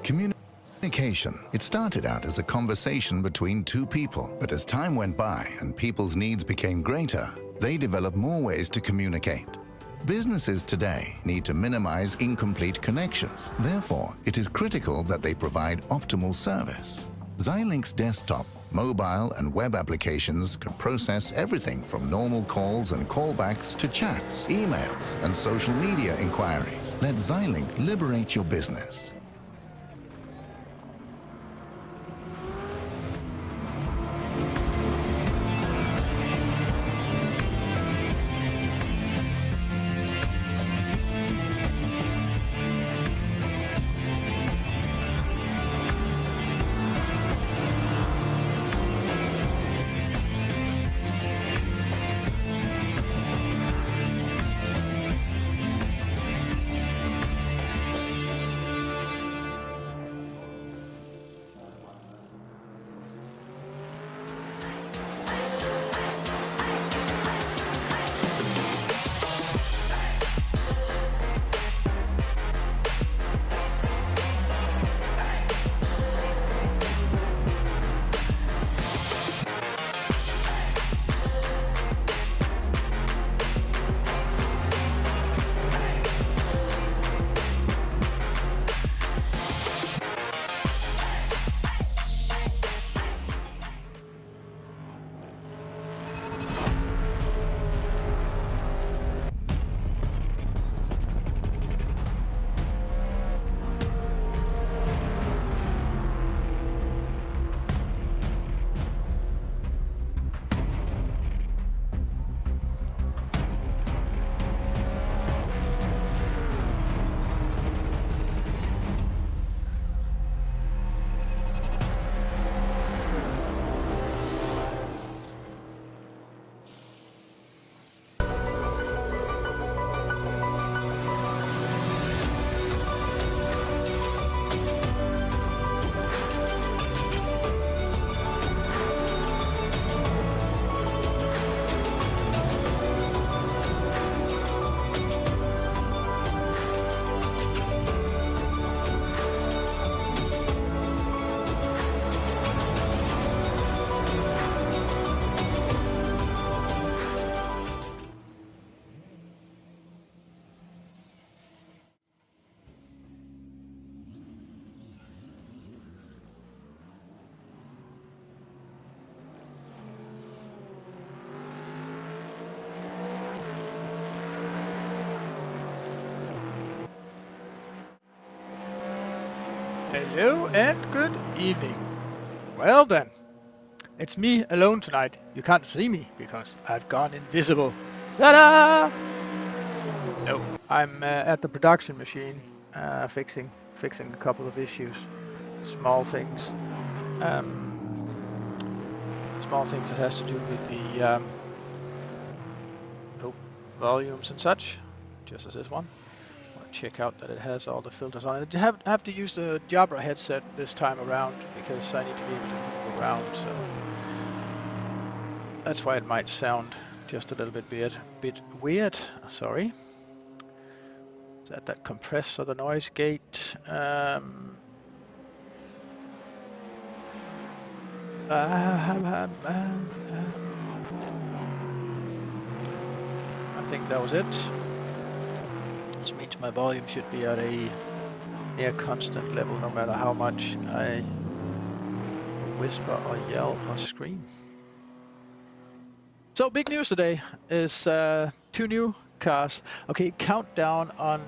Communication. It started out as a conversation between two people, but as time went by and people's needs became greater, they developed more ways to communicate. Businesses today need to minimize incomplete connections. Therefore, it is critical that they provide optimal service. Xilinx desktop, mobile and web applications can process everything from normal calls and callbacks to chats, emails, and social media inquiries. Let Xilinx liberate your business. Hello and good evening. Well then, it's me alone tonight. You can't see me because I've gone invisible. Ta-da! No, I'm at the production machine, fixing a couple of issues, small things that has to do with the volumes and such, just as this one. Check out that it has all the filters on it. I have to use the Jabra headset this time around because I need to be able to move around, so that's why it might sound just a little bit weird. Sorry. Is that compressor, the noise gate? I think that was it. Which means my volume should be at a near constant level no matter how much I whisper or yell or scream. So big news today is 2 new cars. Okay, countdown on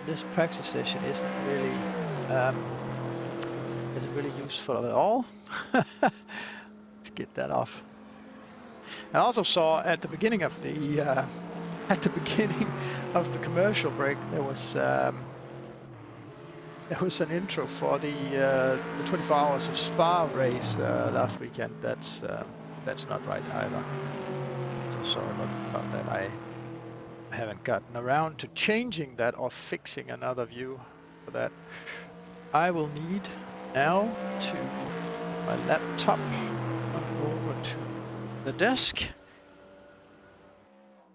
this practice session isn't really useful at all. Let's get that off. I also saw at the beginning of the commercial break, there was an intro for the 24 hours of Spa race last weekend. That's not right either. So sorry about that. I haven't gotten around to changing that or fixing another view for that. I will need now to my laptop and over to the desk.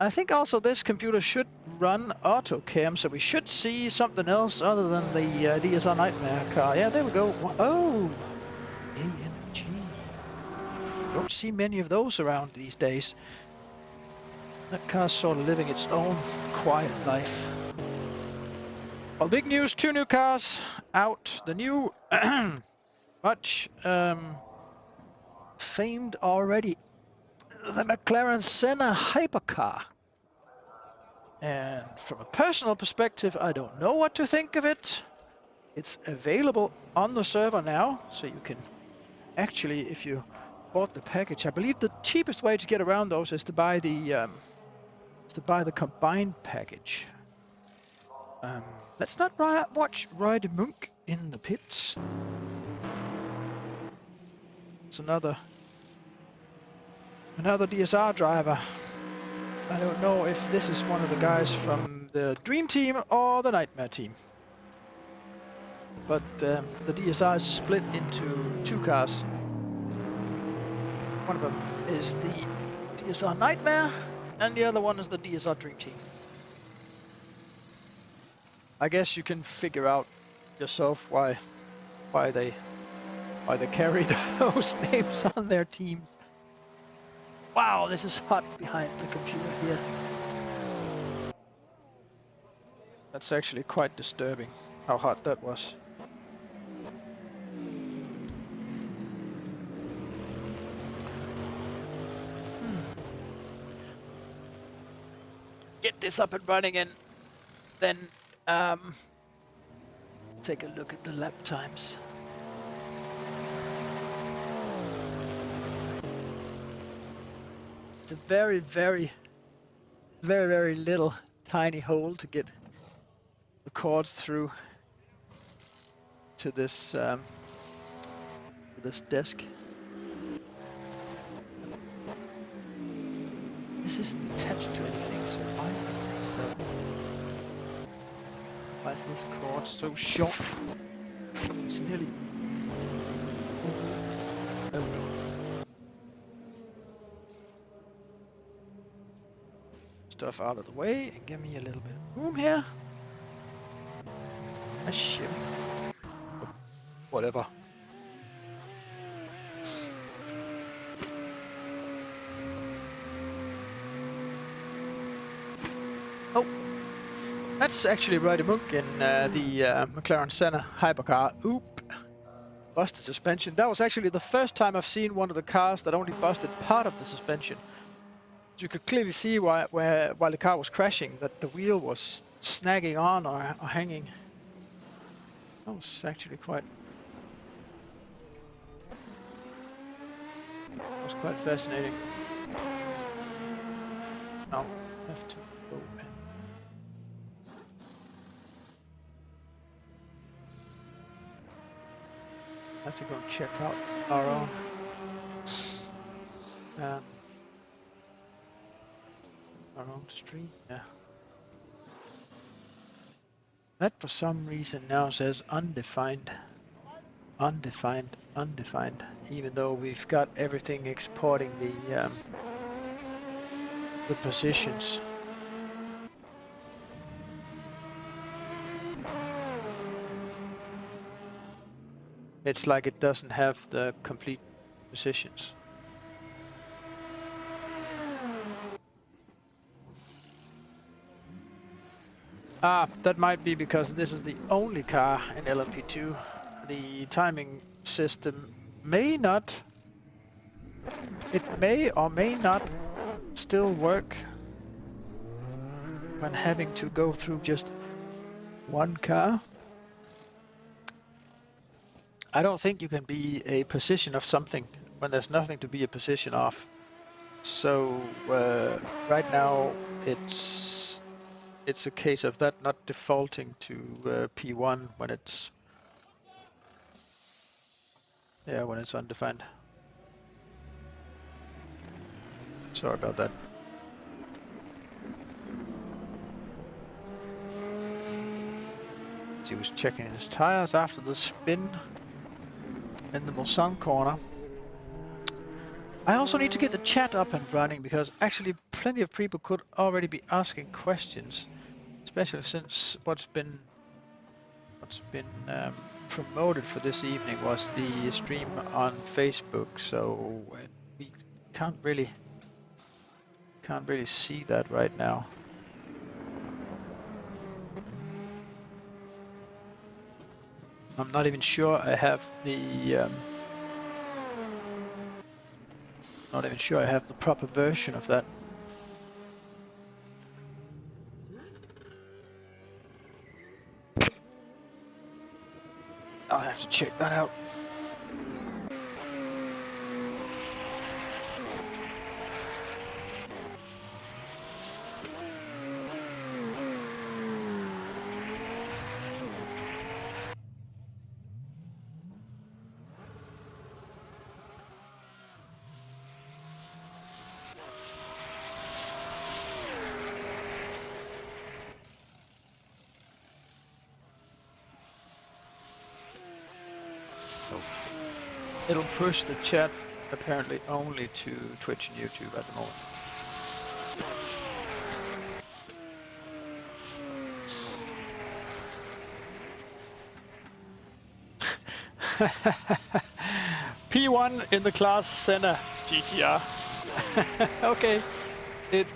I think also this computer should run AutoCam, so we should see something else other than the DSR Nightmare car. Yeah, there we go. Oh, AMG. Don't see many of those around these days. That car's sort of living its own quiet life. Well, big news, 2 new cars out. The new, much famed already, the McLaren Senna hypercar. And from a personal perspective, I don't know what to think of it. It's available on the server now, so you can actually, if you bought the package, I believe the cheapest way to get around those is to buy the combined package. Let's not watch Ride Monk in the pits. It's another DSR driver. I don't know if this is one of the guys from the Dream Team or the Nightmare Team. But the DSR is split into 2 cars. One of them is the DSR Nightmare, and the other one is the DSR Dream Team. I guess you can figure out yourself why they carry those names on their teams. Wow, this is hot behind the computer here. That's actually quite disturbing, how hot that was. Get this up and running and then take a look at the lap times. It's a very, very, very, very little tiny hole to get the cords through to this desk. This isn't attached to anything, so why is it so? Why is this cord so short? It's nearly. Oh no. Stuff out of the way and give me a little bit of room here. A ship. Whatever. Oh, that's actually Ryder Monk in the McLaren Senna hypercar. Oop, busted suspension. That was actually the first time I've seen one of the cars that only busted part of the suspension. You could clearly see while the car was crashing that the wheel was snagging on or hanging. That was actually quite fascinating. Now I have to go and check out our own stream. Yeah. That for some reason now says undefined. Undefined, even though we've got everything exporting the positions. It's like it doesn't have the complete positions. That might be because this is the only car in LMP2. The timing system may or may not still work when having to go through just one car. I don't think you can be a position of something when there's nothing to be a position of. So right now it's a case of that not defaulting to P1 when it's undefined. Sorry about that. He was checking his tires after the spin in the Mulsanne corner. I also need to get the chat up and running because actually plenty of people could already be asking questions, especially since what's been promoted for this evening was the stream on Facebook. So we can't really see that right now. I'm not even sure I have the proper version of that. I'll have to check that out. It'll push the chat apparently only to Twitch and YouTube at the moment. P1 in the class Senna GTR. Okay, it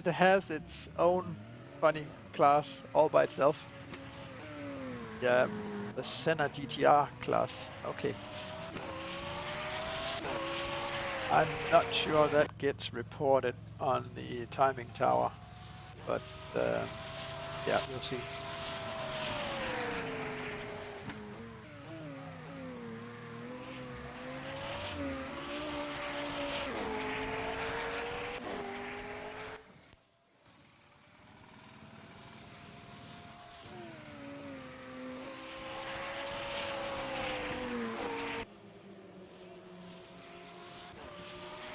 has its own funny class all by itself. Yeah. The Senna GTR class. Okay. I'm not sure that gets reported on the timing tower, but yeah, we'll see.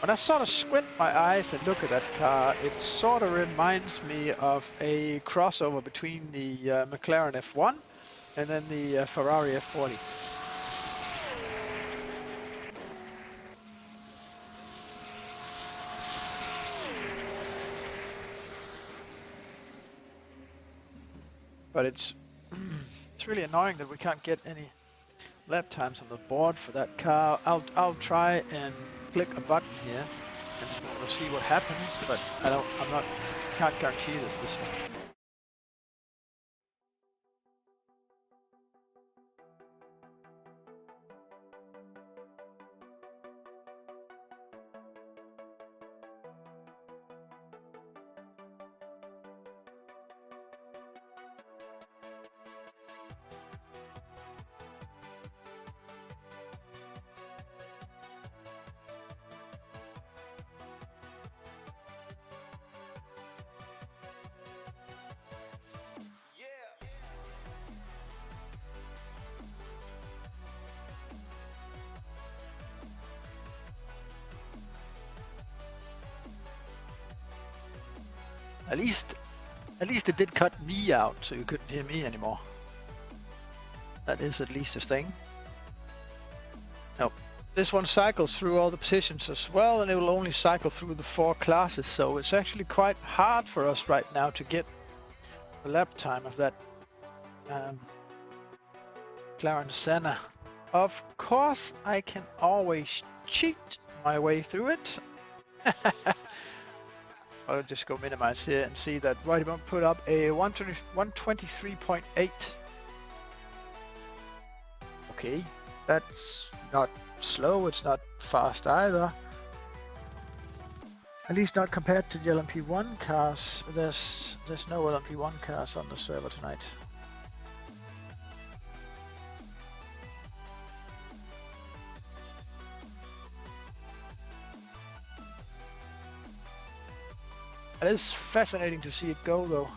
When I sort of squint my eyes and look at that car, it sort of reminds me of a crossover between the McLaren F1 and then the Ferrari F40. But it's really annoying that we can't get any lap times on the board for that car. I'll try and click a button here and we'll see what happens, but can't guarantee that this one. At least it did cut me out, so you couldn't hear me anymore. That is at least a thing. No, this one cycles through all the positions as well, and it will only cycle through the 4 classes, so it's actually quite hard for us right now to get the lap time of that McLaren Senna. Of course, I can always cheat my way through it. I'll just go minimize here and see that right about put up a 123.8. Okay, that's not slow, it's not fast either. At least not compared to the LMP1 cars. There's no LMP1 cars on the server tonight. It is fascinating to see it go, though.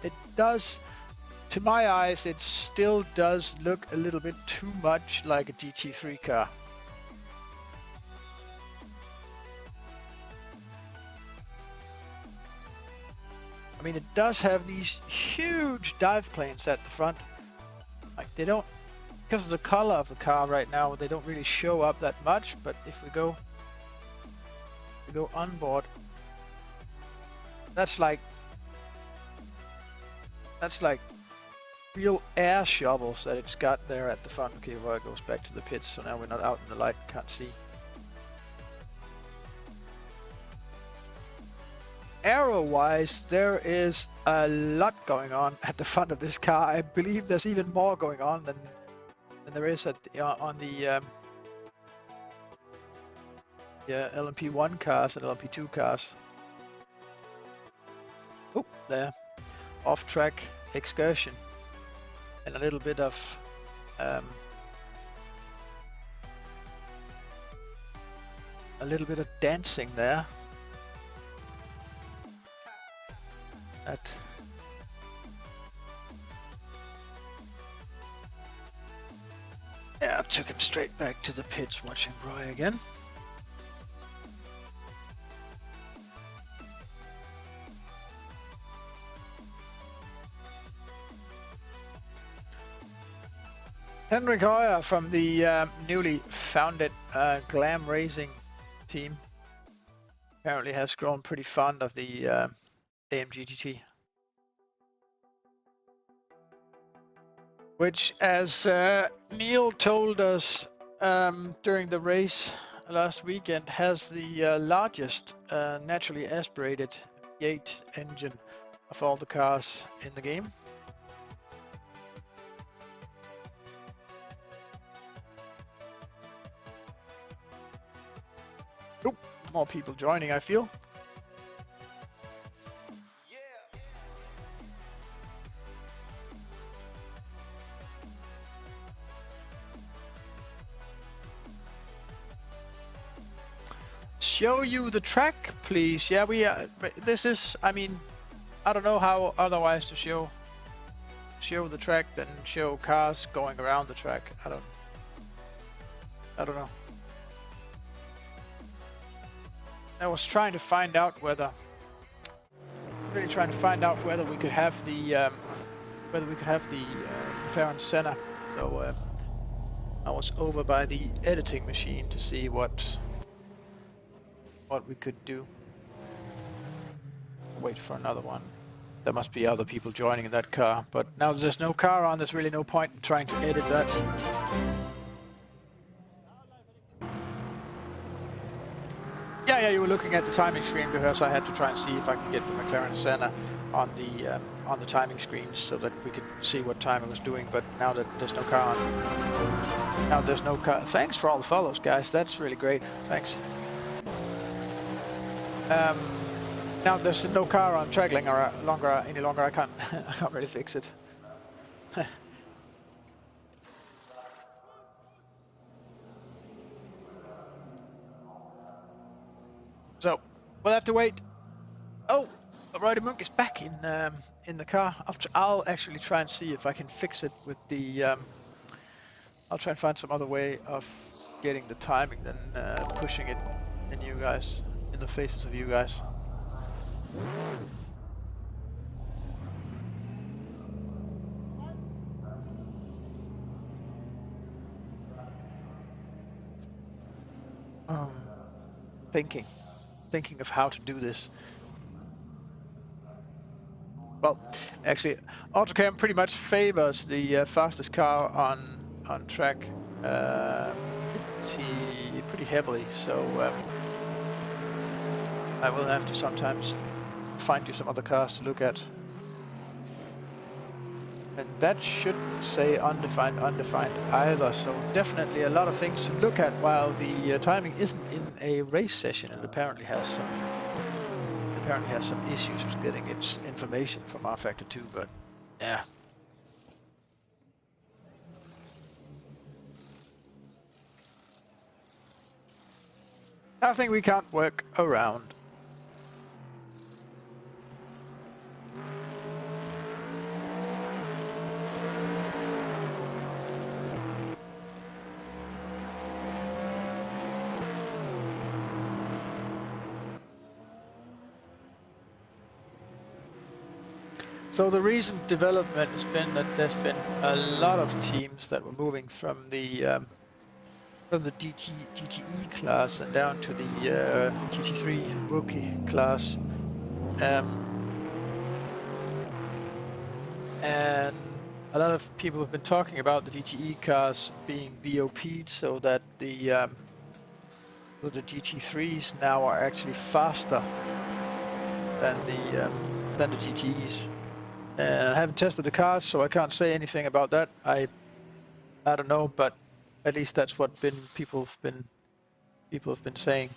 It does, to my eyes, it still does look a little bit too much like a GT3 car. I mean, it does have these huge dive planes at the front. Like, they don't because of the color of the car right now, they don't really show up that much. But if we go on board, that's like real air shovels that it's got there at the front. Okay, well, it goes back to the pits, so now we're not out in the light, can't see. Aero-wise, there is a lot going on at the front of this car. I believe there's even more going on than there is at the, on the LMP1 cars and LMP2 cars. Oh, there, off-track excursion and a little bit of dancing there. Yeah, I took him straight back to the pits watching Roy again. Henrik Høyer from the newly founded Glam Racing team apparently has grown pretty fond of the AMG GT. Which, as Neil told us during the race last weekend, has the largest naturally aspirated V8 engine of all the cars in the game. Oh, more people joining, I feel. Show you the track, please. Yeah, we this is, I mean, I don't know how otherwise to show the track than show cars going around the track. I don't know. I was trying to find out whether we could have the McLaren Senna. So I was over by the editing machine to see what we could do. Wait for another one. There must be other people joining in that car, but now there's no car on, there's really no point in trying to edit that. Yeah, you were looking at the timing screen because I had to try and see if I can get the McLaren Senna on the timing screens so that we could see what time it was doing, but now that there's no car on. Now there's no car. Thanks for all the follows, guys. That's really great. Thanks. Now there's no car on track any longer. I can't I can't really fix it. So we'll have to wait. Oh, Ryder Monk is back in the car. I'll actually try and see if I can fix it with the. I'll try and find some other way of getting the timing than pushing it in you guys, in the faces of you guys. Thinking of how to do this. Well, actually, Autocam pretty much favors the fastest car on track pretty heavily. So I will have to sometimes find you some other cars to look at. And that shouldn't say undefined either, so definitely a lot of things to look at while the timing isn't in a race session. It apparently has some issues with getting its information from rFactor 2, but yeah. Nothing we can't work around. So the recent development has been that there's been a lot of teams that were moving from the GTE class and down to the GT3 rookie class, and a lot of people have been talking about the GTE cars being BOP'd, so that the GT3s now are actually faster than the GTEs. I haven't tested the cars, so I can't say anything about that. I don't know, but at least that's what people have been saying.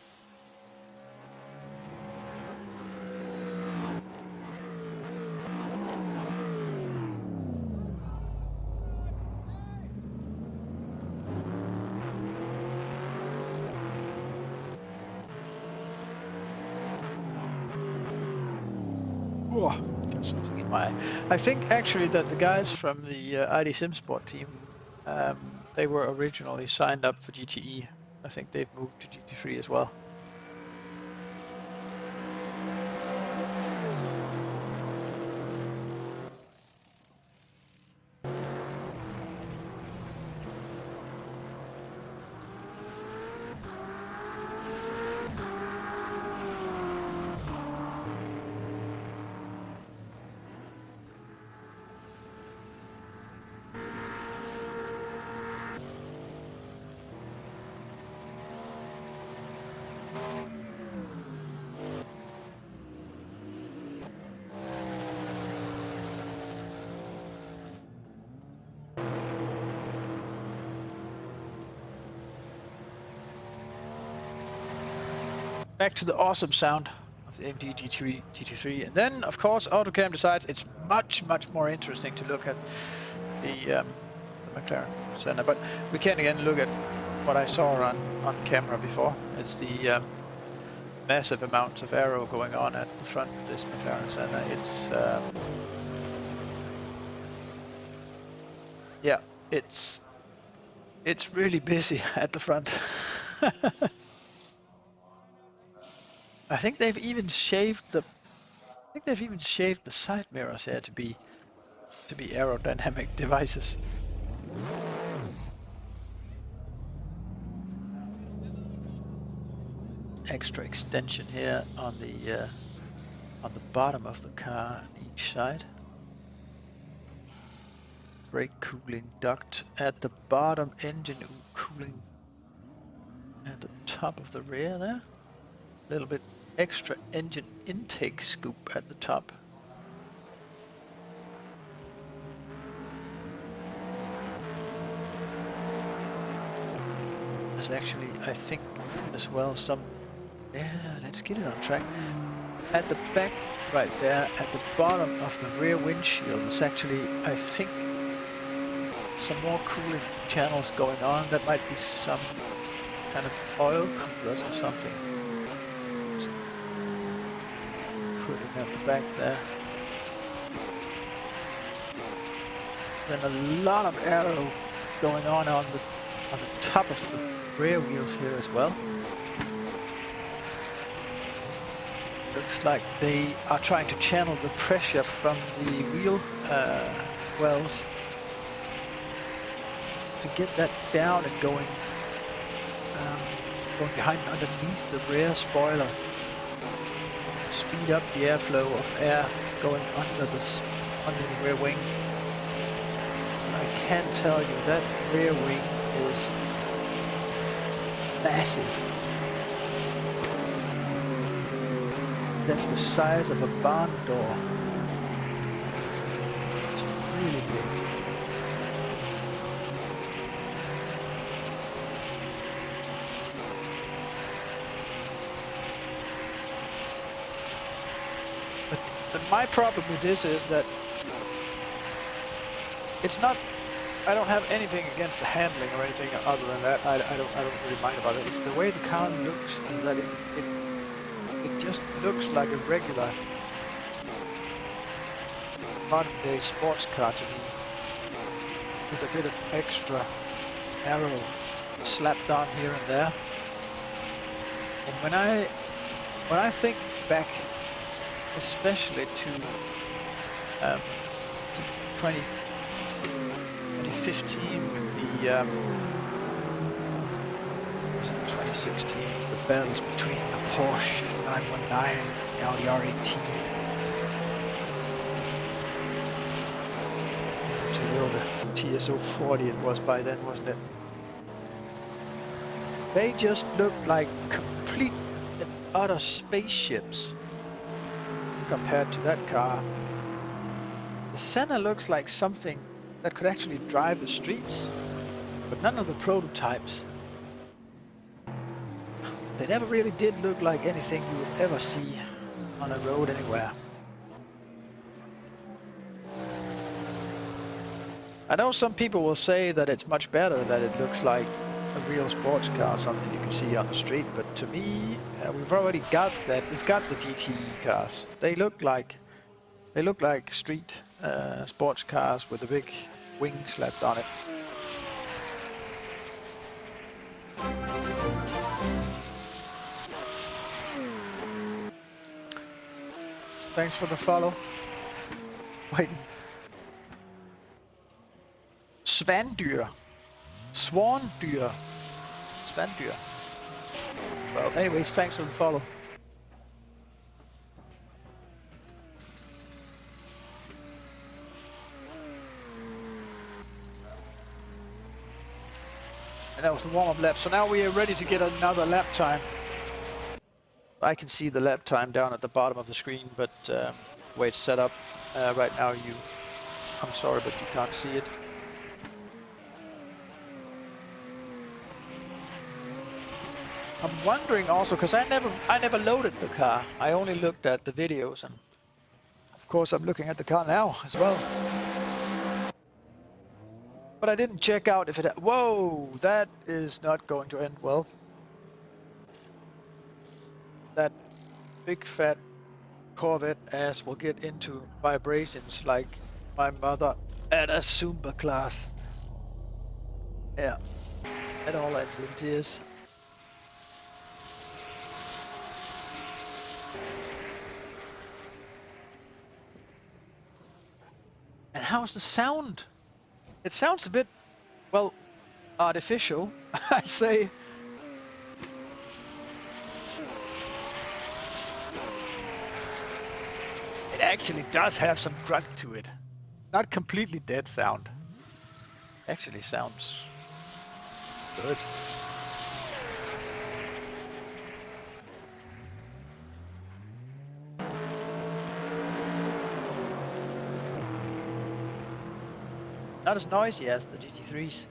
Oh, got something in my eye. I think actually that the guys from the ID SimSport team, they were originally signed up for GTE. I think they've moved to GT3 as well. Back to the awesome sound of the AMD GT3, and then of course Autocam decides it's much more interesting to look at the McLaren Senna, but we can again look at what I saw on camera before. It's the massive amounts of aero going on at the front of this McLaren Senna. It's yeah, it's really busy at the front. I think they've even shaved the side mirrors here to be aerodynamic devices. Extra extension here on the bottom of the car on each side. Brake cooling duct at the bottom, engine cooling at the top of the rear there. A little bit extra engine intake scoop at the top. There's actually, I think, as well some, yeah, let's get it on track. At the back, right there, at the bottom of the rear windshield, there's actually, I think, some more cooling channels going on. That might be some kind of oil coolers or something. Putting at the back there. Then a lot of aero going on the top of the rear wheels here as well. Looks like they are trying to channel the pressure from the wheel wells to get that down and going behind underneath the rear spoiler. Speed up the airflow of air going under the rear wing. And I can tell you that rear wing is massive. That's the size of a barn door. It's really big. My problem with this is that it's not, I don't have anything against the handling or anything other than that. I don't really mind about it. It's the way the car looks, and that it just looks like a regular modern day sports car to me, with a bit of extra aero slapped on here and there. And when I think back, especially to to 2015 with the was it 2016, the battles between the Porsche 919 and the Audi R18. To the TSO40 it was by then, wasn't it? They just looked like complete and utter spaceships compared to that car. The Senna looks like something that could actually drive the streets, but none of the prototypes. They never really did look like anything you would ever see on a road anywhere. I know some people will say that it's much better, that it looks like a real sports car, something you can see on the street, but to me, we've already got that. We've got the GTE cars. They look like street sports cars with a big wing slapped on it. Thanks for the follow. Wait. Svandyr. Svandyr. Svandyr. Well, anyways, thanks for the follow. And that was the warm-up lap. So now we are ready to get another lap time. I can see the lap time down at the bottom of the screen, but the way it's set up right now, I'm sorry, but you can't see it. I'm wondering also, because I never loaded the car. I only looked at the videos, and of course I'm looking at the car now as well. But I didn't check out if it. Whoa, that is not going to end well. That big fat Corvette ass will get into vibrations like my mother at a Zumba class. Yeah, it all ended in tears. And how's the sound? It sounds a bit, well, artificial, I say. It actually does have some grunt to it. Not completely dead sound. Actually sounds good. Not as noisy as the GT3s,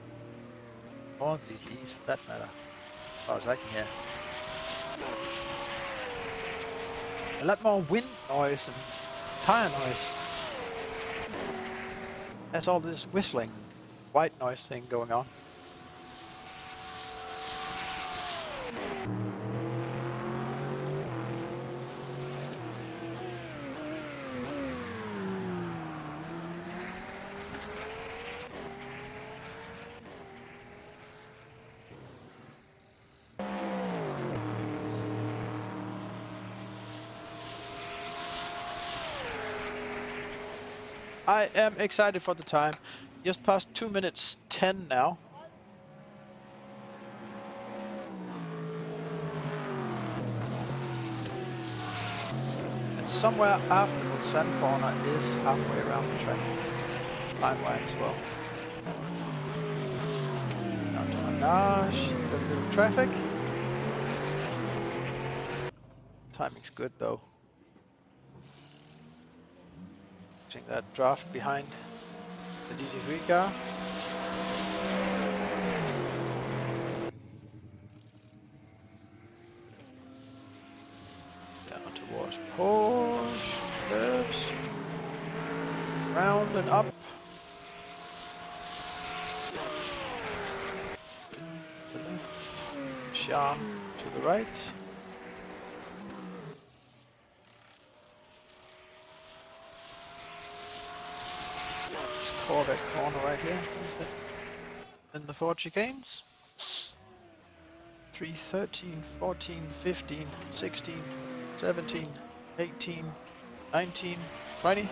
or the GTEs for that matter, as far as I can hear. A lot more wind noise and tire noise. That's all this whistling, white noise thing going on. I am excited for the time. Just past 2 minutes 10 now. And somewhere after the Sun corner is halfway around the track. Line-wide as well. Now to Manage, a little bit of traffic. Timing's good though. That draft behind the GT3 car. Down towards Porsche, curves, round and up. To the left, Sean to the right. Corvette corner right here in the Ford chicanes. 3, 13, 14, 15, 16, 17, 18, 19, 20.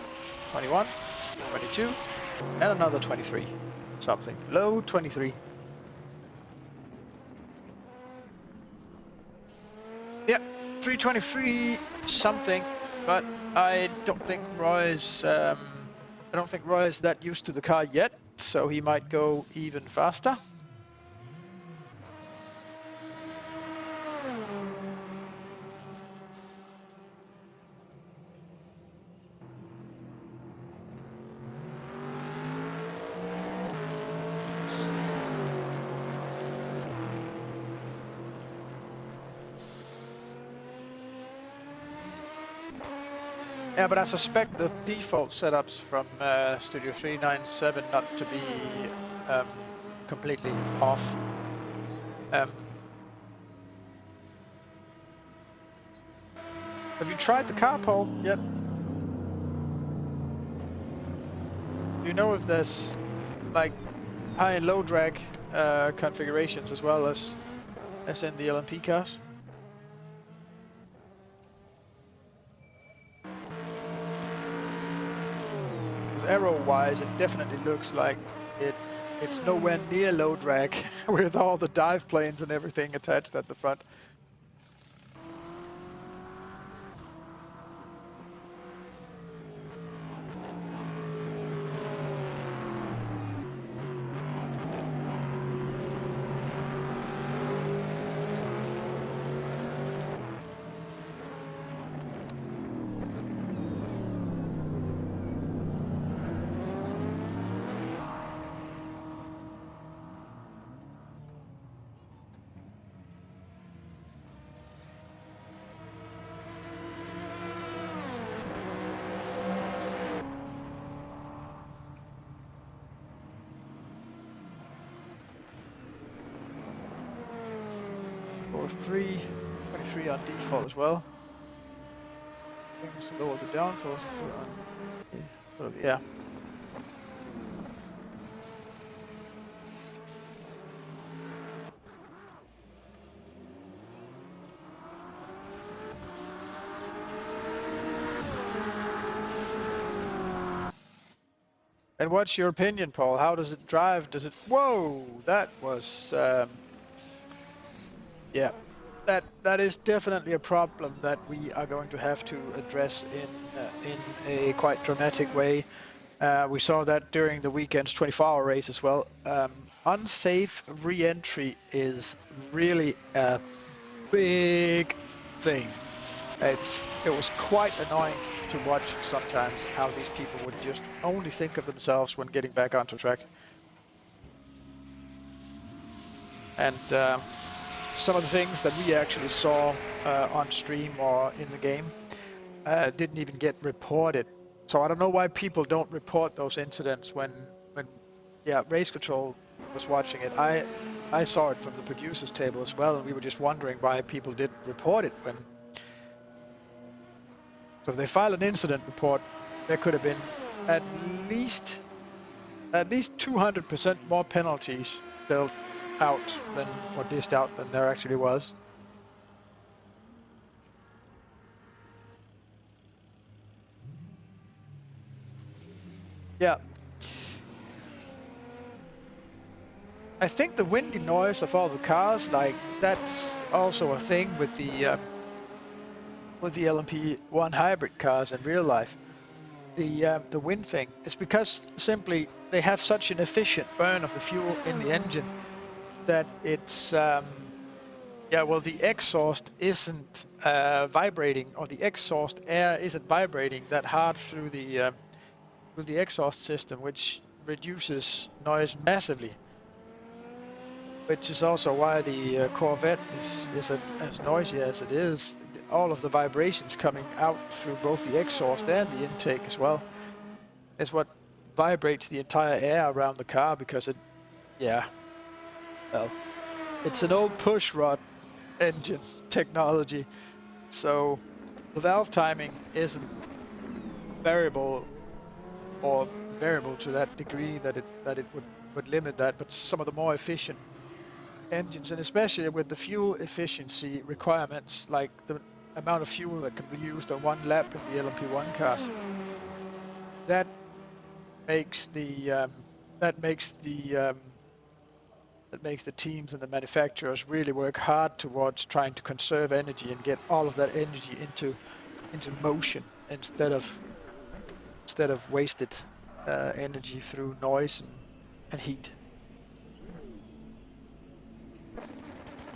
21, 22, and another 23. Something. Low 23. Yeah, 323 something, but I don't think Roy is that used to the car yet, so he might go even faster. Yeah, but I suspect the default setups from Studio 397 not to be completely off. Have you tried the car, Paul, yet? Do you know if there's like high and low drag configurations as well as in the LMP cars? Aero-wise, it definitely looks like it's nowhere near low drag with all the dive planes and everything attached at the front. Or 323 on default as well. Things lower the downforce. Yeah. And what's your opinion, Paul? How does it drive? Does it? Whoa, that was yeah. That is definitely a problem that we are going to have to address in a quite dramatic way. We saw that during the weekend's 24-hour race as well. Unsafe re-entry is really a big thing. It was quite annoying to watch sometimes how these people would just only think of themselves when getting back onto track. And some of the things that we actually saw on stream or in the game didn't even get reported. So I don't know why people don't report those incidents when race control was watching it. I saw it from the producers table as well, and we were just wondering why people didn't report it when. So if they file an incident report, there could have been at least 200% more penalties dealt out than or dished out than there actually was. Yeah. I think the windy noise of all the cars, like that's also a thing with the LMP1 hybrid cars in real life. The wind thing is because simply they have such an efficient burn of the fuel in the engine that it's the exhaust isn't vibrating, or the exhaust air isn't vibrating that hard through the exhaust system, which reduces noise massively. Which is also why the Corvette is as noisy as it is. All of the vibrations coming out through both the exhaust and the intake as well is what vibrates the entire air around the car, because it's an old push rod engine technology. So the valve timing isn't variable to that degree that it would limit that, but some of the more efficient engines, and especially with the fuel efficiency requirements, like the amount of fuel that can be used on one lap in the LMP1 cars, that makes the that makes the that makes the teams and the manufacturers really work hard towards trying to conserve energy and get all of that energy into motion instead of wasted energy through noise and heat.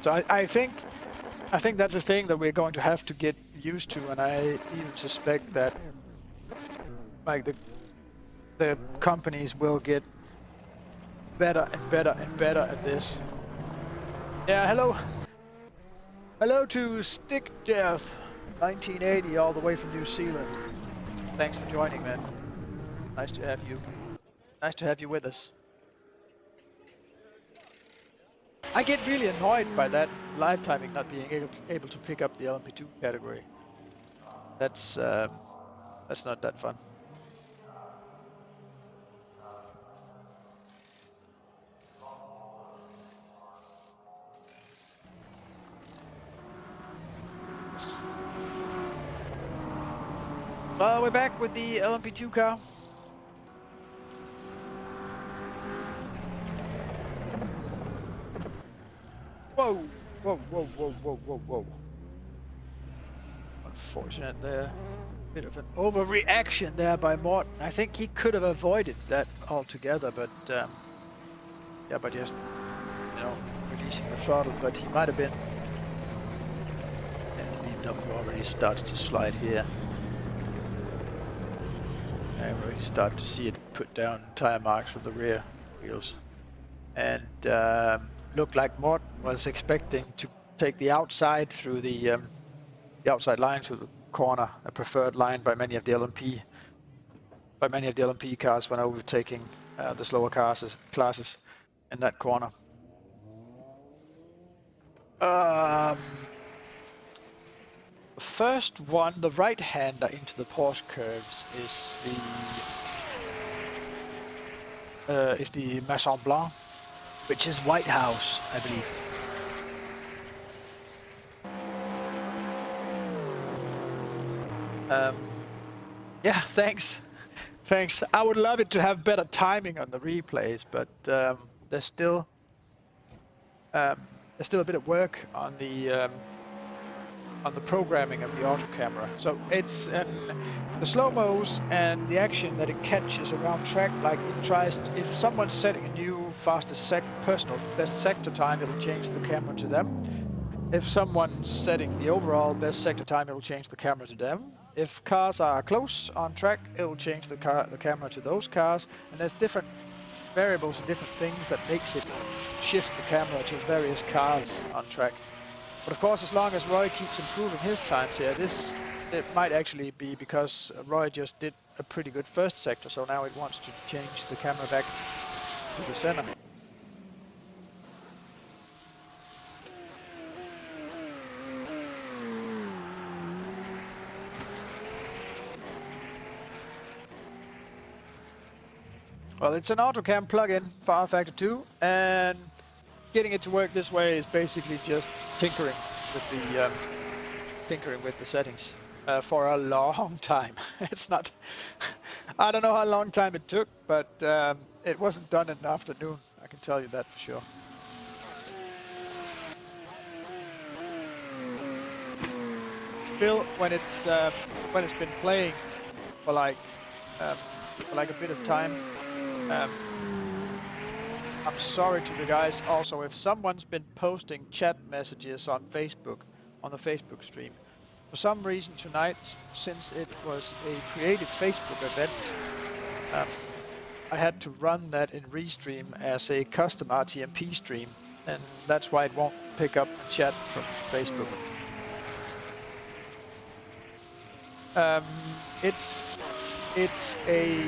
So I think that's a thing that we're going to have to get used to, and I even suspect that like the companies will get better and better and better at this. Yeah, hello to Stick Death 1980 all the way from New Zealand. Thanks for joining, man. Nice to have you. Nice to have you with us. I get really annoyed by that live timing not being able to pick up the LMP2 category. That's not that fun. Well, we're back with the LMP2 car. Whoa, whoa, whoa, whoa, whoa, whoa, whoa. Unfortunate there. Bit of an overreaction there by Morten. I think he could have avoided that altogether, but yeah, by just, you know, releasing the throttle, but he might have been. And the BMW already started to slide here. I already started to see it put down tire marks with the rear wheels. And looked like Morten was expecting to take the outside through the outside line through the corner, a preferred line by many of the LMP cars when overtaking the slower classes in that corner. The first one, the right-hander into the Porsche curves, is the Maison Blanc, which is White House, I believe. Yeah, thanks. I would love it to have better timing on the replays, but there's still a bit of work on the programming of the auto camera. So it's the slow-mos and the action that it catches around track, like it tries to, if someone's setting a new fastest personal best sector time, it'll change the camera to them. If someone's setting the overall best sector time, it'll change the camera to them. If cars are close on track, it'll change the camera to those cars. And there's different variables and different things that makes it shift the camera to various cars on track. But of course, as long as Roy keeps improving his times here, it might actually be because Roy just did a pretty good first sector, so now it wants to change the camera back to the center. Well, it's an AutoCam plugin for rFactor 2, and getting it to work this way is basically just tinkering with the settings for a long time. It's not. I don't know how long time it took, but it wasn't done in an afternoon. I can tell you that for sure. Still, when it's been playing for like a bit of time. I'm sorry to the guys also if someone's been posting chat messages on Facebook, on the Facebook stream. For some reason tonight, since it was a creative Facebook event, I had to run that in Restream as a custom RTMP stream, and that's why it won't pick up the chat from Facebook. It's a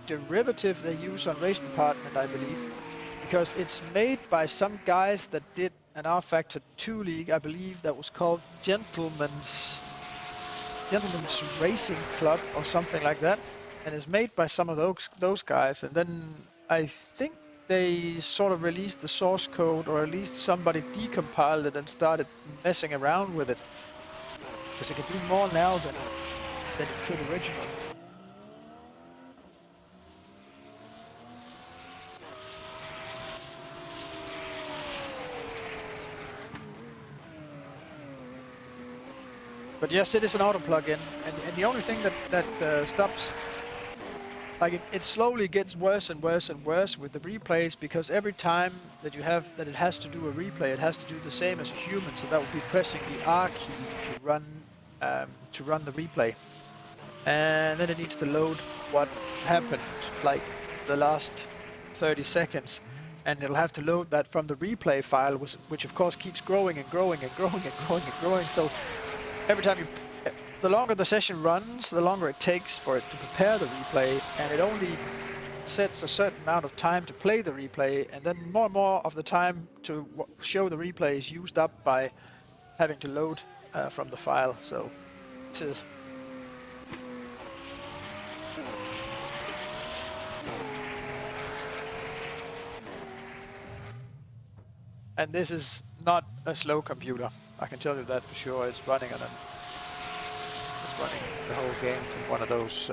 derivative they use on Race Department, I believe, because it's made by some guys that did an rFactor 2 league, I believe, that was called Gentleman's Racing Club or something like that, and it's made by some of those guys. And then I think they sort of released the source code, or at least somebody decompiled it and started messing around with it, because it can do more now than it could originally. But yes, it is an auto plug-in, and the only thing that stops, like it slowly gets worse and worse and worse with the replays, because every time that it has to do a replay, it has to do the same as a human. So that would be pressing the R key to run the replay, and then it needs to load what happened, like the last 30 seconds, and it'll have to load that from the replay file, which of course keeps growing and growing and growing and growing and growing. So every time the longer the session runs, the longer it takes for it to prepare the replay, and it only sets a certain amount of time to play the replay, and then more and more of the time to show the replay is used up by having to load from the file. So this is and this is not a slow computer. I can tell you that for sure. It's running the whole game from one of those,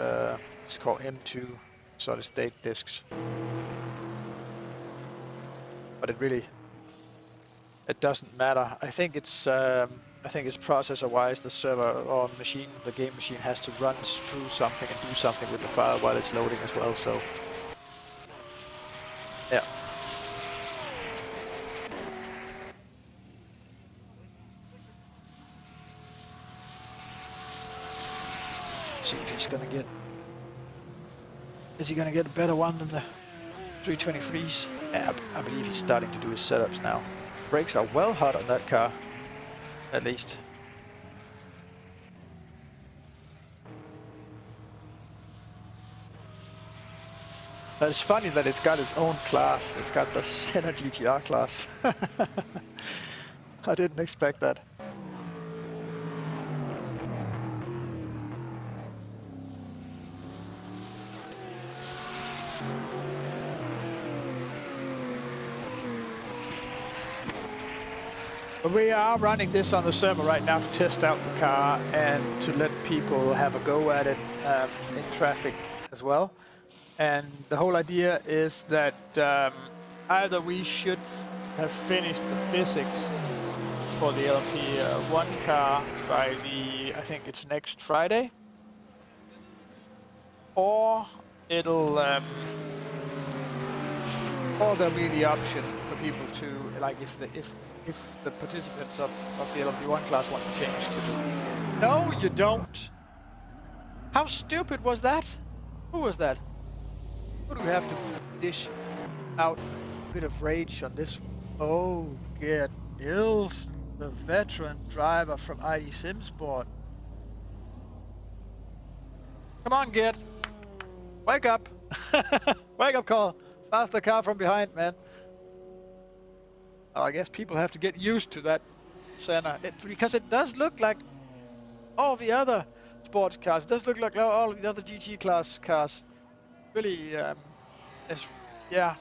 it's called M2 solid state disks. But it doesn't matter. I think it's processor-wise, the server or machine, the game machine has to run through something and do something with the file while it's loading as well. So yeah. See if he's gonna get. Is he gonna get a better one than the 323s? Yeah, I believe he's starting to do his setups now. Brakes are well hot on that car, at least. But it's funny that it's got its own class. It's got the Senna GTR class. I didn't expect that. We are running this on the server right now to test out the car and to let people have a go at it in traffic as well. And the whole idea is that either we should have finished the physics for the LMP1 car by I think it's next Friday, or it'll, or there'll be the option for people to, like, if the participants of the LMP1 class want to change to do. No, you don't. How stupid was that? Who was that? Who do we have to dish out a bit of rage on this? Oh, Gert Nielsen, the veteran driver from ID SimSport. Come on, Gert. Wake up. Wake up, Cole. Faster car from behind, man. I guess people have to get used to that Senna, because it does look like all the other sports cars. It does look like all of the other GT class cars. Really, yeah.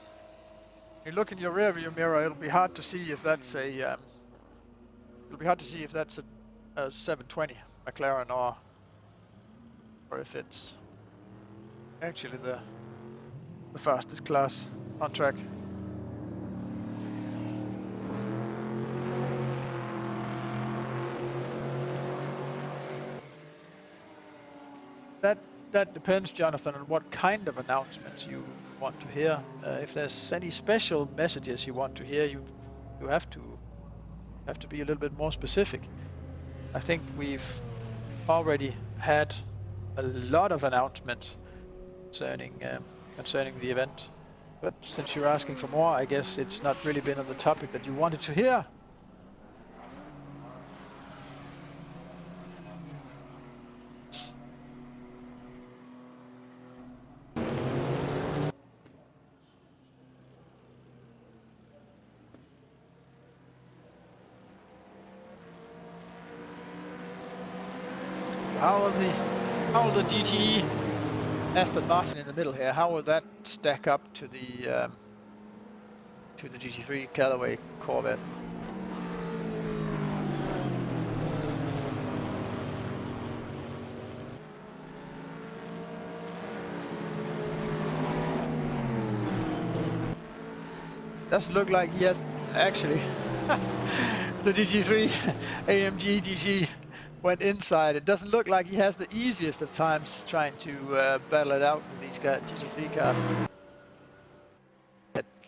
You look in your rearview mirror, it'll be hard to see if that's a 720 McLaren or if it's actually the fastest class on track. That depends, Jonathan, on what kind of announcements you want to hear. If there's any special messages you want to hear, you have to be a little bit more specific. I think we've already had a lot of announcements concerning the event. But since you're asking for more, I guess it's not really been on the topic that you wanted to hear. How will the GTE Aston Martin in the middle here? How will that stack up to the GT3 Callaway Corvette? Doesn't look like he has actually the GT3 AMG GT went inside. It doesn't look like he has the easiest of times trying to battle it out with these GT3 cars.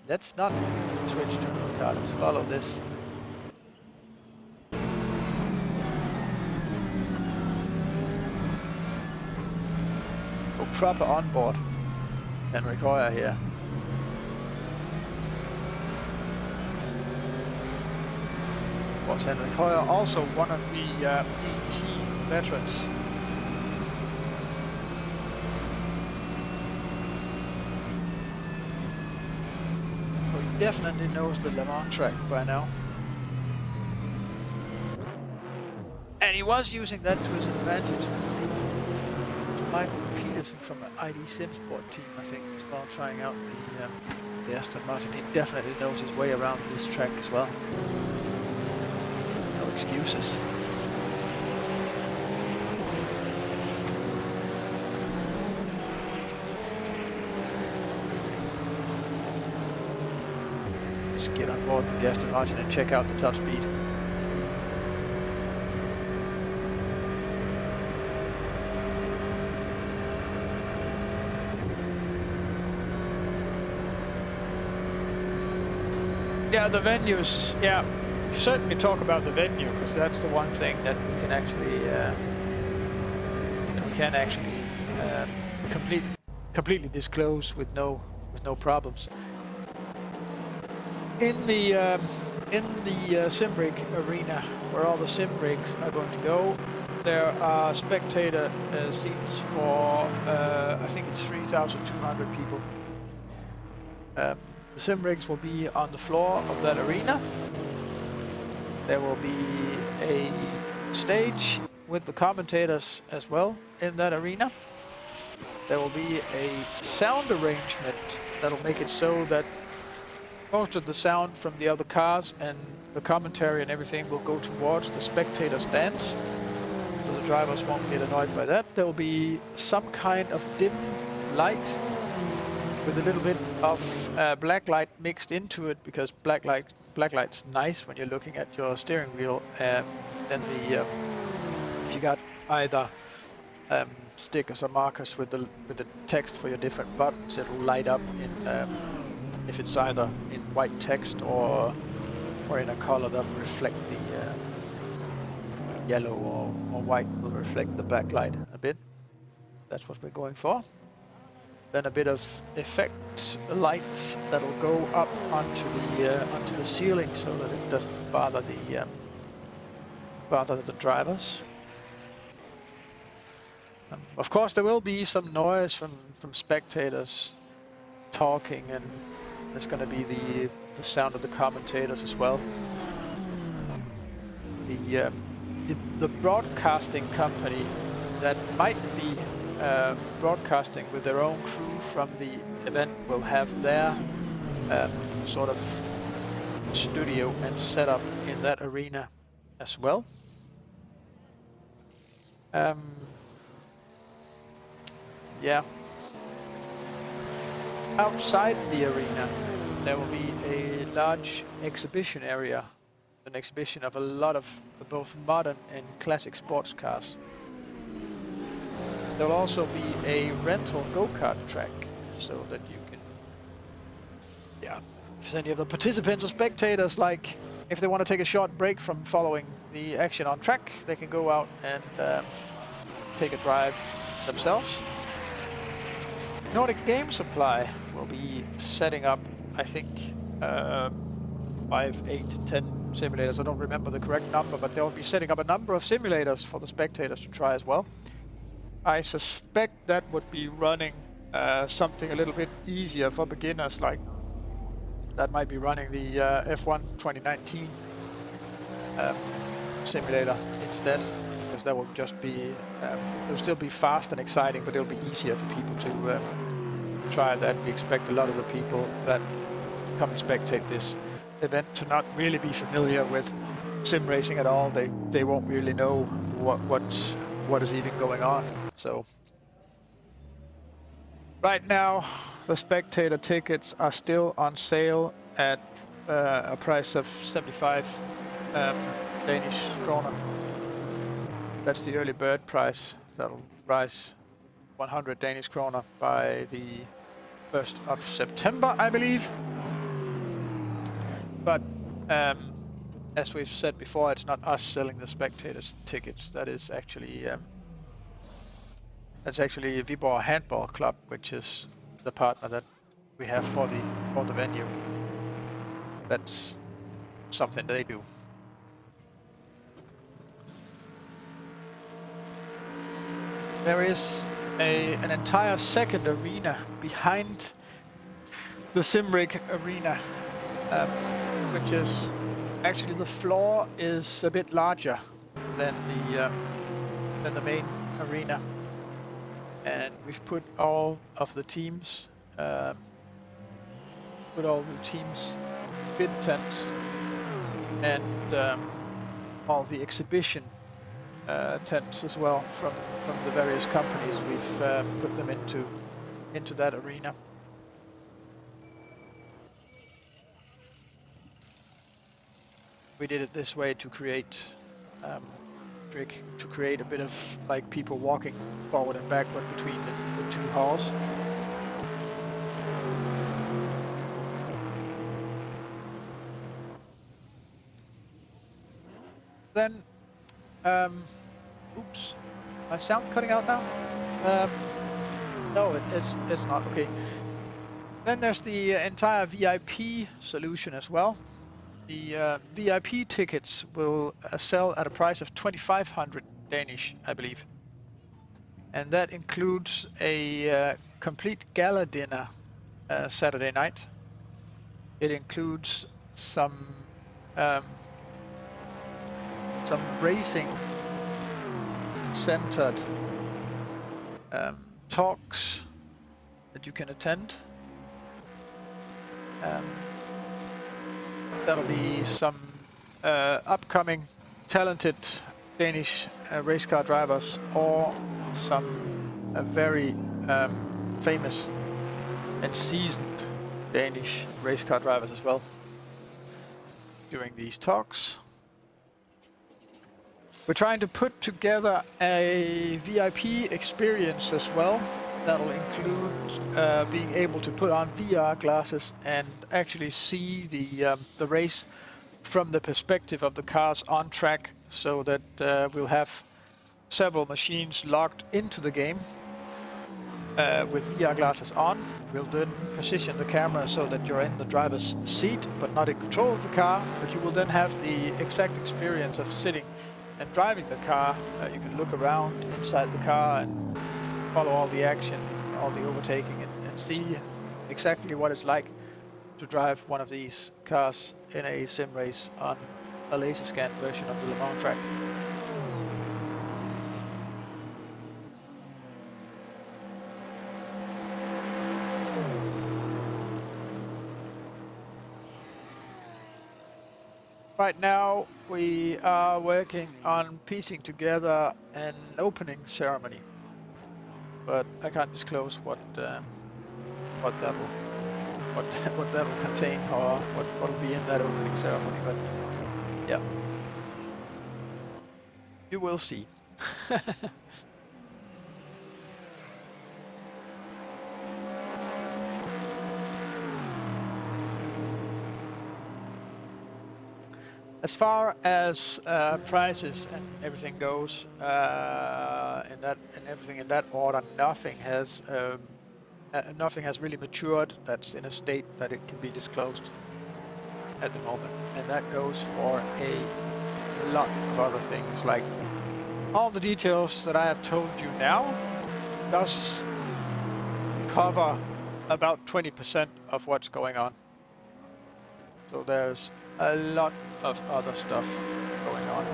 Let's not switch to a car. Let's follow this. Go proper on board. Henrik Høyer here. Was Henrik Høyer also one of the ET veterans? Well, he definitely knows the Le Mans track by now. And he was using that to his advantage. Michael Peterson from an ID SimSport team, I think, as well, trying out the Aston Martin. He definitely knows his way around this track as well. No excuses. Let's get on board with the Aston Martin and check out the top speed. Yeah, the venues. Yeah, certainly talk about the venue, because that's the one thing that we can actually completely disclose with no problems. In the Simrig arena, where all the sim rigs are going to go, there are spectator seats for I think it's 3,200 people. The sim rigs will be on the floor of that arena. There will be a stage with the commentators as well in that arena. There will be a sound arrangement that'll make it so that most of the sound from the other cars and the commentary and everything will go towards the spectator stands, so the drivers won't get annoyed by that. There will be some kind of dimmed light with a little bit of black light mixed into it, because black light's nice when you're looking at your steering wheel. Then if you got either stickers or markers with the text for your different buttons, it'll light up in if it's either in white text or in a color that will reflect the yellow or white will reflect the backlight a bit. That's what we're going for. Then a bit of effect lights that'll go up onto the ceiling so that it doesn't bother the drivers. Of course, there will be some noise from spectators talking, and there's going to be the sound of the commentators as well. The broadcasting company that might be broadcasting with their own crew from the event will have their sort of studio and setup in that arena as well. Yeah. Outside the arena, there will be a large exhibition area, an exhibition of a lot of both modern and classic sports cars. There will also be a rental go-kart track, so that you can, if any of the participants or spectators, like if they want to take a short break from following the action on track, they can go out and take a drive themselves. Nordic Game Supply will be setting up, I think, 5, 8, 10 simulators. I don't remember the correct number, but they'll be setting up a number of simulators for the spectators to try as well. I suspect that would be running something a little bit easier for beginners, like that might be running the F1 2019 simulator instead, because that will just be, it'll still be fast and exciting, but it'll be easier for people to try that. We expect a lot of the people that come and spectate this event to not really be familiar with sim racing at all. They won't really know what is even going on. So right now the spectator tickets are still on sale at a price of 75 Danish kroner. That's the early bird price. That'll rise 100 Danish kroner by the 1st of September, I believe. But as we've said before, it's not us selling the spectators tickets. That is actually that's actually Viborg Handball Club, which is the partner that we have for the venue. That's something they do. There is an entire second arena behind the Simrig arena, which is actually the floor is a bit larger than the main arena, and we've put all of the teams bid tents and all the exhibition tents as well from the various companies. We've put them into that arena. We did it this way to create a bit of like people walking forward and backward between the two halls. Then, oops, my sound cutting out now? No, it's not. Okay. Then there's the entire VIP solution as well. The VIP tickets will sell at a price of 2,500 Danish, I believe. And that includes a complete gala dinner Saturday night. It includes some racing centered talks that you can attend. That'll be some upcoming talented Danish race car drivers or some very famous and seasoned Danish race car drivers as well during these talks. We're trying to put together a VIP experience as well. That'll include being able to put on VR glasses and actually see the race from the perspective of the cars on track, so that we'll have several machines logged into the game with VR glasses on. We'll then position the camera so that you're in the driver's seat but not in control of the car, but you will then have the exact experience of sitting and driving the car. You can look around inside the car and follow all the action, all the overtaking, and see exactly what it's like to drive one of these cars in a sim race on a laser scan version of the Le Mans track. Right now we are working on piecing together an opening ceremony, but I can't disclose what that will contain or what will be in that opening ceremony. But yeah, you will see. As far as prices and everything goes, everything in that order, nothing has really matured that's in a state that it can be disclosed at the moment, and that goes for a lot of other things. Like all the details that I have told you now does cover about 20% of what's going on. So there's a lot of other stuff going on.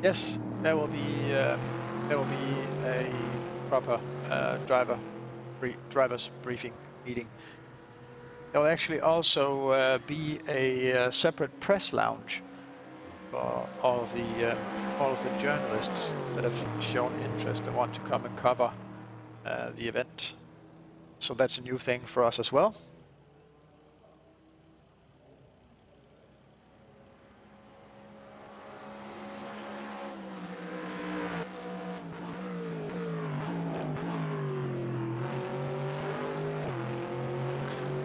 Yes, there will be a proper driver's briefing meeting. There will actually also be a separate press lounge for all of the journalists that have shown interest and want to come and cover the event. So that's a new thing for us as well.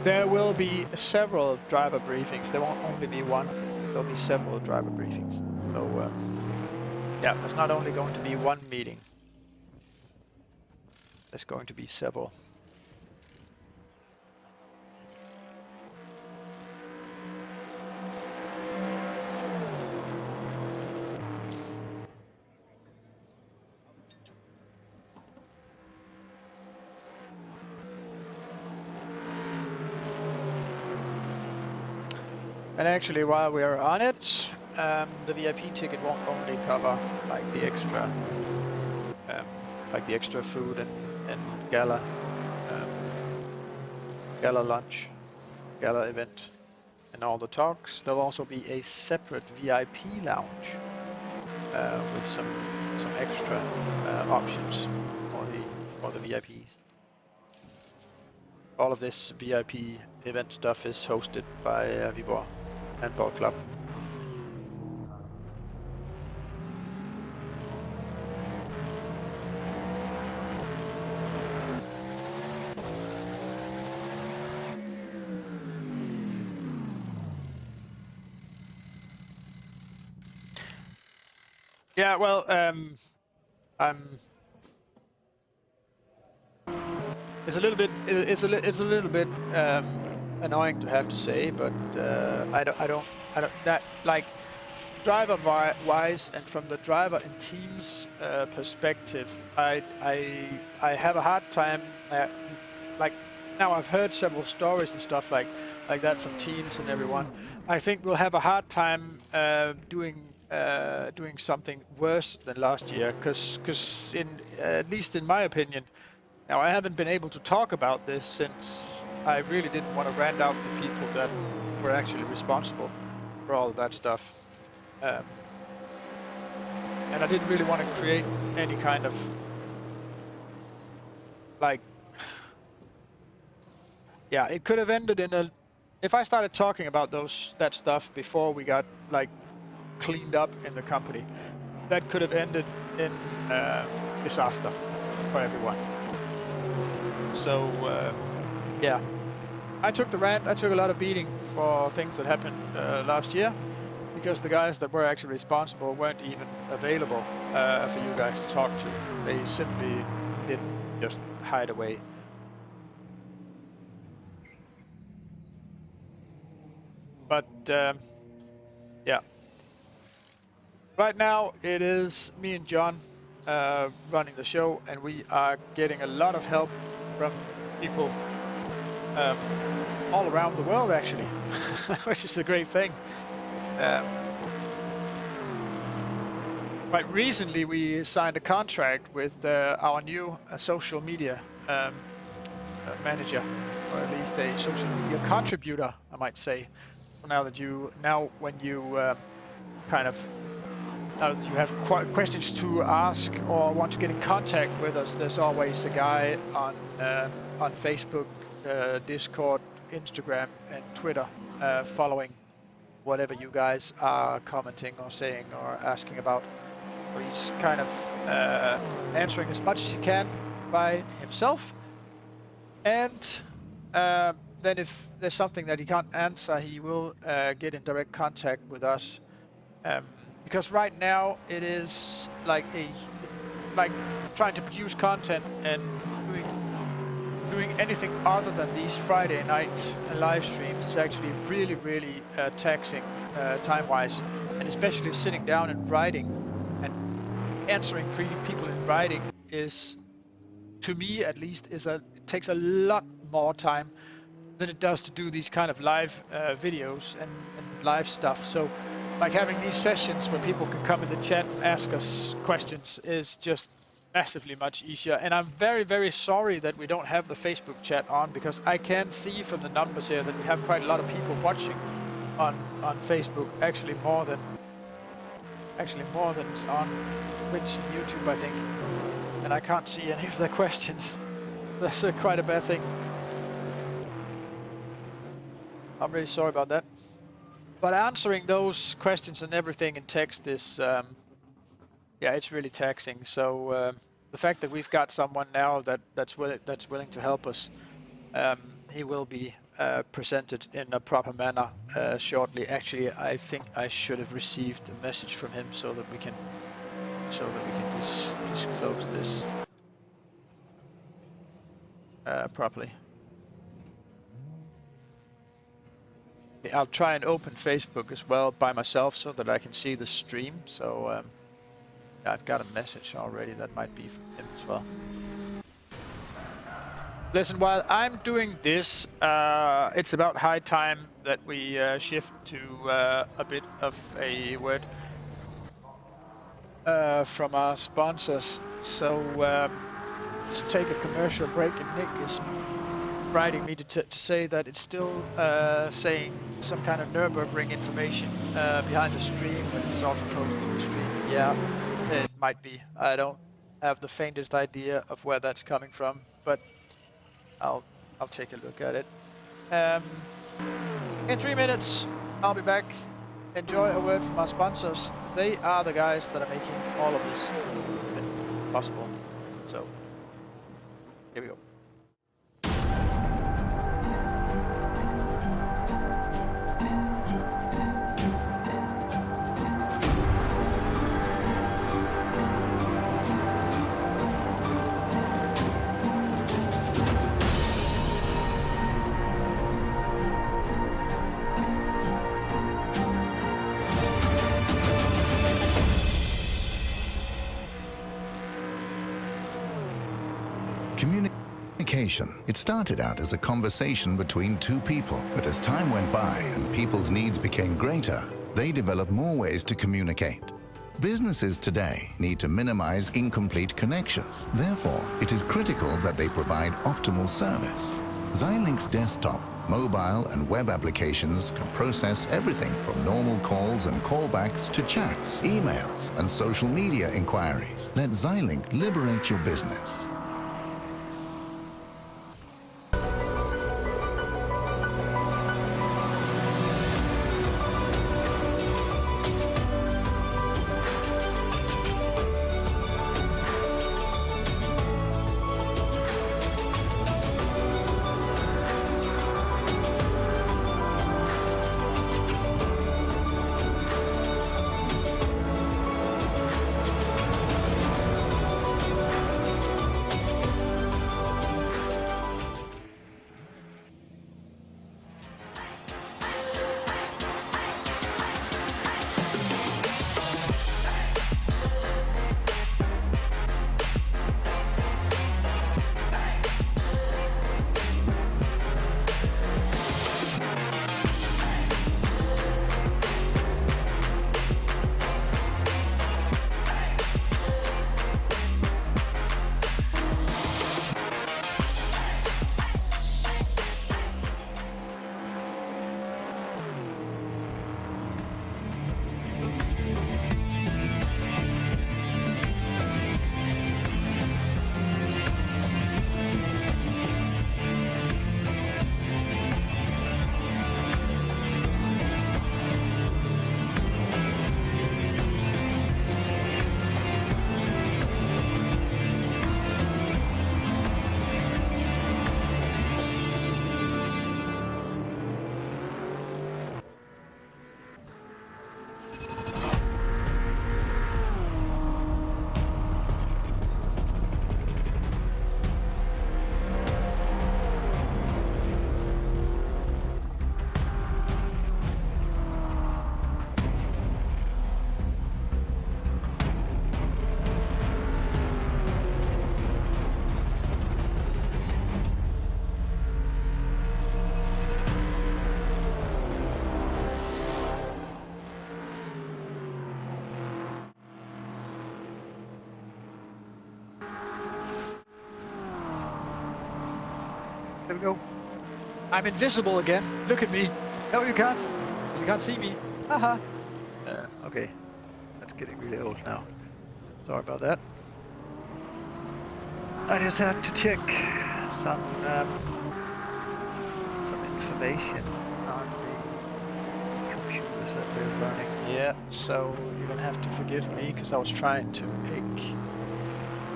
There will be several driver briefings. There won't only be one. There'll be several driver briefings. So yeah, there's not only going to be one meeting. There's going to be several. And actually, while we are on it, the VIP ticket won't only cover like the extra food and gala lunch, gala event, and all the talks. There'll also be a separate VIP lounge with some extra options for the VIPs. All of this VIP event stuff is hosted by Viborg Handball Club. Yeah, well, it's a little bit annoying to have to say, but I don't that like driver wise and from the driver and team's perspective, I have a hard time. Like now, I've heard several stories and stuff like that from teams and everyone. I think we'll have a hard time doing something worse than last year, because at least in my opinion. Now, I haven't been able to talk about this since I really didn't want to rant out the people that were actually responsible for all of that stuff. And I didn't really want to create any kind of, like, yeah, it could have ended in a, if I started talking about that stuff before we got, like, cleaned up in the company, that could have ended in disaster for everyone. So, yeah, I took the rant. I took a lot of beating for things that happened last year, because the guys that were actually responsible weren't even available for you guys to talk to. They simply did just hide away. But, yeah. Right now, it is me and John running the show, and we are getting a lot of help from people all around the world, actually, which is a great thing. Quite recently, we signed a contract with our new social media manager, or at least a social media contributor, I might say. Now when you kind of now that you have questions to ask or want to get in contact with us, there's always a guy on Facebook, Discord, Instagram, and Twitter following whatever you guys are commenting or saying or asking about. So he's kind of answering as much as he can by himself. And then if there's something that he can't answer, he will get in direct contact with us. Because right now it is like trying to produce content and doing anything other than these Friday night live streams is actually really, really taxing time-wise, and especially sitting down and writing and answering people in writing is, to me at least, it takes a lot more time than it does to do these kind of live videos and live stuff. So like having these sessions where people can come in the chat and ask us questions is just massively much easier. And I'm very, very sorry that we don't have the Facebook chat on, because I can see from the numbers here that we have quite a lot of people watching on Facebook, actually more than on Twitch and YouTube, I think. And I can't see any of their questions. That's quite a bad thing. I'm really sorry about that. But answering those questions and everything in text is, yeah, it's really taxing. So the fact that we've got someone now that's willing to help us, he will be presented in a proper manner shortly. Actually, I think I should have received a message from him so that we can disclose this properly. I'll try and open Facebook as well by myself so that I can see the stream. So I've got a message already that might be from him as well. Listen, while I'm doing this, it's about high time that we shift to a bit of a word from our sponsors. So let's take a commercial break, and Nick is writing me to say that it's still saying some kind of Nürburgring information behind the stream, but it's also posting the stream. Yeah, it might be. I don't have the faintest idea of where that's coming from, but I'll take a look at it. In 3 minutes, I'll be back. Enjoy a word from our sponsors. They are the guys that are making all of this possible. So, here we go. Communication. It started out as a conversation between two people, but as time went by and people's needs became greater, they developed more ways to communicate. Businesses today need to minimize incomplete connections. Therefore, it is critical that they provide optimal service. Xilinx desktop, mobile and web applications can process everything from normal calls and callbacks to chats, emails and social media inquiries. Let Xilinx liberate your business. There we go. I'm invisible again. Look at me. No, you can't. Because you can't see me. Haha. Okay. That's getting really old now. Sorry about that. I just had to check some information on the computers that we're running. Yeah, so you're gonna have to forgive me because I was trying to make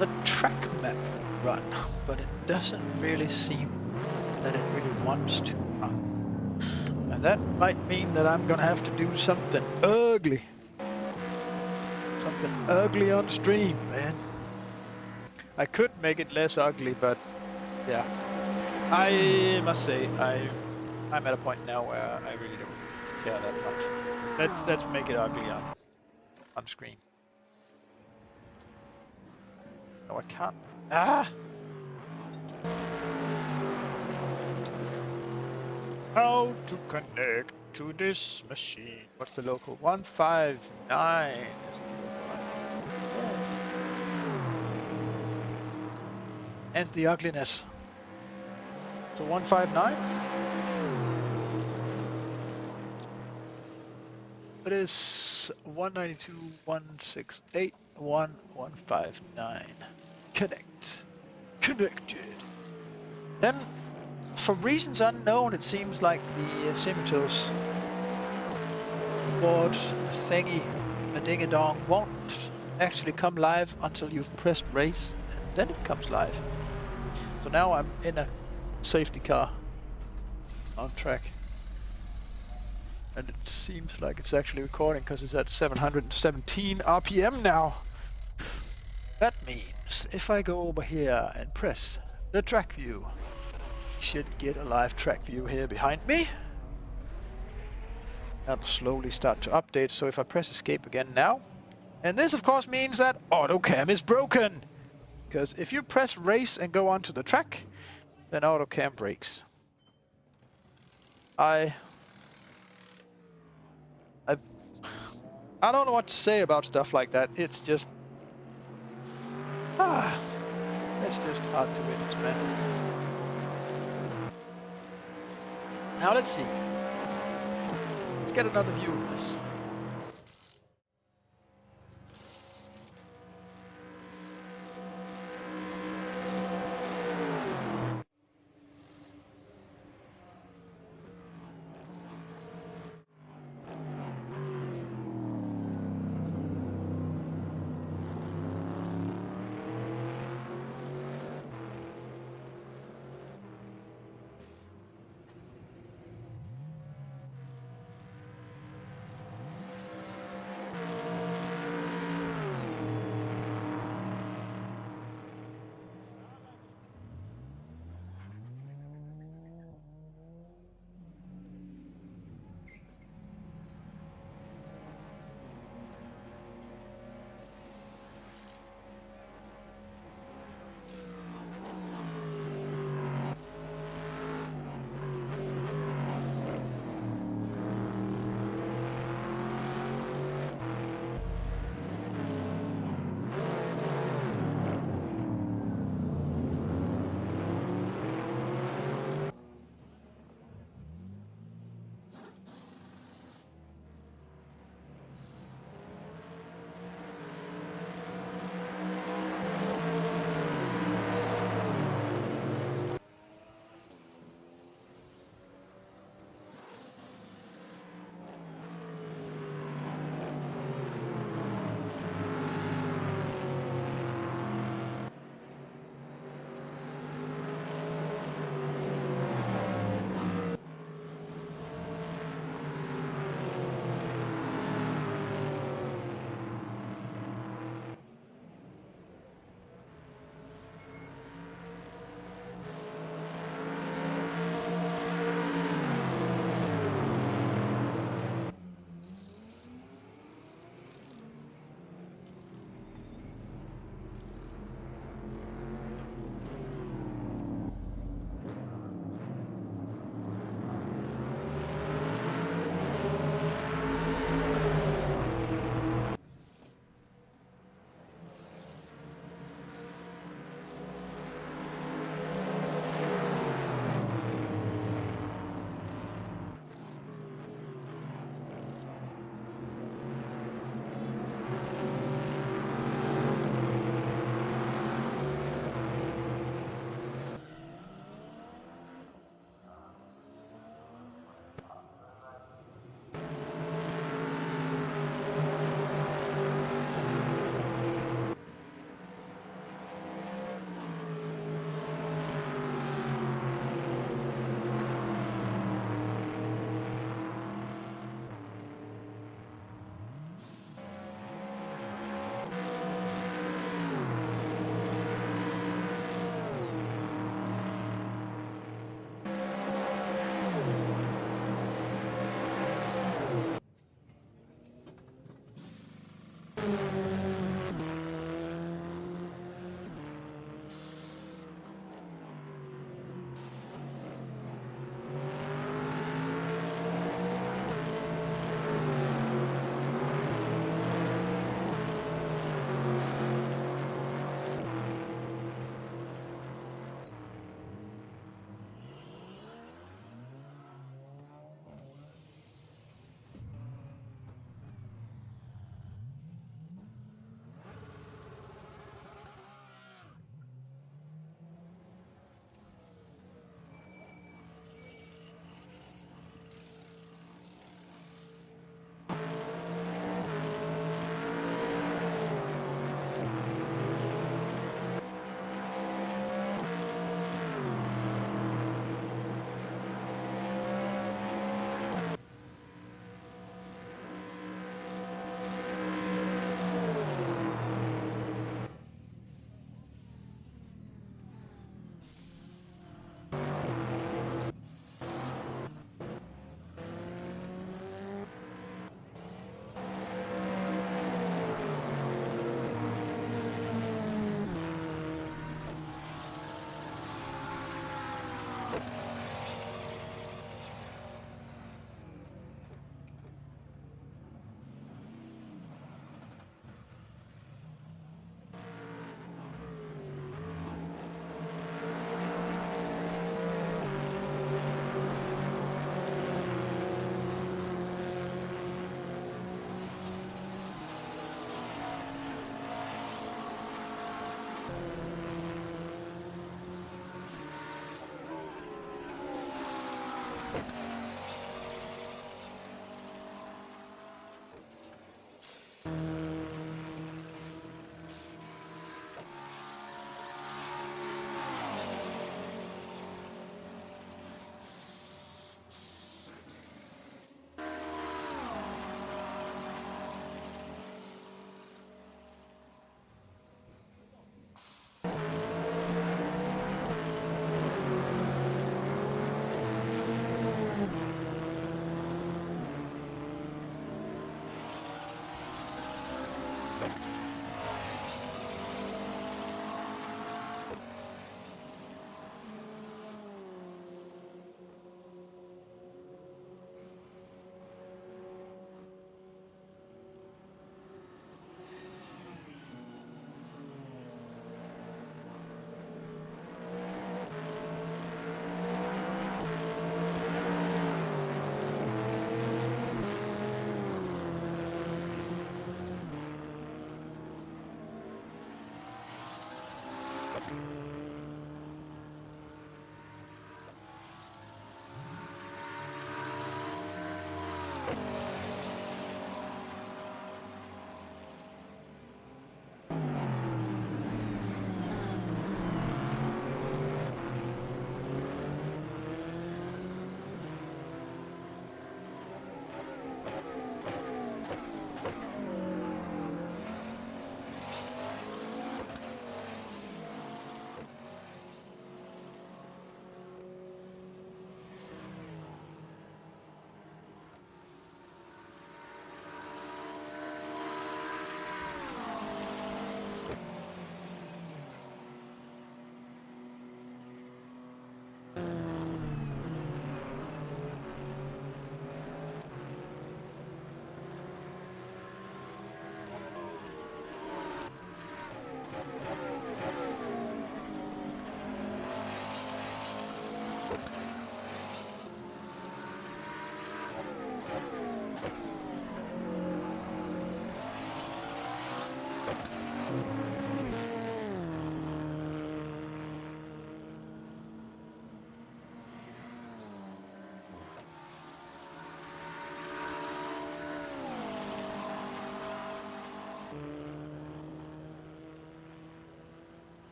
the track map run, but it doesn't really seem that it really wants to run. And that might mean that I'm gonna have to do something ugly. Something ugly on stream, man. I could make it less ugly, but yeah. I must say, I'm at a point now where I really don't care that much. Let's make it ugly on screen. No, I can't. Ah! How to connect to this machine? What's the local? 159 is the local. And the ugliness. So 159? It is 192.168.1.159. Connect. Connected. Then, for reasons unknown, it seems like the Simitos board thingy, a ding-a-dong, won't actually come live until you've pressed race, and then it comes live. So now I'm in a safety car on track. And it seems like it's actually recording because it's at 717 RPM now. That means if I go over here and press the track view, I should get a live track view here behind me. That'll slowly start to update. So if I press escape again now, and this of course means that AutoCam is broken. Because if you press race and go onto the track, then AutoCam breaks. I don't know what to say about stuff like that. It's just it's just hard to witness, man. Now let's see. Let's get another view of this.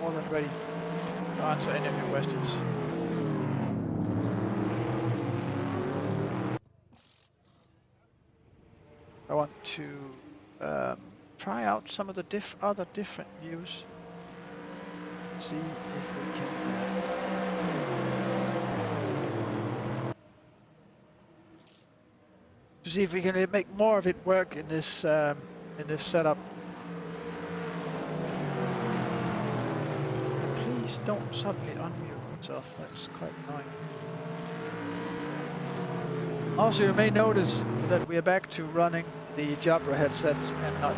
More than ready to answer any of your questions. I want to try out some of the other different views. See if we can to see if we can make more of it work in this setup. And please don't suddenly unmute yourself. That's quite annoying. Also, you may notice that we are back to running the Jabra headsets and not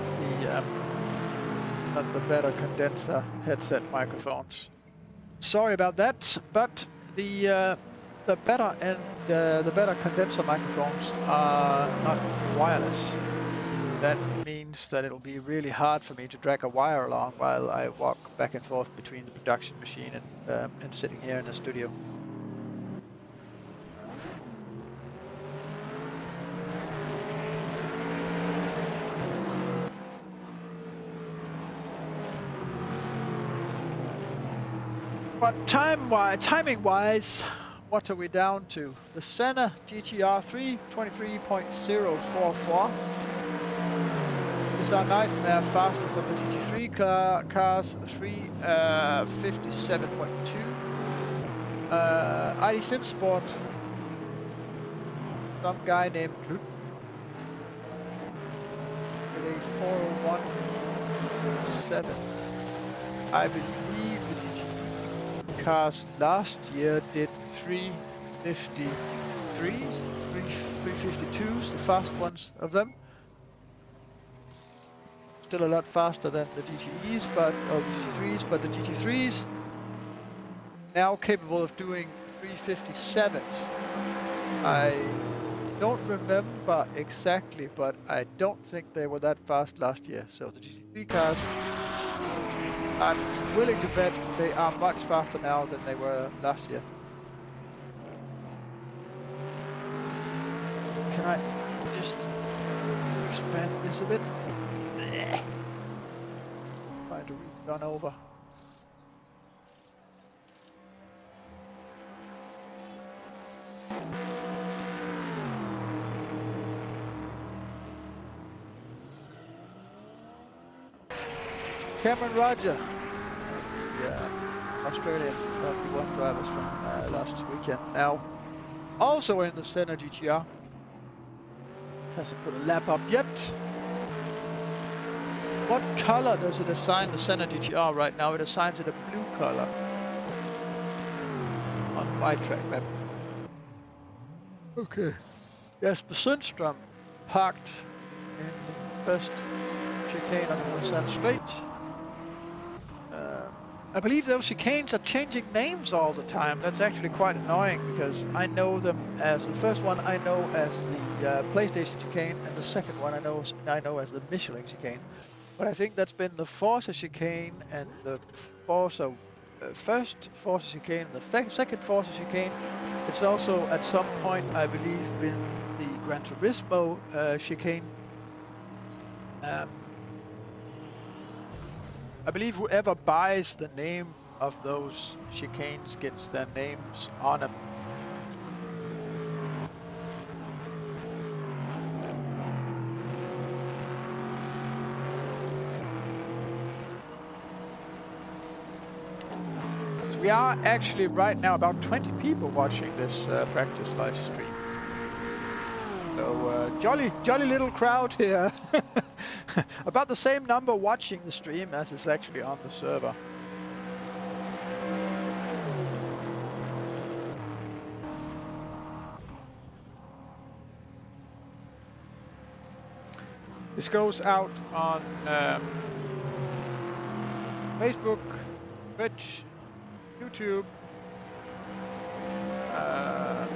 the better condenser headset microphones. Sorry about that, but the better and the better condenser microphones are not wireless. That means that it'll be really hard for me to drag a wire along while I walk back and forth between the production machine and sitting here in the studio. But timing-wise, what are we down to? The Senna GTR24h is our nightmare fastest of the GT3 cars, 357.2. ID Sim Sport, some guy named Lut with a 401.7. I believe the GT cars last year did 353s, 352s, the fast ones of them. Still a lot faster than the GTEs, or the GT3s, but the GT3s now capable of doing 357s. I don't remember exactly, but I don't think they were that fast last year. So the GT3 cars, I'm willing to bet they are much faster now than they were last year. Can I just expand this a bit? Trying to run over. Cameron Roger. Yeah, Australian W1 drivers from last weekend. Now, also in the Senna GTR. Hasn't put a lap up yet. What color does it assign the Senna GTR right now? It assigns it a blue color on my track map. Okay. Jesper Sundström parked in the first chicane on the Lausanne Straight. I believe those chicanes are changing names all the time. That's actually quite annoying because I know them as the first one I know as the PlayStation chicane, and the second one I know as the Michelin chicane. But I think that's been the Forza chicane and the Forza first Forza chicane and the second Forza chicane. It's also at some point I believe been the Gran Turismo chicane. I believe whoever buys the name of those chicanes gets their names on them. So we are actually right now about 20 people watching this practice live stream. So jolly little crowd here. About the same number watching the stream as is actually on the server. This goes out on Facebook, Twitch, YouTube.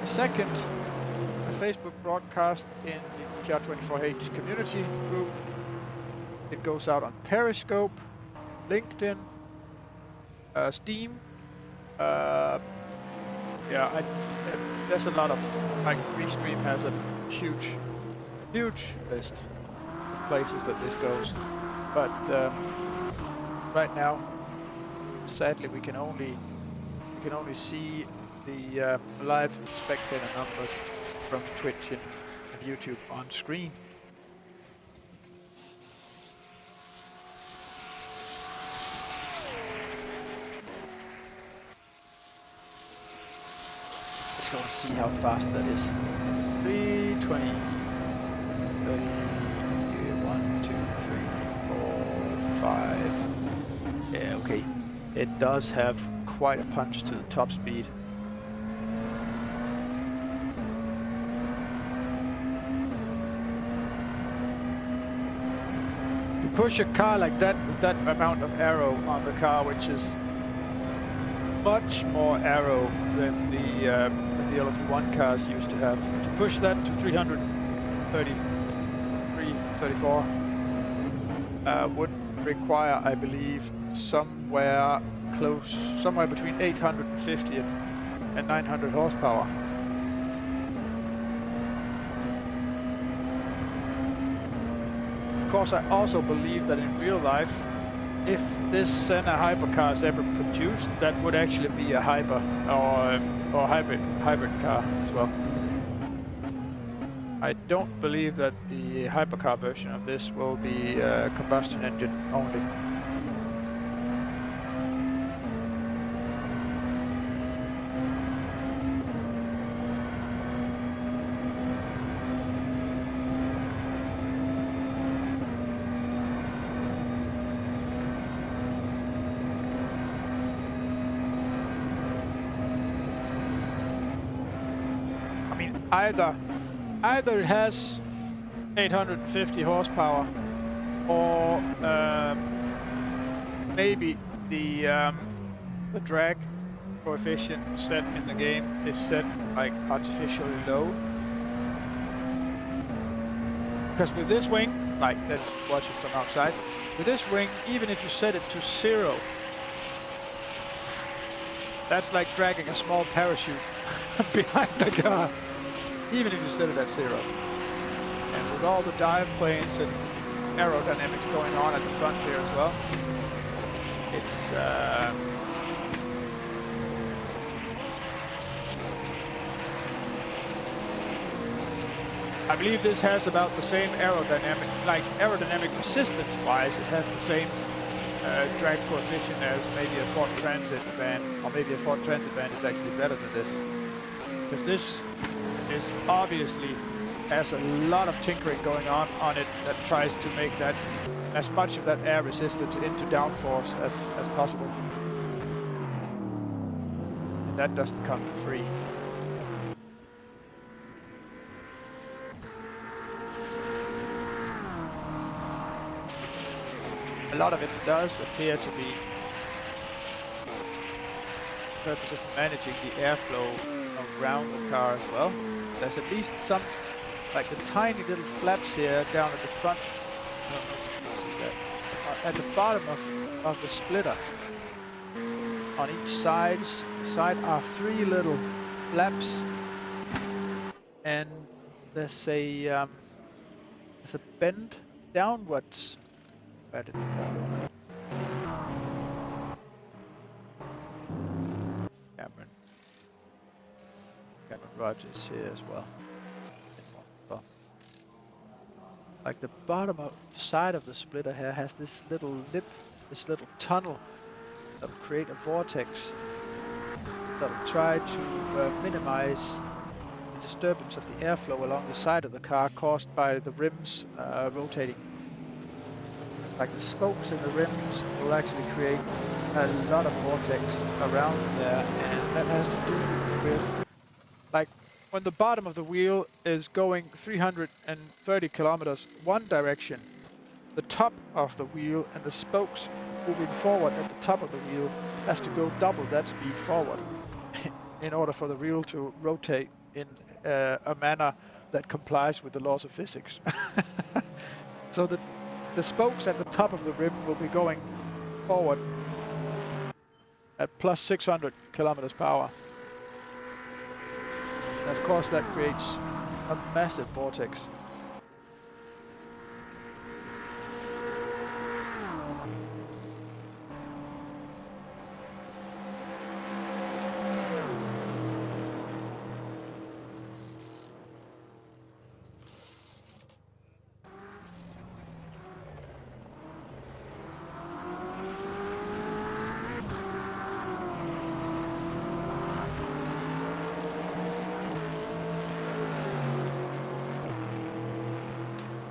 Second, a Facebook broadcast in the GTR24h community group. It goes out on Periscope, LinkedIn, Steam. There's a lot of, like, Restream has a huge list of places that this goes. But right now, sadly, we can only see the live spectator numbers from Twitch and YouTube on screen. Let's go and see how fast that is. 320, 30, 1, 2, 3, 4, 5. Yeah, okay. It does have quite a punch to the top speed. To push a car like that with that amount of aero on the car, which is much more aero than the LMP1 cars used to have. To push that to 333, 34 would require, I believe, somewhere between 850 and 900 horsepower. Of course, I also believe that in real life, if this Senna hypercar is ever produced, that would actually be a hyper or hybrid car as well. I don't believe that the hypercar version of this will be combustion engine only. Either it has 850 horsepower, or maybe the drag coefficient set in the game is set like artificially low. Because with this wing, like, let's watch it from outside. With this wing, even if you set it to 0, that's like dragging a small parachute behind the car. Even if you set it at 0. And with all the dive planes and aerodynamics going on at the front here as well, it's I believe this has about the same aerodynamic resistance-wise, it has the same drag coefficient as maybe a Ford Transit van, or maybe a Ford Transit van is actually better than this. Because this is obviously has a lot of tinkering going on it that tries to make that as much of that air resistance into downforce as possible. And that doesn't come for free. A lot of it does appear to be the purpose of managing the airflow around the car as well. There's at least some, like the tiny little flaps here down at the front. I don't know if you can see that. At the bottom of the splitter, on each side are 3 little flaps, and there's a bend downwards. Where did it go? Cameron Rogers here as well. Like the bottom of side of the splitter here has this little lip, this little tunnel that'll create a vortex that'll try to minimize the disturbance of the airflow along the side of the car caused by the rims rotating. Like the spokes in the rims will actually create a lot of vortex around there, and that has to do with, like, when the bottom of the wheel is going 330 kilometers one direction, the top of the wheel and the spokes moving forward at the top of the wheel has to go double that speed forward in order for the wheel to rotate in a manner that complies with the laws of physics. So the spokes at the top of the rim will be going forward at plus 600 kilometers per hour. And of course that creates a massive vortex.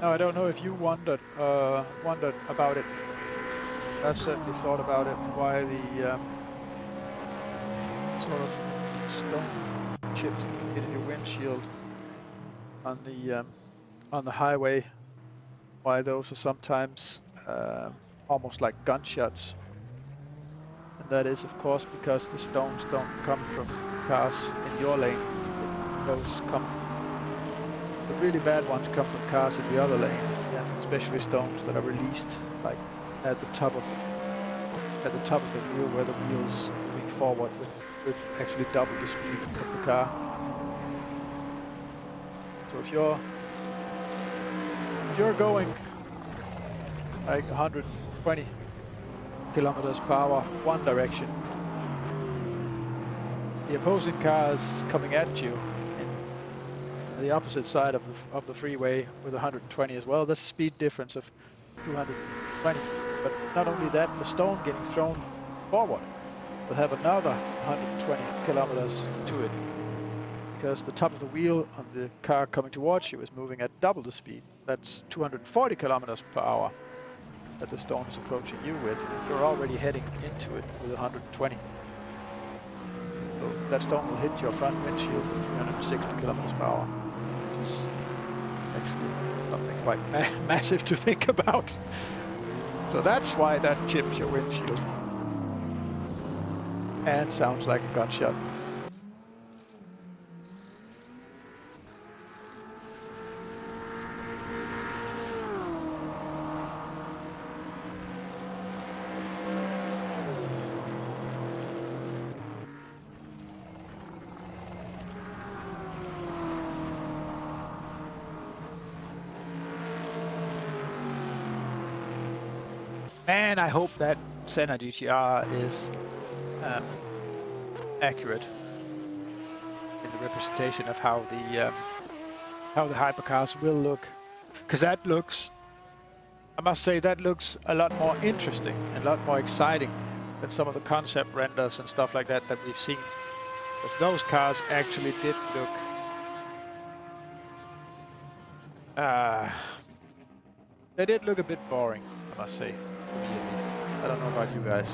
Now, I don't know if you wondered about it. I've certainly thought about it, why the sort of stone chips that you get in your windshield on the highway, why those are sometimes almost like gunshots. And that is, of course, because the stones don't come from cars in your lane. Those come. The really bad ones come from cars in the other lane, and especially stones that are released like at the top of the wheel, where the wheel's moving forward with actually double the speed of the car. So if you're going like 120 kilometers per hour one direction, the opposing car is coming at you the opposite side of the freeway with 120 as well. There's a speed difference of 220. But not only that, the stone getting thrown forward will have another 120 kilometers to it, because the top of the wheel on the car coming towards you is moving at double the speed. That's 240 kilometers per hour that the stone is approaching you with, and you're already heading into it with 120. So that stone will hit your front windshield with 360 kilometers per hour. Is actually something quite massive to think about. So that's why that chips your windshield and sounds like a gunshot. Man, I hope that Senna GTR is accurate in the representation of how the hypercars will look, because that looks I must say that looks a lot more interesting and a lot more exciting than some of the concept renders and stuff like that we've seen. Because those cars actually did look they did look a bit boring, I must say, to me at least. I don't know about you guys.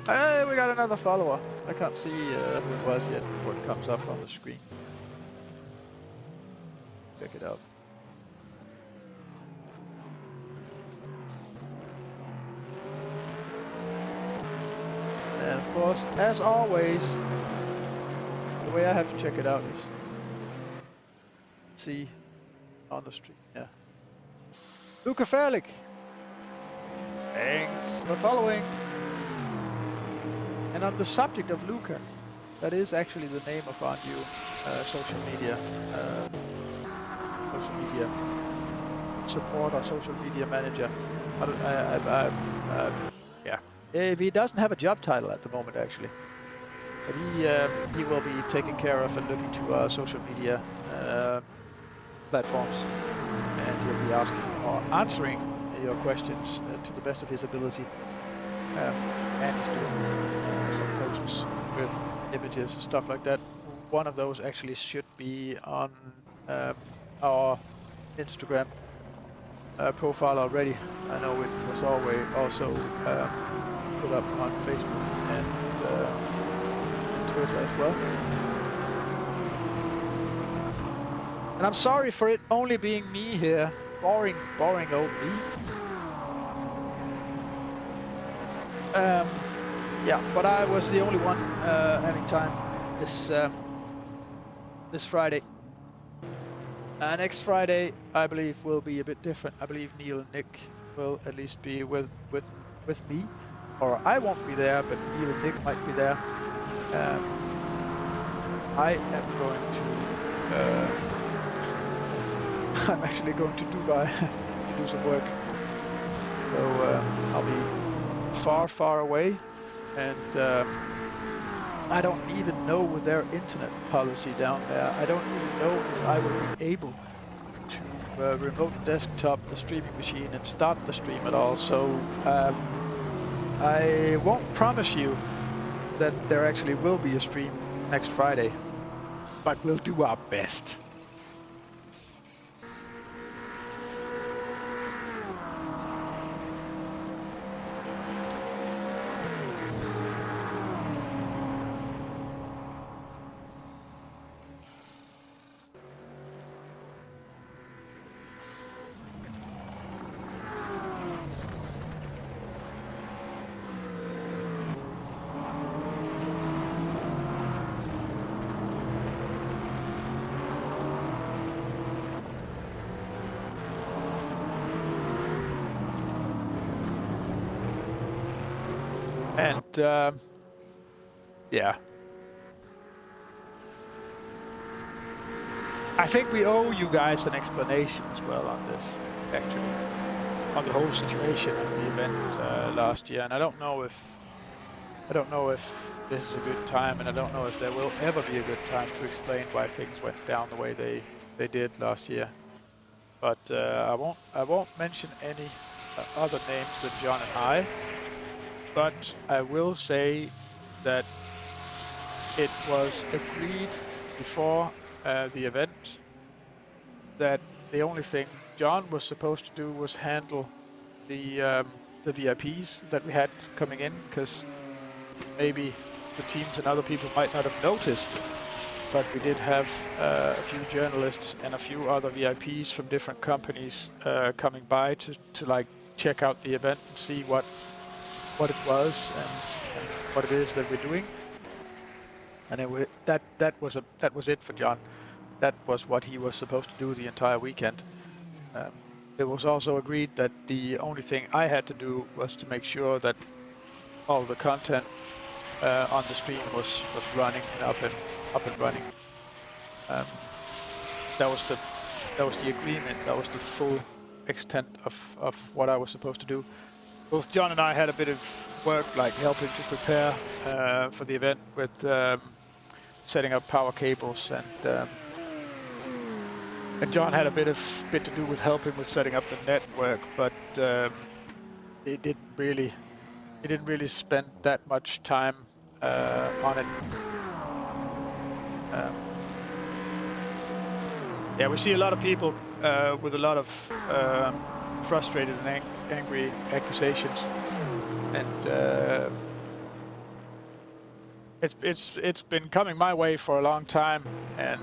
Hey, we got another follower. I can't see who it was yet before it comes up on the screen. Check it out. And of course, as always, the way I have to check it out is see on the stream. Yeah. Luca Ferlik. Thanks for following. And on the subject of Luca, that is actually the name of our new social media support, or social media manager. Yeah. He doesn't have a job title at the moment, actually. But he will be taking care of and looking to our social media platforms, and he'll be asking or answering your questions to the best of his ability. And he's doing some posts with images and stuff like that. One of those actually should be on our Instagram profile already. I know it was always also put up on Facebook and Twitter as well. And I'm sorry for it only being me here. Boring old me. Yeah, but I was the only one having time this Friday. Next Friday, I believe, will be a bit different. I believe Neil and Nick will at least be with me, or I won't be there, but Neil and Nick might be there. I am going to. I'm actually going to Dubai to do some work, so I'll be far away, and I don't even know with their internet policy down there. I don't even know if I will be able to remote desktop the streaming machine and start the stream at all. So I won't promise you that there actually will be a stream next Friday, but we'll do our best. And yeah, I think we owe you guys an explanation as well on this, actually, on the whole situation of the event last year. And I don't know if this is a good time, and I don't know if there will ever be a good time to explain why things went down the way they did last year. But I won't mention any other names than John and I. But I will say that it was agreed before the event that the only thing John was supposed to do was handle the VIPs that we had coming in, because maybe the teams and other people might not have noticed, but we did have a few journalists and a few other VIPs from different companies coming by to like check out the event and see what it was and what it is that we're doing. And that was it for John. That was what he was supposed to do the entire weekend. It was also agreed that the only thing I had to do was to make sure that all the content on the stream was running and up and running. That was the agreement. That was the full extent of what I was supposed to do. Both John and I had a bit of work, like helping to prepare for the event with setting up power cables and And John had a bit to do with helping with setting up the network, but he didn't really spend that much time on it. Yeah, we see a lot of people with a lot of frustrated and angry accusations, and it's been coming my way for a long time, and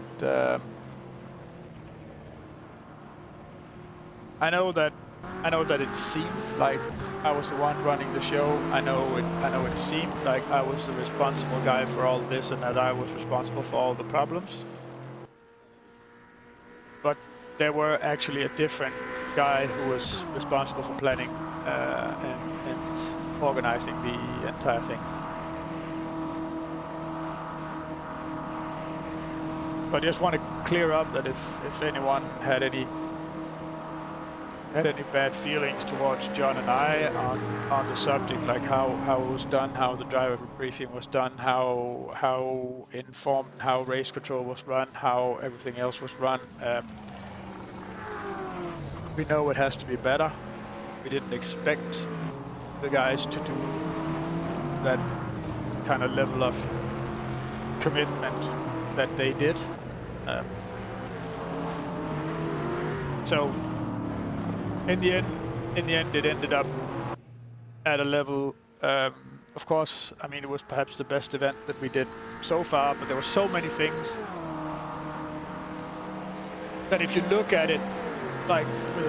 I know that it seemed like I was the one running the show. I know it seemed like I was the responsible guy for all this, and that I was responsible for all the problems. But there were actually a different guy who was responsible for planning and organizing the entire thing. But I just want to clear up that if anyone had any bad feelings towards John and I on the subject, like how it was done, how the driver briefing was done, how informed, how race control was run, how everything else was run. We know it has to be better. We didn't expect the guys to do that kind of level of commitment that they did. So in the end, it ended up at a level. Of course, I mean, it was perhaps the best event that we did so far, but there were so many things that if you look at it like with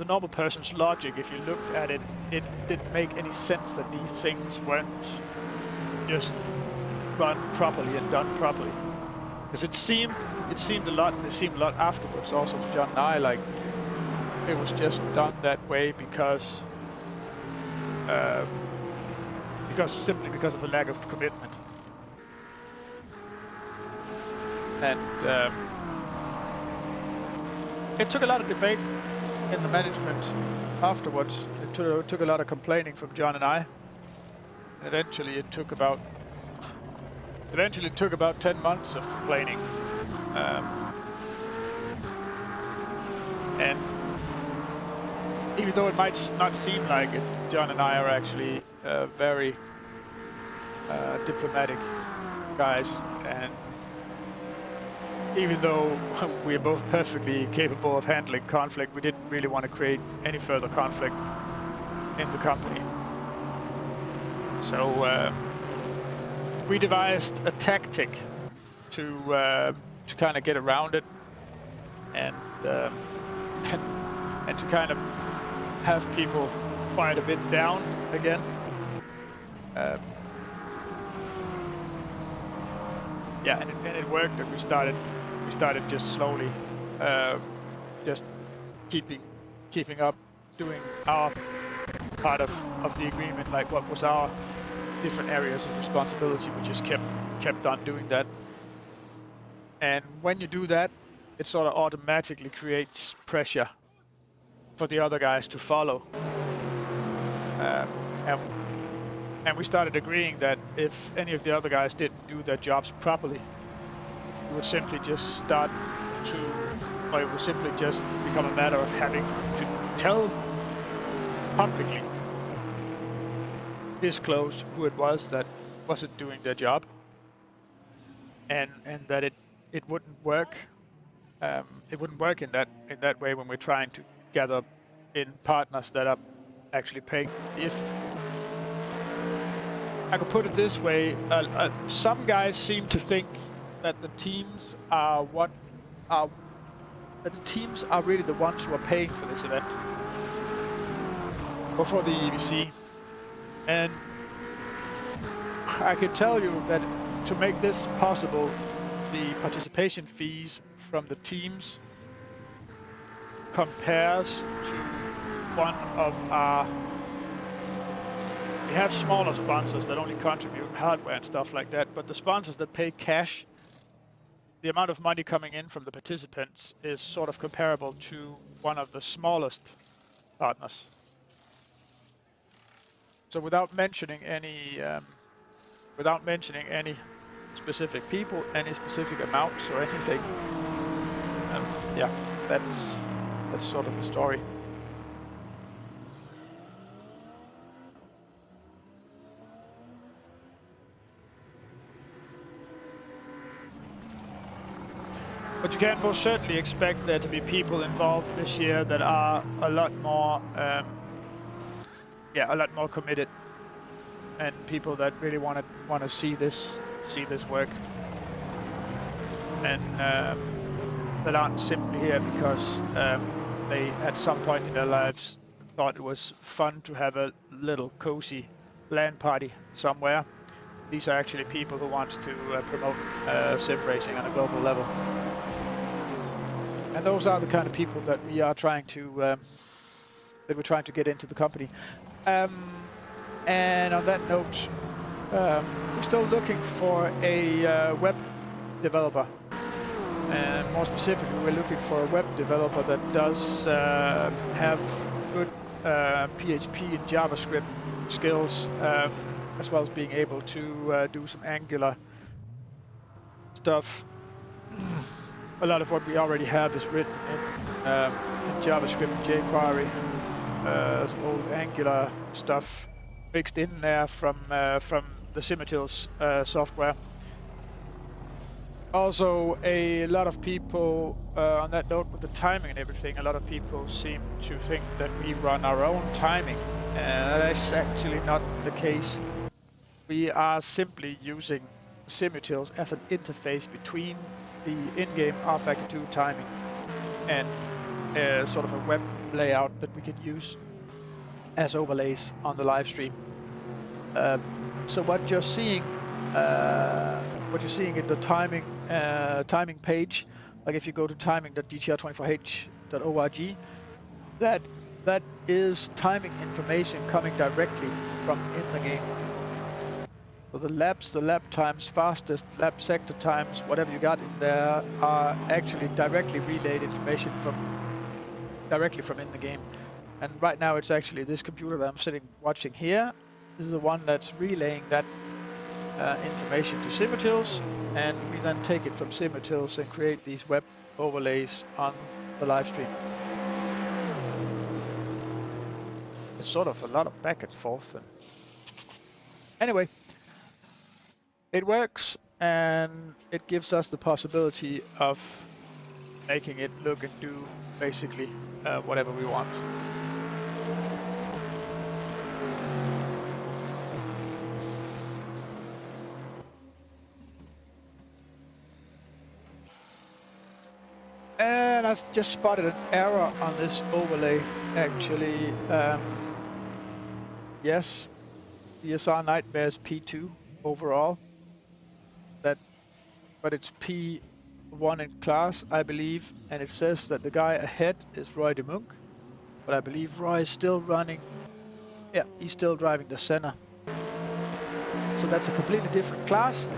a normal person's logic, if you looked at it, it didn't make any sense that these things weren't just run properly and done properly. Because it seemed a lot, and it seemed a lot afterwards also to John and I, like it was just done that way because simply because of a lack of commitment. And it took a lot of debate in the management afterwards. It took a lot of complaining from John and I. Eventually it took about 10 months of complaining. And even though it might not seem like it, John and I are actually very diplomatic guys, and even though we're both perfectly capable of handling conflict, we didn't really want to create any further conflict in the company. So we devised a tactic to kind of get around it, and to kind of have people quiet a bit down again. Yeah, and it worked. And we started just slowly, just keeping up, doing our part of the agreement, like what was our different areas of responsibility. We just kept on doing that. And when you do that, it sort of automatically creates pressure for the other guys to follow. And we started agreeing that if any of the other guys didn't do their jobs properly, it would simply just it would simply just become a matter of having to tell publicly, disclose who it was that wasn't doing their job, and that it wouldn't work. It wouldn't work in that way when we're trying to gather in partners that are actually paying. If I could put it this way, some guys seem to think that the teams are really the ones who are paying for this event, or for the EBC. And I can tell you that to make this possible, the participation fees from the teams compares to one of our... We have smaller sponsors that only contribute hardware and stuff like that, but the sponsors that pay cash, the amount of money coming in from the participants is sort of comparable to one of the smallest partners. So without mentioning any specific people, any specific amounts or anything. Yeah, that's sort of the story. But you can most certainly expect there to be people involved this year that are a lot more, a lot more committed, and people that really want to see this work, and that aren't simply here because they at some point in their lives thought it was fun to have a little cozy LAN party somewhere. These are actually people who want to promote sim racing on a global level. And those are the kind of people that we are trying to get into the company. And on that note, we're still looking for a web developer. And more specifically, we're looking for a web developer that does have good PHP and JavaScript skills, as well as being able to do some Angular stuff. A lot of what we already have is written in JavaScript and jQuery, some old Angular stuff mixed in there from the Simitils software. Also, a lot of people, on that note with the timing and everything, a lot of people seem to think that we run our own timing. That's actually not the case. We are simply using Simitils as an interface between the in-game rFactor 2 timing and sort of a web layout that we can use as overlays on the live stream. So what you're seeing in the timing page, like if you go to timing.gtr24h.org, that is timing information coming directly from in the game. So the laps, the lap times, fastest lap sector times, whatever you got in there, are actually directly relayed information directly from in the game. And right now it's actually this computer that I'm sitting watching here. This is the one that's relaying that information to Simitils, and we then take it from Simitils and create these web overlays on the live stream. It's sort of a lot of back and forth. And anyway, it works, and it gives us the possibility of making it look and do basically whatever we want. And I just spotted an error on this overlay, actually. Yes, DSR Nightmare is P2 overall, but it's P1 in class, I believe, and it says that the guy ahead is Roy de Munk, but I believe Roy is still running. Yeah, he's still driving the Senna. So that's a completely different class.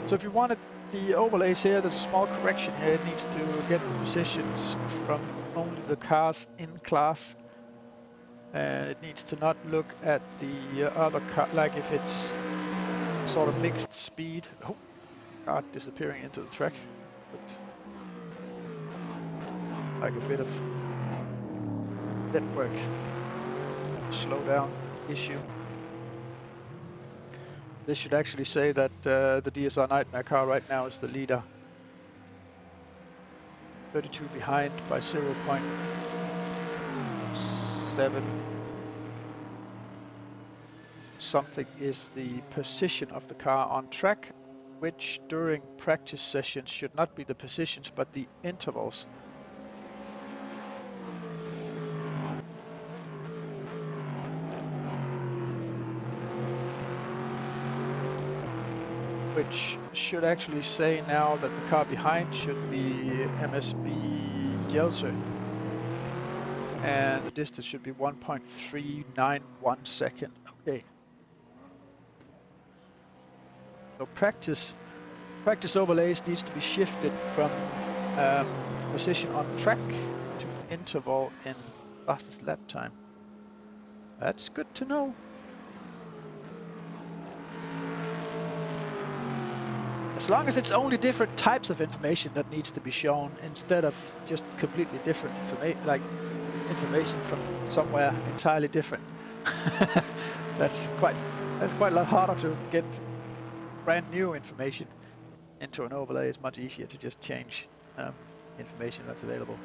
So if you wanted the overlays here, there's a small correction here. It needs to get the positions from only the cars in class. And it needs to not look at the other car, like if it's sort of mixed speed. Oh, car disappearing into the track. But like a bit of network slowdown issue. This should actually say that the DSR Nightmare car right now is the leader. 32 behind by 0.7. Something is the position of the car on track, which during practice sessions should not be the positions but the intervals. Which should actually say now that the car behind should be MSB Gelser. And the distance should be 1.391 second. Okay. So practice overlays needs to be shifted from position on track to interval in fastest lap time. That's good to know. as long as it's only different types of information that needs to be shown instead of just completely different information from somewhere entirely different. That's quite a lot harder to get brand new information into an overlay. It's much easier to just change information that's available.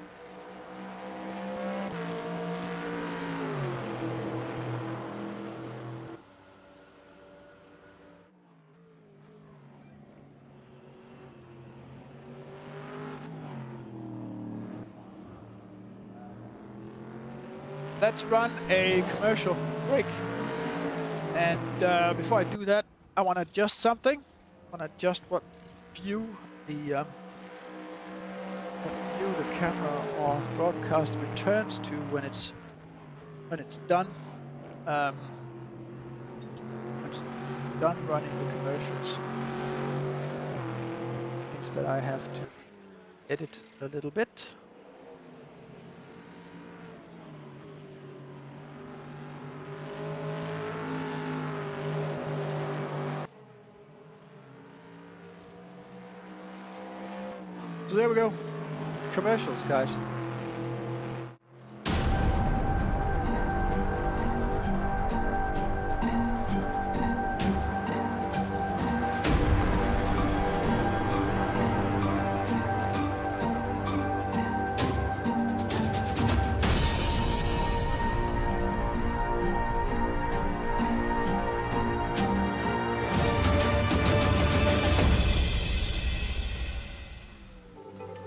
Let's run a commercial break. And before I do that, I want to adjust something. I want to adjust what view the camera or broadcast returns to when it's done. When it's done running the commercials. Means that I have to edit a little bit. So there we go. Commercials, guys.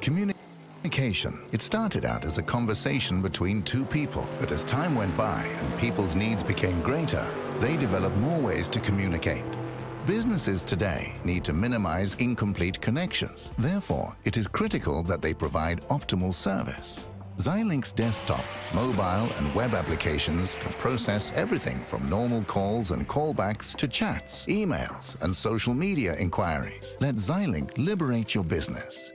Communication. It started out as a conversation between two people, but as time went by and people's needs became greater, they developed more ways to communicate. Businesses today need to minimize incomplete connections. Therefore, it is critical that they provide optimal service. Xilinx desktop, mobile and web applications can process everything from normal calls and callbacks to chats, emails and social media inquiries. Let Xilinx liberate your business.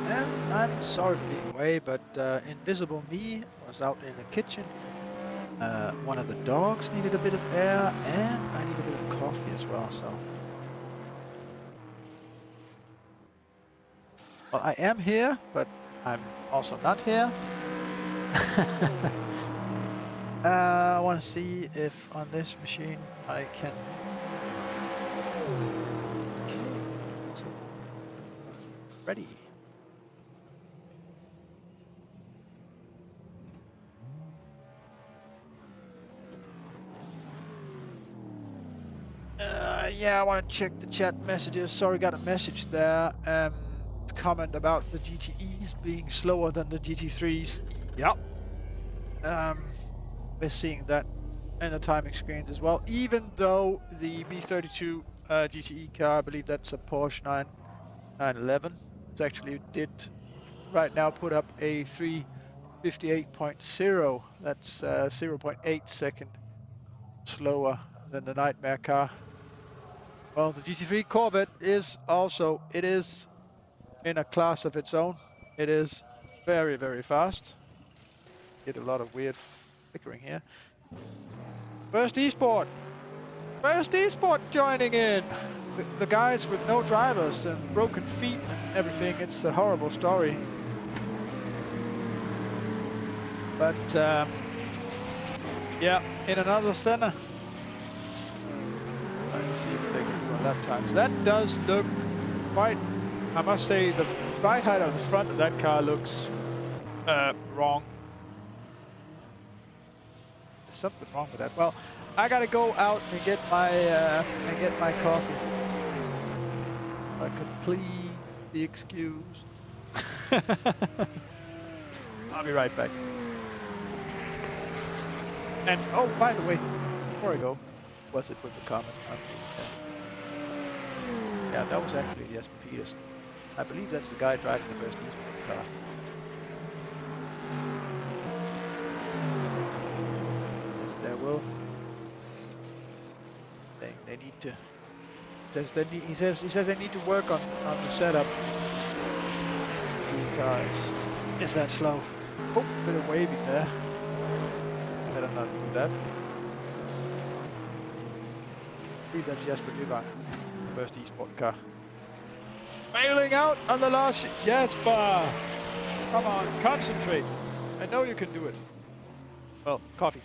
And I'm sorry for being away, but Invisible Me was out in the kitchen. One of the dogs needed a bit of air, and I need a bit of coffee as well, so. Well, I am here, but I'm also not here. I want to see if on this machine I can. Okay, so ready. Yeah, I want to check the chat messages. Sorry, got a message there. Comment about the GTEs being slower than the GT3s. Yep. We're seeing that in the timing screens as well. Even though the B32 GTE car, I believe that's a Porsche 911, it actually did right now put up a 358.0. That's 0.8 second slower than the Nightmare car. Well, the GT3 Corvette is also, it is in a class of its own. It is very, very fast. Get a lot of weird flickering here. First Esport joining in. The guys with no drivers and broken feet and everything. It's a horrible story. But yeah, in another center. Trying to see what they can do on lap times. That does look quite, I must say, the ride height of the front of that car looks wrong. There's something wrong with that. Well, I gotta go out and get my coffee. If I could please be excused. I'll be right back. And oh, by the way, before I go, was it with the comment? Yeah, that was actually Jesper Peterson. I believe that's the guy driving the first Esport car. Yes, there will. They need to. He says they need to work on the setup. The car is that slow. Oh, bit of waving there. Better not do that. I believe that's Jesper Peterson, first Esport car. Bailing out on the last. Jesper, come on, concentrate. I know you can do it. Well, coffee.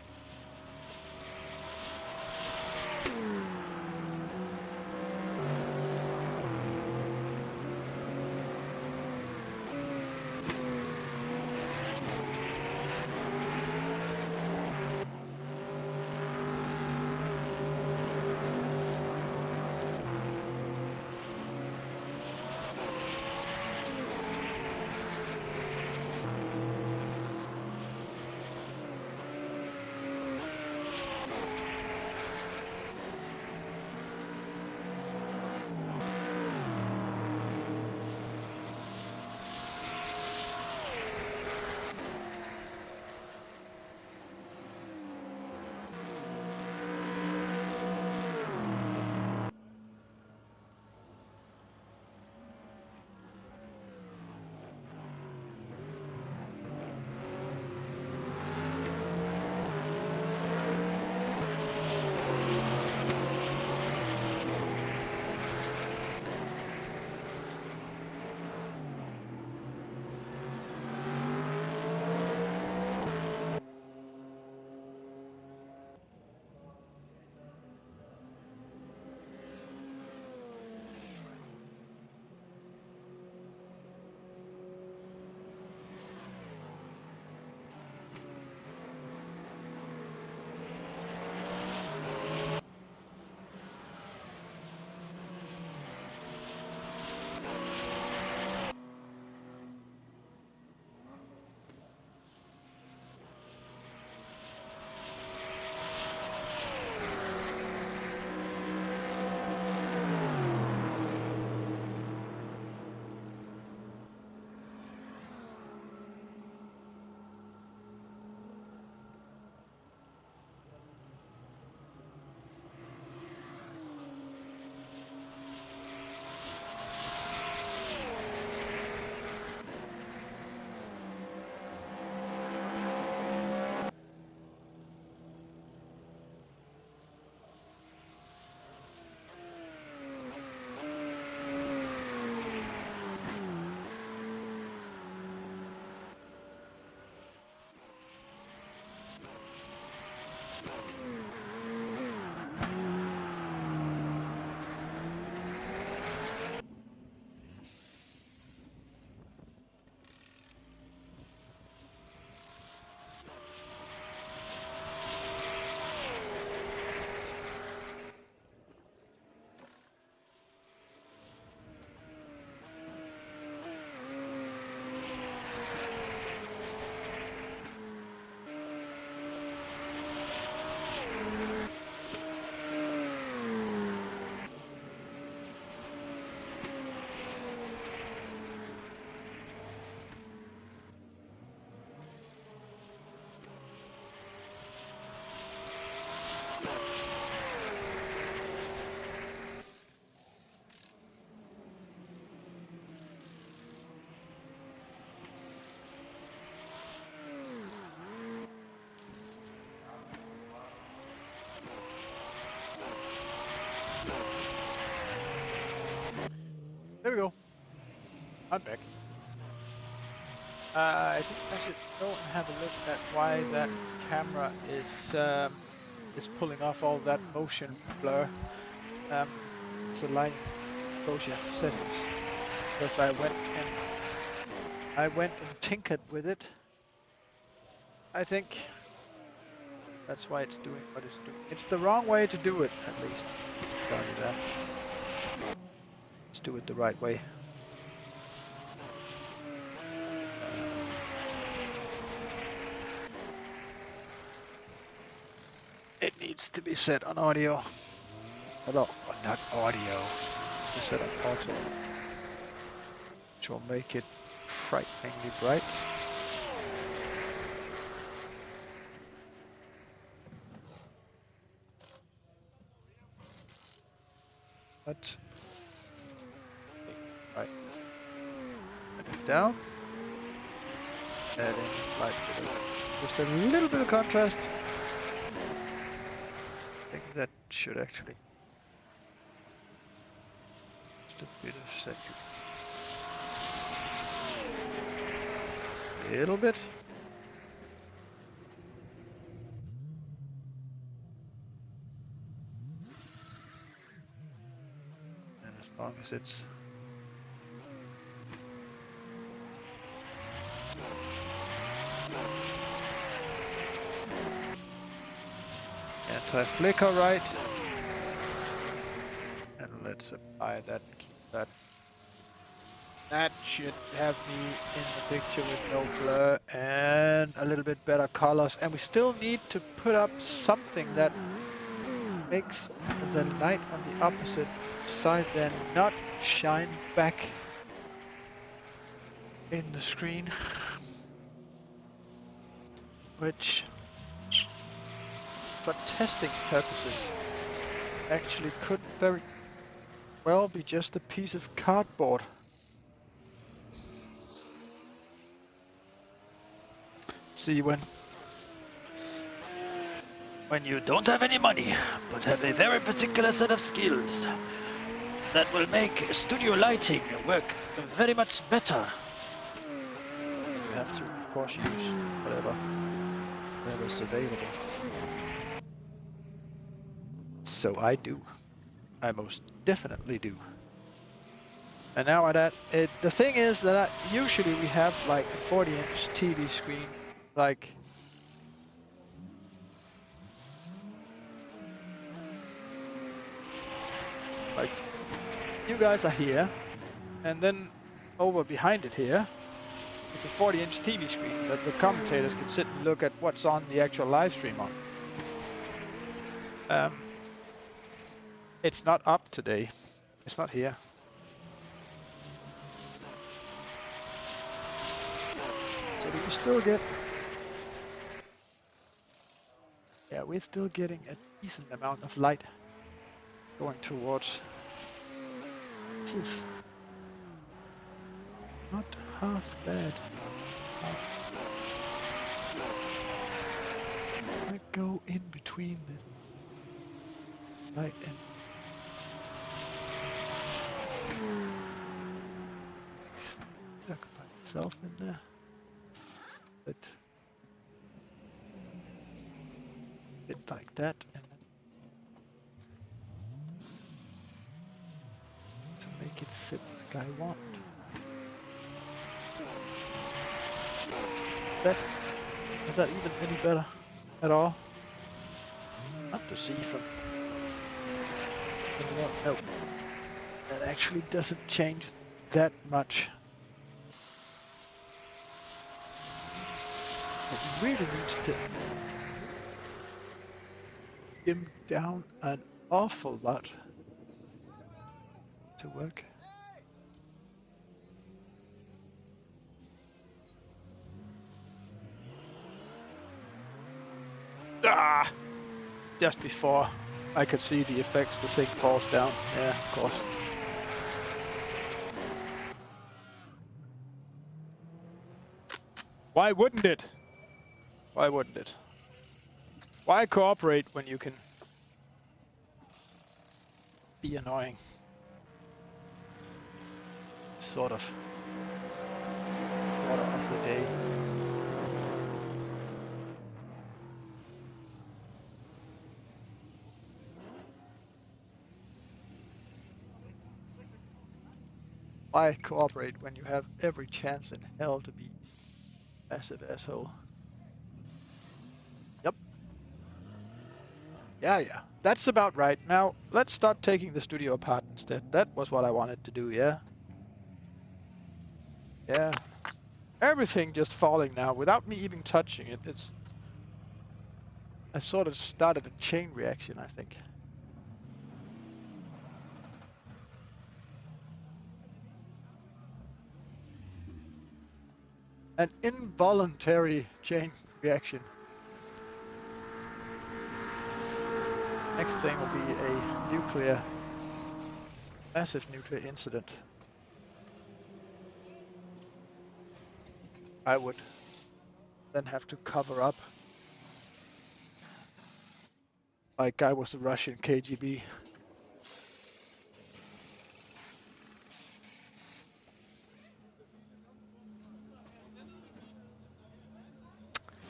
I'm back. I think I should go and have a look at why that camera is pulling off all that motion blur. It's the lighting exposure settings, because I went and tinkered with it. I think that's why it's doing what it's doing. It's the wrong way to do it, at least. I'll tell you that. Let's do it the right way. It needs to be set on audio. Hello, not audio. It's set on auto, which will make it frighteningly bright. But right, put it down. Add in a slight bit of, just a little bit of contrast. I think that should actually just a bit of saturation. A little bit. And as long as it's anti-flicker right, and let's apply that and keep that. That should have me in the picture with no blur and a little bit better colors. And we still need to put up something that makes the light on the opposite side then not shine back in the screen, which for testing purposes actually could very well be just a piece of cardboard. See, when you don't have any money, but have a very particular set of skills that will make studio lighting work very much better, you have to, of course, use whatever's available. So I do. I most definitely do. And now the thing is that usually we have like a 40-inch TV screen, like you guys are here, and then over behind it here, it's a 40-inch TV screen that the commentators can sit and look at what's on the actual live stream on. It's not up today. It's not here. So do we still get... Yeah, we're still getting a decent amount of light going towards... This is not half bad. I go in between the light and stuck by itself in there, but a bit like that, and then to make it sit like I want. Is that even any better at all? Not to see from. No, that actually doesn't change that much. It really needs to dim down an awful lot to work. Ah! Just before I could see the effects, the thing falls down. Yeah, of course. Why wouldn't it? Why wouldn't it? Why cooperate when you can be annoying? Sort of. Why cooperate when you have every chance in hell to be massive asshole? Yep. Yeah. That's about right. Now, let's start taking the studio apart instead. That was what I wanted to do, yeah? Yeah. Everything just falling now without me even touching it. I sort of started a chain reaction, I think. An involuntary chain reaction. Next thing will be a massive nuclear incident. I would then have to cover up like I was the Russian KGB.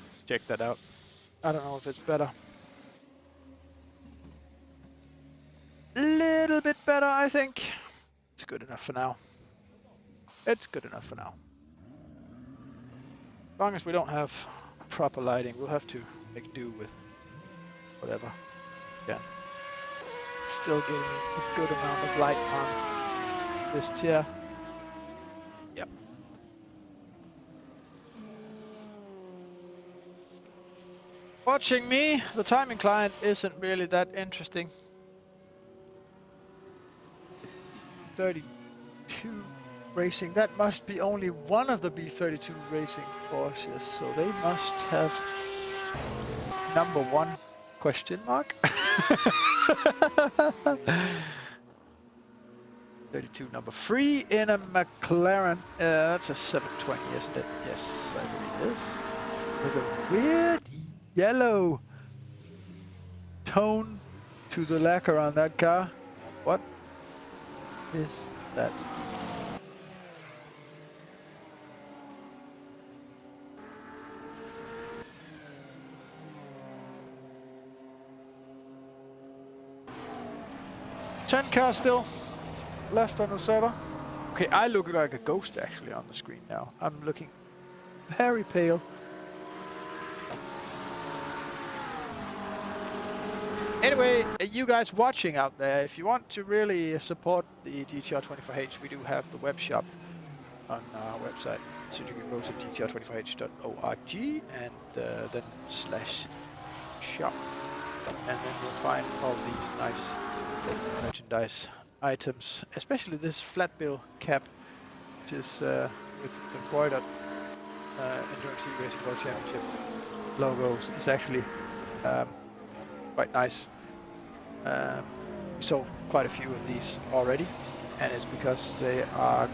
Let's check that out. I don't know if it's better. Little bit better, I think. It's good enough for now. It's good enough for now. As long as we don't have proper lighting, we'll have to make do with whatever. Yeah. Still getting a good amount of light on this chair. Yep. Watching me, the timing client isn't really that interesting. 32 Racing, that must be only one of the B32 Racing Porsches, so they must have number one, question mark. 32 number 3 in a McLaren, that's a 720, isn't it? Yes, I believe it is. With a weird yellow tone to the lacquer on that car. What is that? Ten cars still left on the server. Okay, I look like a ghost actually on the screen now. I'm looking very pale. Anyway, you guys watching out there, if you want to really support the GTR24h, we do have the web shop on our website. So you can go to gtr24h.org and then /shop. And then you'll find all these nice merchandise items, especially this flat bill cap, which is with embroidered Endurance Racing World Championship logos. It's actually quite nice. We sold quite a few of these already, and it's because they are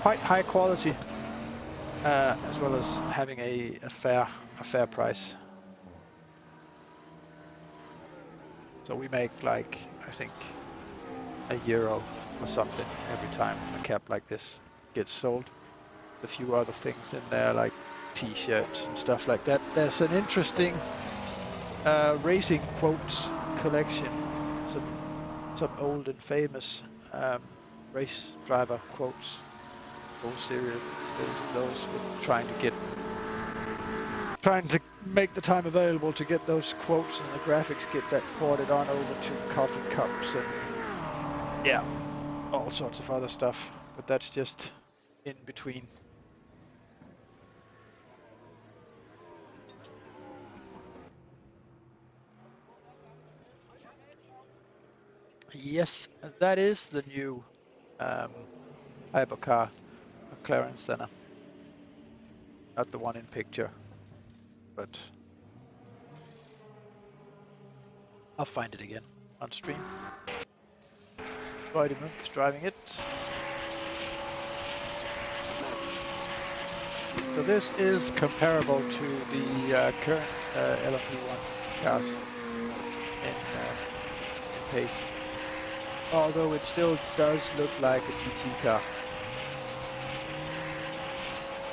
quite high quality, as well as having a fair price. So we make like, I think, €1 or something every time a cap like this gets sold. A few other things in there like t-shirts and stuff like that. There's an interesting racing quotes collection, some old and famous race driver quotes, full series of those. We're trying to make the time available to get those quotes and the graphics, get that ported on over to coffee cups and yeah, all sorts of other stuff, but that's just in between. Yes, that is the new hypercar McLaren Senna. Not the one in picture, but I'll find it again on stream. Friday Monk's driving it. So this is comparable to the current LMP1 cars in pace. Although it still does look like a GT car.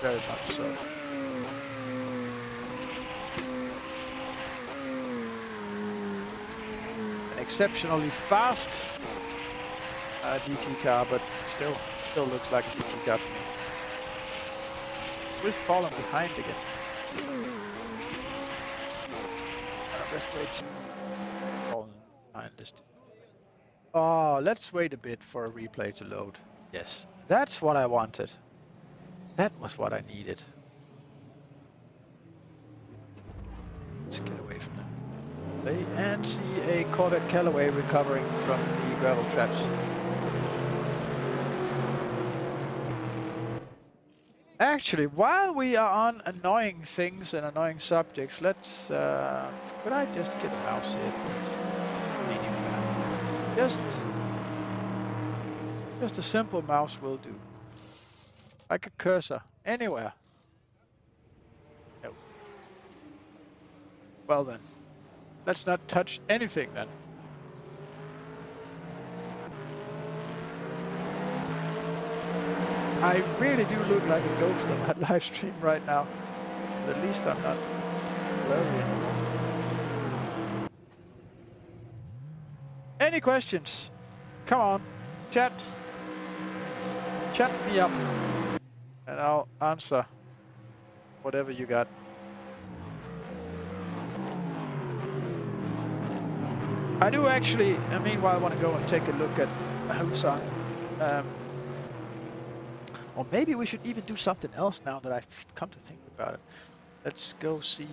Very much so. An exceptionally fast GT car, but still Still looks like a TT car to me. We've fallen behind again. Just wait. Fallen behind this. Oh, let's wait a bit for a replay to load. Yes, that's what I wanted. That was what I needed. Let's get away from them. Play and see a Corvette Callaway recovering from the gravel traps. Actually, while we are on annoying things and annoying subjects, let's... could I just get a mouse here, please? Anywhere. Just a simple mouse will do. Like a cursor. Anywhere. No. Well then. Let's not touch anything then. I really do look like a ghost on that live stream right now. But at least I'm not blurry anymore. Any questions? Come on. Chat. Chat me up. And I'll answer whatever you got. I do actually, meanwhile, I want to go and take a look at Husan. Or maybe we should even do something else now that I've come to think about it. Let's go see.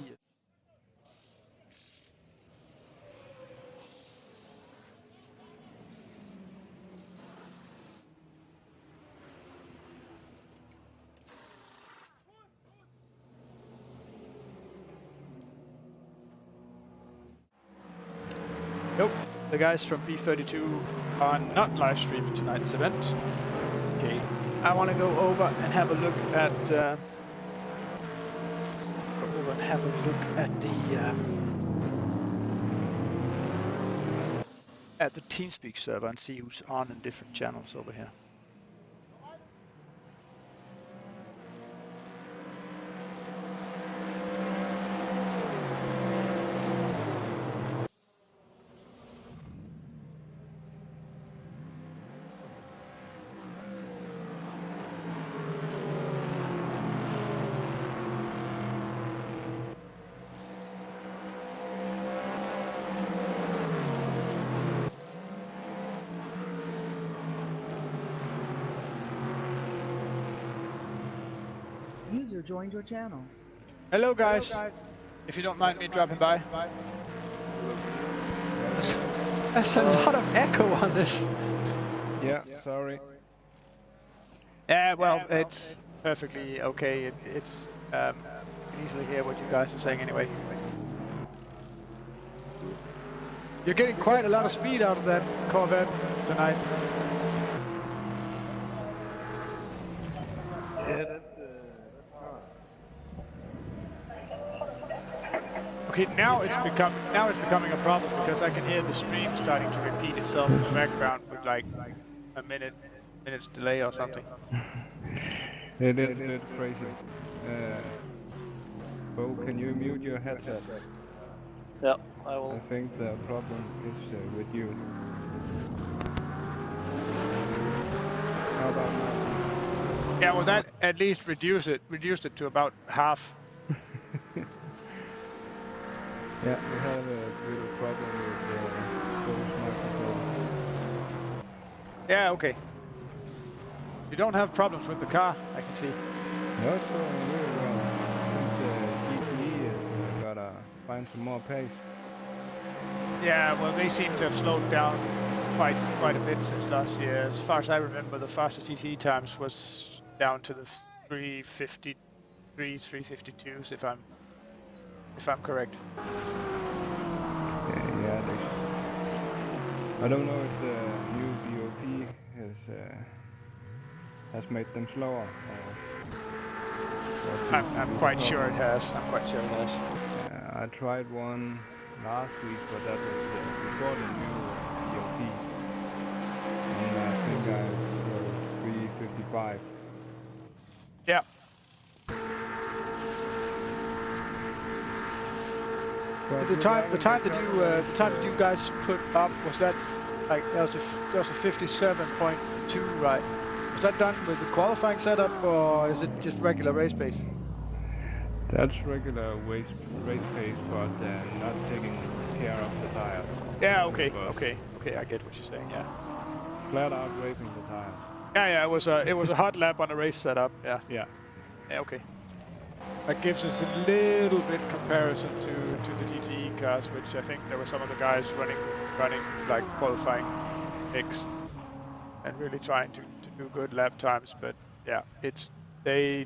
Nope, the guys from B32 are not live streaming tonight's event. Okay, I want to go over and have a look at the TeamSpeak server and see who's on in different channels over here. User joined your channel. Hello guys. If you don't mind me dropping by. There's a lot of echo on this. Yeah, sorry. Yeah, well, it's perfectly okay. It's you can easily hear what you guys are saying anyway. You're getting quite a lot of speed out of that Corvette tonight. Okay, now it's becoming a problem because I can hear the stream starting to repeat itself in the background with like a minute's delay or something. It is a bit crazy. Bo, can you mute your headset? Yeah, I will. I think the problem is with you. How about now? Yeah, well that at least reduced it to about half. Yeah, we have a little problem with Bo's microphone. Yeah, okay. You don't have problems with the car, I can see. No, it's going really well. I think the GTE is gotta find some more pace. Yeah, well they seem to have slowed down quite a bit since last year. As far as I remember, the fastest TT times was down to the 353s, 352s, if I'm correct. Yeah, I don't know if the new BOP has made them slower. I'm quite sure it has. I'm quite sure it has. I tried one last week, but that was before the new BOP. And I think I was 355. Yeah. The time that you guys put up, was that like that was a 57.2, right? Was that done with the qualifying setup, or is it just regular race pace? That's regular race pace, but not taking care of the tires. Yeah, okay, But okay, I get what you're saying. Yeah. flat out racing the tires. Yeah, it was a hot lap on a race setup. Yeah. Yeah. Yeah, okay. That gives us a little bit comparison to the GTE cars, which I think there were some of the guys running like qualifying mix and really trying to do good lap times. But yeah, they're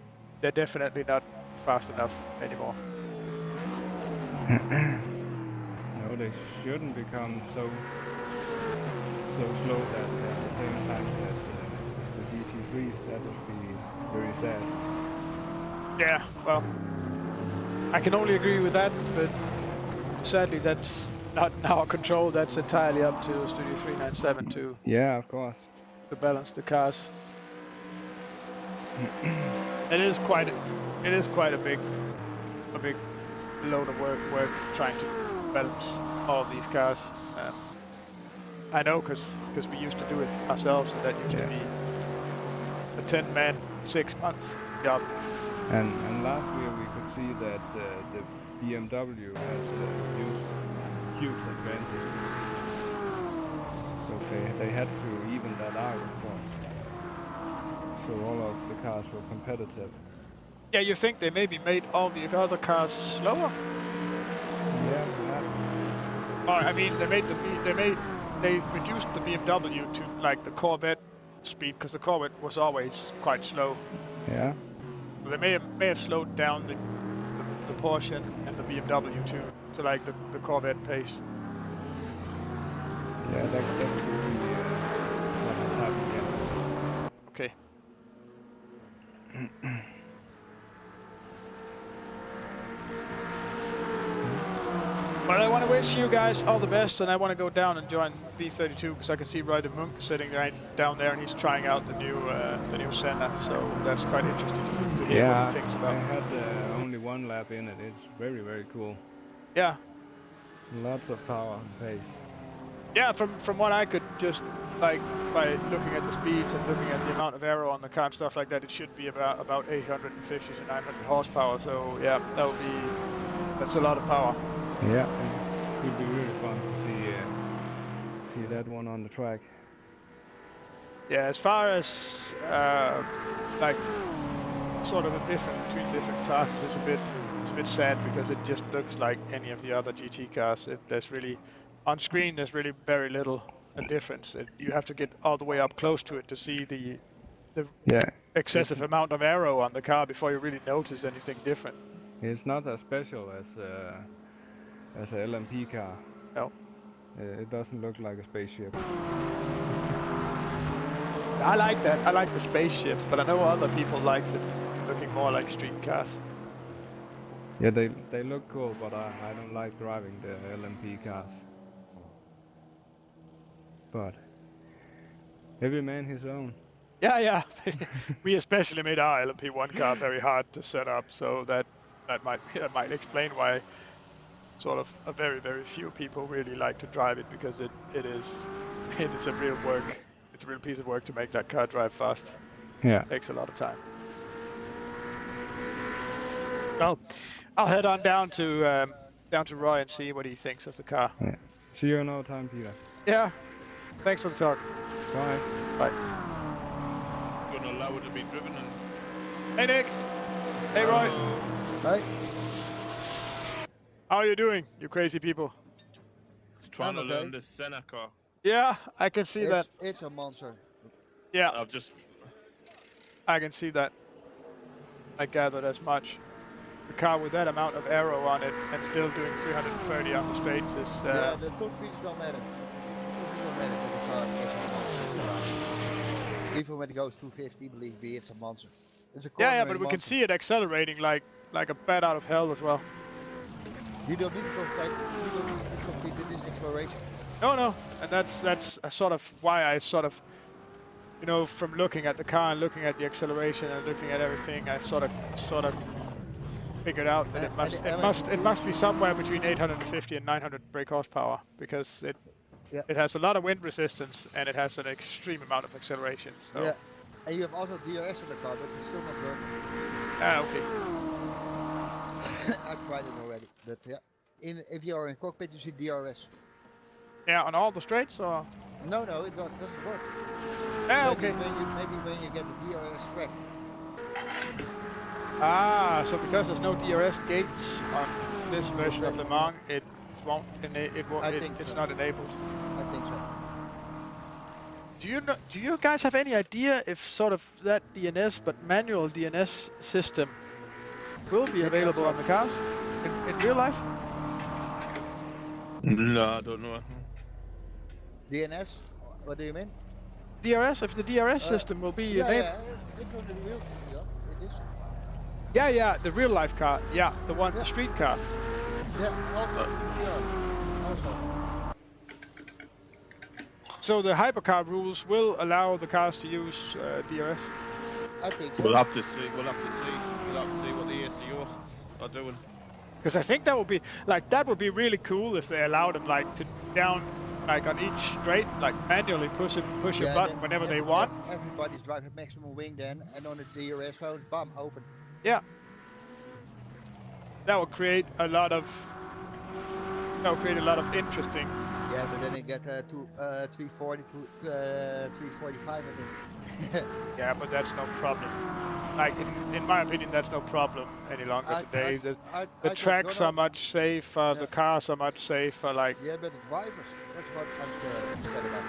definitely not fast enough anymore. No, they shouldn't become so slow that at the same time that the GT3. That would be very sad. Yeah, well, I can only agree with that, but sadly that's not in our control. That's entirely up to Studio 397 to Yeah, of course. balance the cars. It is quite a big load of work trying to balance all of these cars. I know because we used to do it ourselves, and that used to be a 10-man, 6-month job. And last year we could see that the BMW has huge advantage. So they had to even that out, of course. So all of the cars were competitive. Yeah, you think they maybe made all the other cars slower? Yeah, perhaps. Oh, I mean, they reduced the BMW to like the Corvette speed, because the Corvette was always quite slow. Yeah. So they may have slowed down the Porsche and the BMW to like the Corvette pace. Yeah, that could be what has happened. Yeah. Okay. But I want to wish you guys all the best, and I want to go down and join B32 because I can see Ryder Munk sitting right down there, and he's trying out the new Senna. So that's quite interesting to hear what he thinks about. I had only one lap in it. It's very, very cool. Yeah. Lots of power and pace. Yeah, from what I could just like by looking at the speeds and looking at the amount of aero on the car and stuff like that, it should be about 850 to 900 horsepower. So yeah, that's a lot of power. Yeah, it would be really fun to see that one on the track. Yeah, as far as like sort of a difference between different classes, it's a bit sad because it just looks like any of the other GT cars. There's really on screen there's really very little a difference. You have to get all the way up close to it to see the excessive amount of aero on the car before you really notice anything different. It's not as special as a LMP car. No. It doesn't look like a spaceship. I like that. I like the spaceships, but I know other people likes it looking more like street cars. Yeah, they look cool, but I don't like driving the LMP cars. But every man his own. Yeah. We especially made our LMP1 car very hard to set up, so that might explain why sort of a very, very few people really like to drive it, because it is a real work. It's a real piece of work to make that car drive fast. Yeah. It takes a lot of time. Well, I'll head on down to Roy and see what he thinks of the car. Yeah. See you another time, Peter. Yeah. Thanks for the talk. Bye. Bye. You're gonna allow it to be driven and... Hey, Nick. Hey, Roy. Hi. How are you doing, you crazy people? Trying to I'm learn okay. this Senna car. Yeah, I can see that. It's a monster. Yeah, I can see that. I gathered as much. The car with that amount of aero on it and still doing 330 on the straights is... Yeah, the top speeds don't matter. Top speeds don't matter, but the car is a monster. Even when it goes 250, believe me, it's a monster. It's a yeah, but we can see it accelerating like a bat out of hell as well. You don't need the top speed with this acceleration. No, and that's a sort of why I sort of, from looking at the car and looking at the acceleration and looking at everything, I sort of figured out that it must be somewhere between 850 and 900 brake horsepower, because it has a lot of wind resistance and it has an extreme amount of acceleration. So. Yeah, And you have also DRS in the car, but it's still not working. Ah, okay. I tried it already, but yeah. If you are in cockpit, you see DRS. Yeah, on all the straights, or? No, it doesn't work. Ah, Maybe okay. maybe when you get the DRS track. Ah, so because there's no DRS gates on this version of Exactly. Le Mans, it won't. It's so. not enabled. I think so. Do you know? Do you guys have any idea if sort of that DNS, but manual DNS system, will be It available comes on the cars in real life? No, I don't know. DNS? What do you mean? DRS, if the DRS system will be enabled. Yeah, it's on the real GTR. It is. Yeah, the real life car. Yeah, the one, Yeah. the street car. Yeah, also GTR. Also. So the hypercar rules will allow the cars to use DRS. I think so. We'll have to see. We'll have to see what the ACOs are doing. Because I think that would be like that would be really cool if they allowed them like to down like on each straight like manually push a button then whenever they want. Everybody's driving maximum wing then, and on the DRS phones, bam, open. Yeah. That would create a lot of interesting. Yeah, but then you get 340 to 345, I think. Yeah, but that's no problem. Like in my opinion, that's no problem any longer today. The tracks are much safer. The cars are much safer. Like yeah, but the drivers, that's what I'm scared about.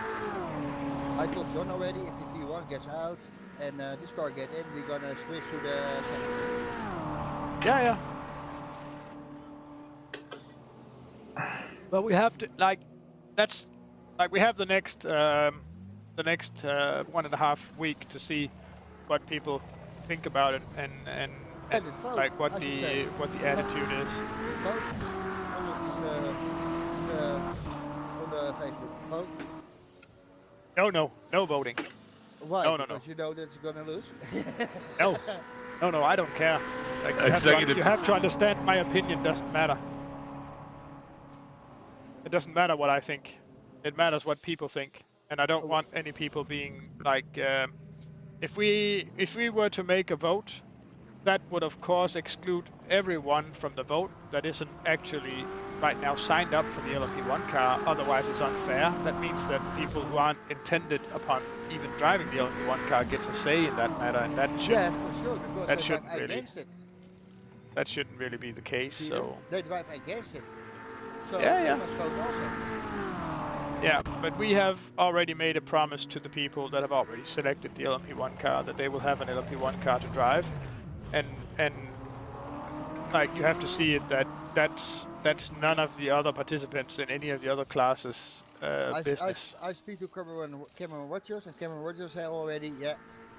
I told John already, if the P1 gets out and this car get in, we're gonna switch to the second. Yeah. But we have to that's we have the next 1.5 week to see what people think about it and like what the attitude is. Vote on the Facebook. Vote. No voting. Why? No. Because you know that it's gonna lose. No, I don't care. Like you have to understand. My opinion doesn't matter. It doesn't matter what I think. It matters what people think, and I don't want any people being like. If we were to make a vote, that would of course exclude everyone from the vote that isn't actually right now signed up for the LMP1 car. Otherwise, it's unfair. That means that people who aren't intended upon even driving the LMP1 car gets a say in that matter, and that should. Yeah, for sure. Because that they shouldn't drive really. against it. That shouldn't really be the case. So. They drive against it. So Yeah. they must vote also. Yeah, but we have already made a promise to the people that have already selected the LMP1 car that they will have an LMP1 car to drive, and like you have to see it that's none of the other participants in any of the other classes business. I speak to Cameron Rogers, and Cameron Rogers said already, yeah,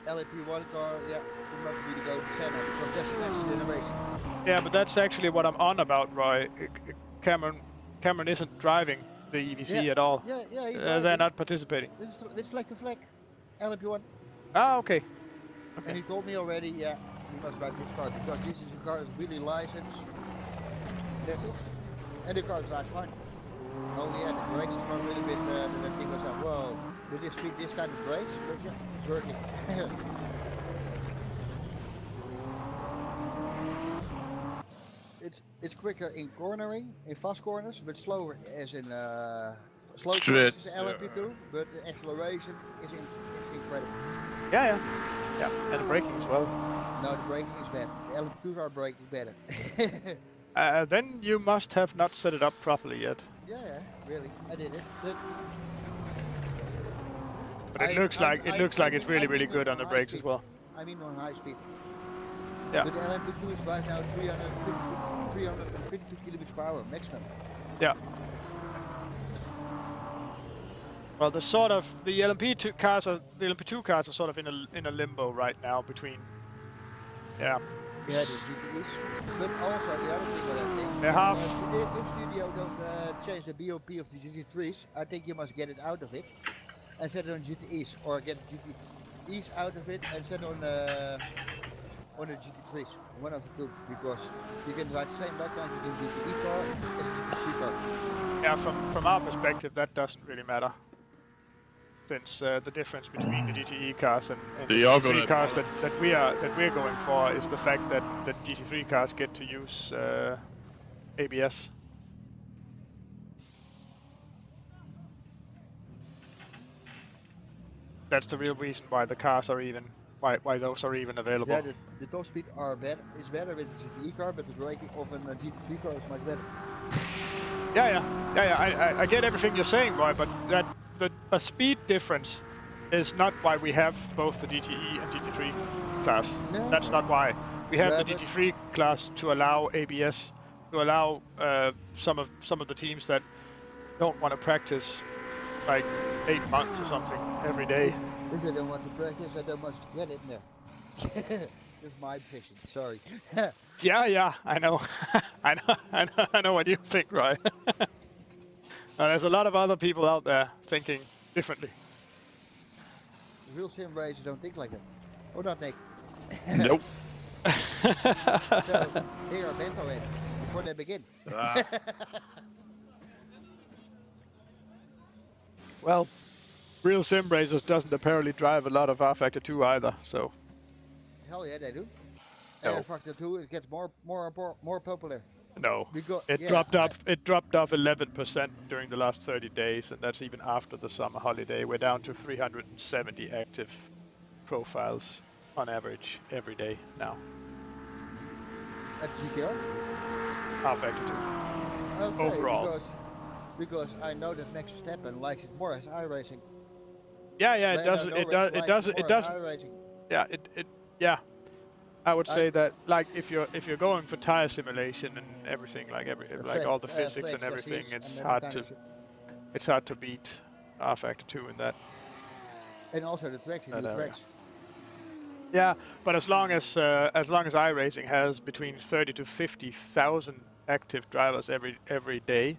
LMP1 car, yeah, it must be the go to Senna because that's the next generation. Yeah, but that's actually what I'm on about, Roy. Cameron isn't driving the EVC at all. Yeah, they're not participating. It's like the flag, LMP1. Ah, okay. And he told me already, yeah, we must drive this car because this is a car that's really licensed. That's it. And the car drives fine. Only the brakes are a little bit, the thing was like, whoa, did they speak this kind of brakes? But yeah, it's working. It's quicker in cornering, in fast corners, but slower as in slow corners is LMP2, but the acceleration is incredible. Yeah, and the braking as well. No, the braking is bad. The LMP2s are braking better. Then you must have not set it up properly yet. Yeah, really, I did it. But it looks like it's really good on the brakes as well. I mean on high speed. Yeah. But the LMP2 is right now 352 kilometers per hour maximum. Yeah. Well, the LMP2 cars are sort of in a limbo right now between. Yeah. Yeah, the GTEs. But also the other thing that I think. They have. If Studio don't change the BOP of the GT3s, I think you must get it out of it and set it on GTEs, or get GTEs out of it and set it on the GT3s, one of the two, because you can drive the same lap time with a GTE car as a GT3 car. Yeah, from our perspective, that doesn't really matter. since the difference between the GTE cars and They the are GT3 gonna- cars that we're going for is the fact that the GT3 cars get to use ABS. That's the real reason why the cars are even why those are even available. Yeah, the top speed are better. It's better with the GTE car, but the braking of a GT3 car is much better. Yeah. I get everything you're saying, Roy, but a speed difference is not why we have both the GTE and GT3 class. No. That's not why. We have Yeah, the but- GT3 class to allow ABS, to allow some of the teams that don't want to practice like 8 months or something every day. If they don't want to practice, they must get it there. That's my fiction. Sorry. Yeah, I know. I know what you think, Roy. There's a lot of other people out there thinking differently. Real sim racers don't think like that. Or not, Nick? Nope. So, they are bent already before they begin. Ah, Well, real sim racers doesn't apparently drive a lot of R-Factor 2 either, so Hell yeah, they do. No. Air Factor 2, it gets more popular. no. Because, It yeah, dropped off. It dropped off 11% during the last 30 days, and that's even after the summer holiday. We're down to 370 active profiles on average every day now. At GTR? R-Factor 2. Okay, Overall. Because I know that Max Verstappen likes it more as iRacing. Yeah, it Lando doesn't. It Norris does. It likes doesn't. It more as doesn't. iRacing. Yeah, yeah. I would say that, like, if you're going for tire simulation and everything, like all the physics and everything, it's hard to beat R-Factor 2 in that. And also the tracks, That the area. tracks. Yeah, but as long as iRacing has between 30 to 50,000 active drivers every day,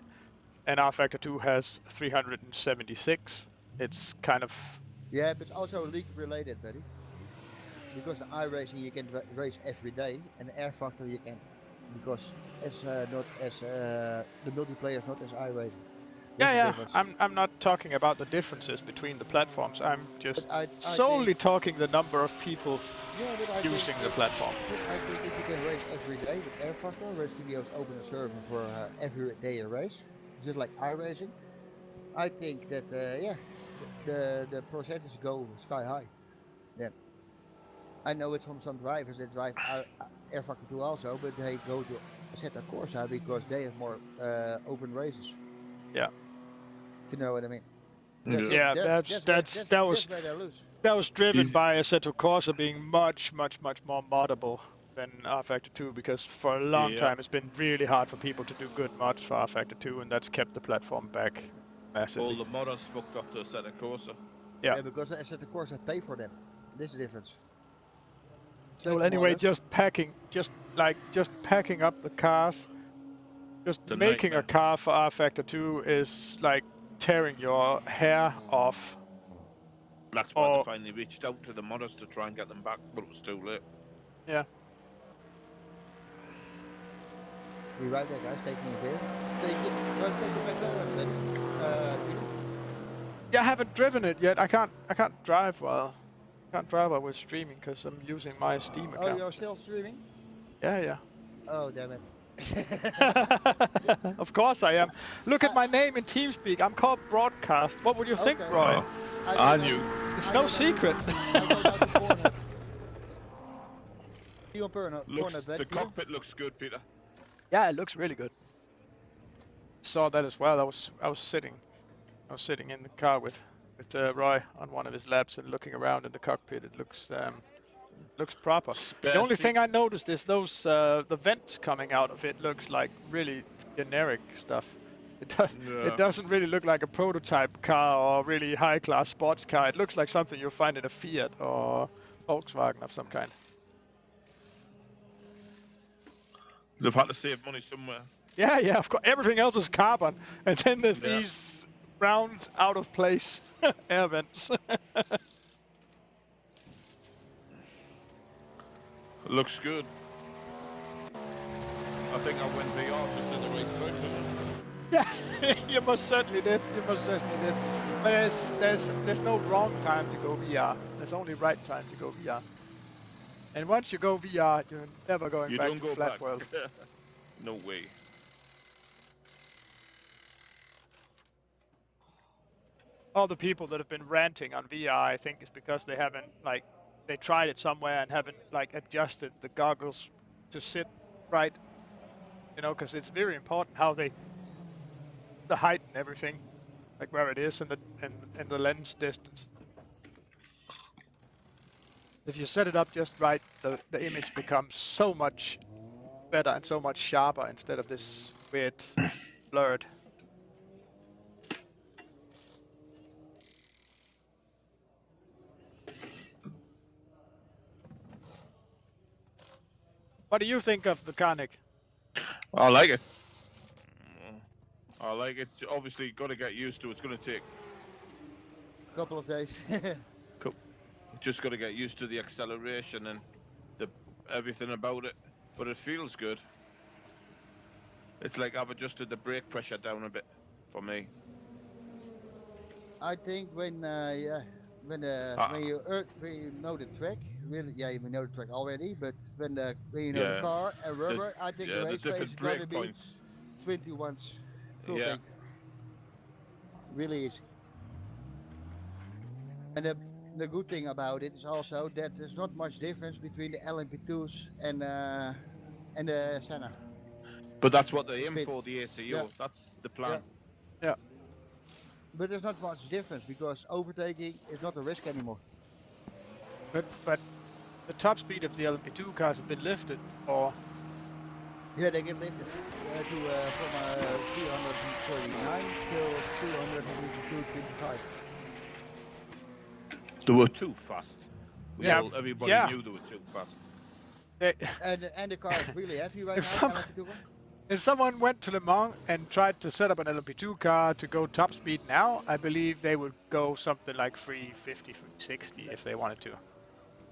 and R-Factor 2 has 376, it's kind of Yeah, but also league related, buddy. Because the iRacing you can race every day, and the Air Factor you can't, because it's not as the multiplayer is not as iRacing. That's the yeah. difference. I'm not talking about the differences between the platforms. I'm just But I solely think- talking the number of people Yeah, but I using think the platform. I think if you can race every day with Air Factor, Race Studios open a server for every day a race, just like iRacing. I think that the percentage go sky high. Then I know it's from some drivers that drive Air Factor 2 also, but they go to Assetto Corsa because they have more open races. Yeah. If you know what I mean. Yeah. it. Yeah, That's that where they lose. was driven Easy. by Assetto Corsa being much more moddable than R-Factor 2, because for a long Yeah. time it's been really hard for people to do good mods for R-Factor 2, and that's kept the platform back massively. all the modders fucked off to a set of Corsa. Yeah. Because Assetto Corsa pay for them. This is the difference. Well, anyway, Modders- just packing up the cars, just The making a nightmare. car for R-Factor 2 is like tearing your hair off. That's why Oh. they finally reached out to the modders to try and get them back, but it was too late. Be right back, guys. Taking a beer. Take a McLaren, buddy. Yeah, I haven't driven it yet. I can't drive while we're streaming because I'm using my Steam Oh, account. you're still streaming? Yeah. Oh, damn it. Of course I am. Look at my name in TeamSpeak. I'm called Broadcast. What would you think, Okay. Roy? I knew. It's I no go down- secret. I go down to Pornhub. You on Pornhub, Looks, Pornhub, the Peter? cockpit looks good, Peter. Yeah, it looks really good. Saw that as well. I was sitting in the car with Roy on one of his laps and looking around in the cockpit. It looks proper. The only thing I noticed is those the vents coming out of it looks like really generic stuff. It doesn't really look like a prototype car or really high class sports car. It looks like something you'll find in a Fiat or Volkswagen of some kind. They've had to save money somewhere. Yeah, of course. Everything else is carbon, and then there's Yeah. these round, out of place air vents. It looks good. I think I went VR just in the right place. Yeah, you most certainly did. But there's no wrong time to go VR. There's only right time to go VR. And once you go VR, you're never going You back don't to go flat back. world. No way. All the people that have been ranting on VR, I think, is because they haven't they tried it somewhere and haven't adjusted the goggles to sit right. You know, because it's very important how the height and everything, like where it is and the lens distance. If you set it up just right, the image becomes so much better and so much sharper instead of this weird blurred. What do you think of the Carnic? I like it. I like it. Obviously, got to get used to it. It's going to take. A couple of days. Just got to get used to the acceleration and everything about it. But it feels good. It's like I've adjusted the brake pressure down a bit for me. I think when you know the track, really, you know the track already. But when you know the car and rubber, I think the race pace is going to be 21 full tank. Really easy. And the good thing about it is also that there's not much difference between the LMP2s and the Senna. But that's what they aim for, the ACO. Yeah. That's the plan. Yeah. But there's not much difference because overtaking is not a risk anymore. But the top speed of the LMP2 cars have been lifted, or? Yeah, they get lifted from 339 till 225. They were too fast. Everybody knew they were too fast. And the car is really heavy right now. If someone went to Le Mans and tried to set up an LMP2 car to go top speed now, I believe they would go something like 350, 360 if they wanted to.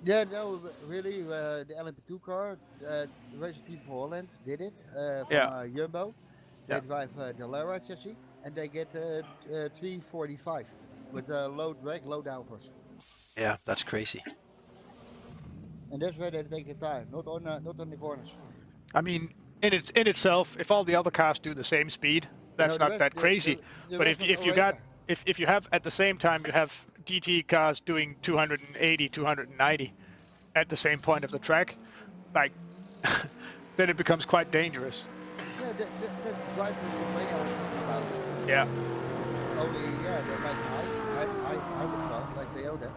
Yeah, no, really, the LMP2 car, the racing team for Holland did it from Jumbo. They drive the Lara chassis and they get 345 with low drag, low downforce. Yeah, that's crazy. And that's where they take the time, not on the corners. I mean, in itself, if all the other cars do the same speed, that's not that crazy. But if you have at the same time you have DT cars doing 280, 290 at the same point of the track, then it becomes quite dangerous. Yeah, the drivers complain about it. Yeah. Only they like high car like Toyota.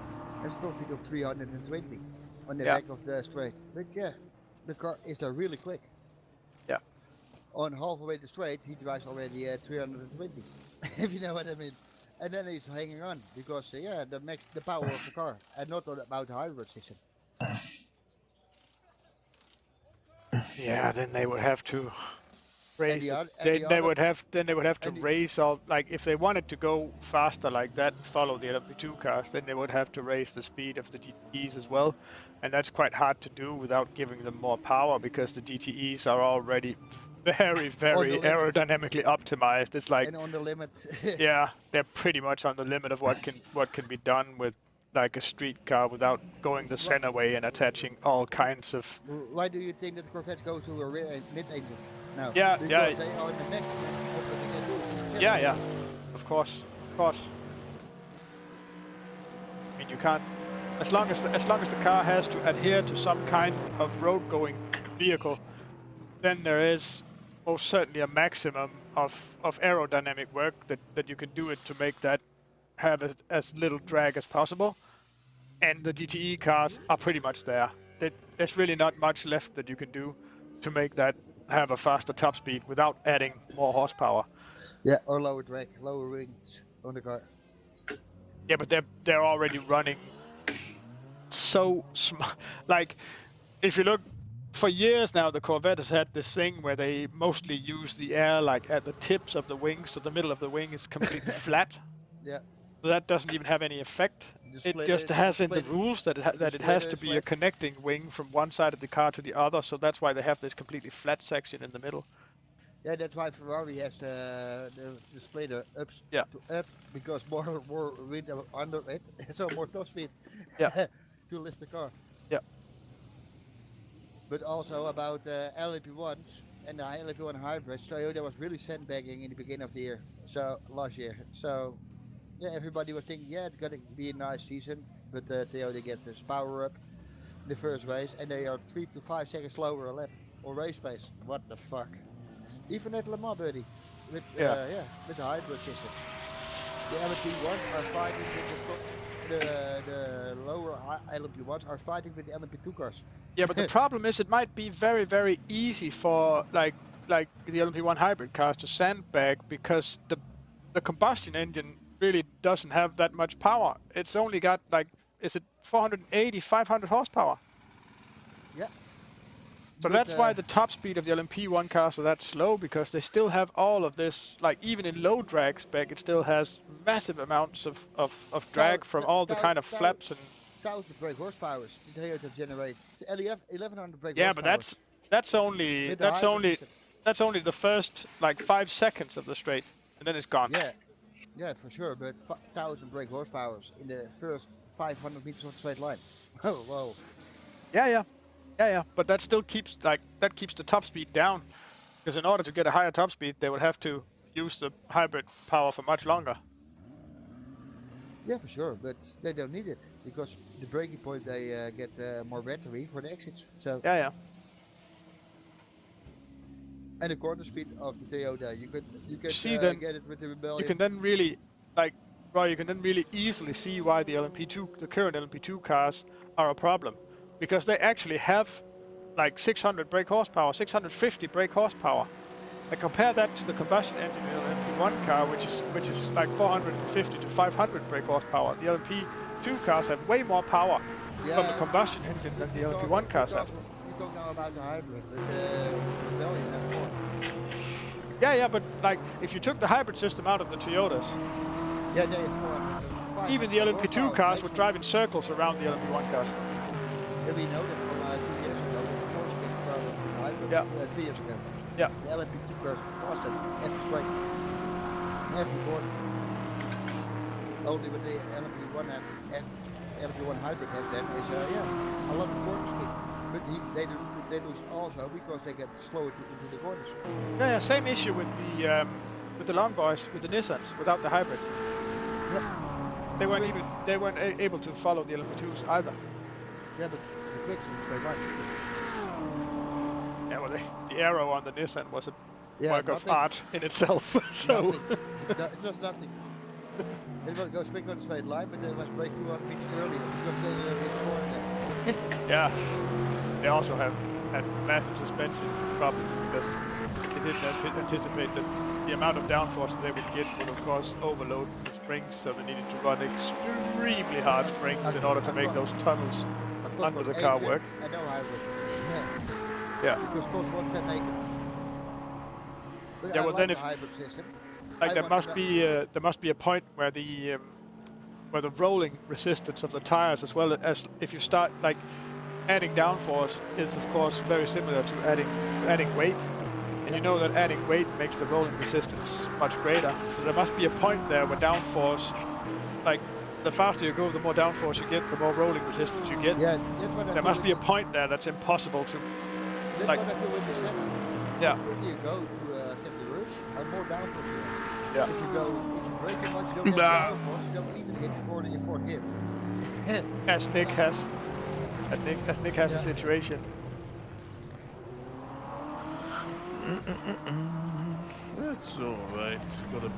It's a top speed of 320 on the back of the straight. But the car is there really quick. Yeah. On halfway the straight, he drives already 320, if you know what I mean. And then he's hanging on because the power of the car, and not about the hybrid system. Yeah, then they would have to raise. They would have to raise all, if they wanted to go faster like that and follow the LMP2 cars, then they would have to raise the speed of the DTEs as well, and that's quite hard to do without giving them more power because the DTEs are already very, very aerodynamically optimized. It's like, and on the limit. Yeah, they're pretty much on the limit of what can be done with like a street car without going the Senna way and attaching all kinds of. Why do you think that the Corvettes go to a rear mid-engine now? Yeah, because yeah. They are the maximum of what they can do. Yeah, of course. I mean, you can't. As long as the car has to adhere to some kind of road-going vehicle, then there is most certainly a maximum of aerodynamic work that you can do it to make that have as little drag as possible. And the GTE cars are pretty much there. There's really not much left that you can do to make that have a faster top speed without adding more horsepower. Yeah, or lower drag, lower wings on the car. Yeah, but they're already running so small. Like, if you look, for years now, the Corvette has had this thing where they mostly use the air like at the tips of the wings, so the middle of the wing is completely flat. Yeah. So that doesn't even have any effect. It just has in the rules that it has to be a connecting wing from one side of the car to the other. So that's why they have this completely flat section in the middle. Yeah, that's why Ferrari has the splitter ups Yeah. to up because more wind under it, so more top speed. Yeah. To lift the car. Yeah. But also about LMP1s and the LMP1 hybrids, Toyota was really sandbagging in the beginning of the year. So last year, so yeah, everybody was thinking, yeah, it's gonna be a nice season, but Toyota get this power up in the first race, and they are 3 to 5 seconds slower a lap or race pace. What the fuck? Even at Le Mans, buddy, with with the hybrid system, the LMP1 are fighting with the lower LMP1s are fighting with the LMP2 cars. Yeah, but the problem is it might be very, very easy for like the LMP1 hybrid cars to sandbag because the combustion engine really doesn't have that much power. It's only got like, is it 480, 500 horsepower? Yeah. So But, that's why the top speed of the LMP1 cars are that slow, because they still have all of this, like even in low drag spec, it still has massive amounts of drag from all the kind of flaps and 1,000 brake horsepower the Toyota generates. 1,100 brake yeah, horsepower. but that's only With the hybrid system. that's only the first like 5 seconds of the straight, and then it's gone. Yeah, for sure. But 1,000 brake horsepower in the first 500 meters of the straight line. Oh, whoa. Yeah. But that still keeps the top speed down, because in order to get a higher top speed, they would have to use the hybrid power for much longer. Yeah, for sure. But they don't need it because the braking point they get more battery for the exits. So Yeah. and the corner speed of the Toyota, you could See, then get it with the Rebellion. you can then really you can then really easily see why the current LMP2 cars are a problem, because they actually have like 600 brake horsepower, 650 brake horsepower. Like compare that to the combustion engine in the LMP1 car, which is like 450 to 500 brake horsepower. The LMP2 cars have way more power from the combustion engine than the LMP1 cars have. You don't know about the hybrid, but Rebellion have more. Yeah, but like if you took the hybrid system out of the Toyotas, Yeah, they have 400. even the LMP2 cars would drive in circles around the LMP1 cars. Yeah, we know that from 2 years ago. The course speed from the hybrid. Yeah. 3 years ago. Yeah. The LMP2 cars passed them every straight, every corner. Only with the LMP1 and LMP1 hybrid has then is a lot of corner speed. But they lose also because they get slower into the corners. Yeah, same issue with the long boys, with the Nissans, without the hybrid. Yeah. They weren't able to follow the LMP2s either. Yeah, but the quick is straight right. Yeah, well, the aero on the Nissan was a work of nothing. art in itself. So It was nothing. It was goes quick on the straight line, but it was brake 200 meters earlier because they didn't hit the corner. yeah, they also had massive suspension problems because they didn't anticipate that the amount of downforce they would get would of course overload the springs, so they needed to run extremely hard springs in order to make those tunnels under the car work. And no hybrid. Yeah. Because course one can make it. But Yeah, I well, like then the if hybrid system. like I there want must be a point where the rolling resistance of the tires, as well as if you start like adding downforce, is of course very similar to adding weight, and you know that adding weight makes the rolling resistance much greater. So there must be a point there where downforce, like the faster you go, the more downforce you get, the more rolling resistance you get. Yeah, that's what I There feel must be a point there that's impossible to. That's like- what I feel with the setup. Yeah. When you go to tap the roofs, more downforce you have. Yeah. If you brake too much, you don't have downforce, you don't even hit the corner in your fourth gear. As Nick has a situation. That's alright. Got a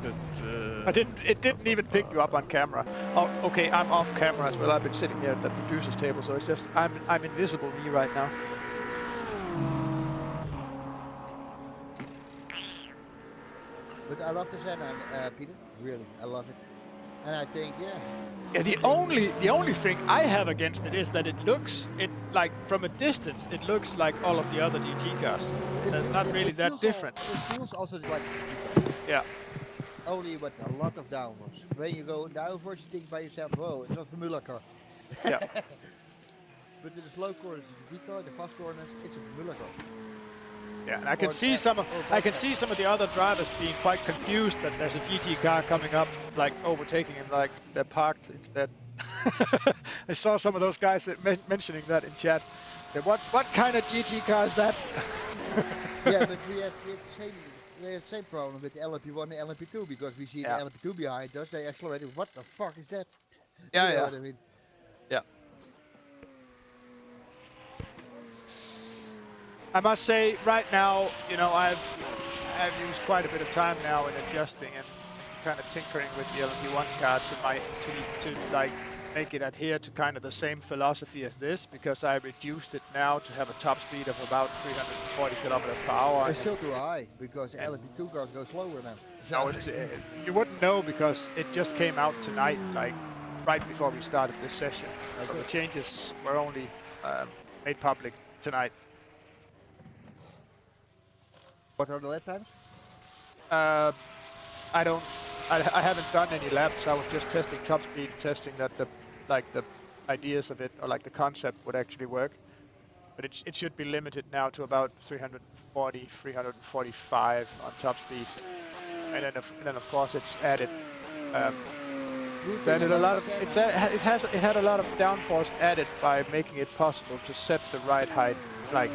bit. It didn't even pick you up on camera. Oh, okay, I'm off camera as well. I've been sitting here at the producer's table, so it's just I'm invisible me right now. But I love the Senna, Peter. Really, I love it. And I think, Yeah, the only thing I have against it is that it like from a distance it looks like all of the other GT cars. It's not really that different. It feels also like Yeah. only with a lot of downforce. When you go downforce, you think by yourself, whoa, it's a Formula car. Yeah. But in the slow corners, it's a GT car. The fast corners, it's a Formula car. Yeah, and I can Or see F- some or I can vodka. see some of the other drivers being quite confused that there's a GT car coming up, like overtaking him, like they're parked instead. I saw some of those guys mentioning that in chat. What kind of GT car is that? Yeah, but we have the same problem with the LMP1 and LMP2 because we see the Yeah. LMP2 behind us. They accelerated. What the fuck is that? Yeah, You know yeah. what I mean? Yeah. I must say, right now, you know, I've used quite a bit of time now in adjusting and kind of tinkering with the LMP1 car to like make it adhere to kind of the same philosophy as this, because I reduced it now to have a top speed of about 340 kilometers per hour. It's still too high because the LMP2 cars go slower now. No, you wouldn't know because it just came out tonight, like right before we started this session. So the changes were only made public tonight. What are the lap times? I haven't done any laps. I was just testing top speed, testing that the ideas of it, or like the concept, would actually work. But it should be limited now to about 340, 345 on top speed, and then of course it's added. It's added a lot of it had a lot of downforce added by making it possible to set the ride height like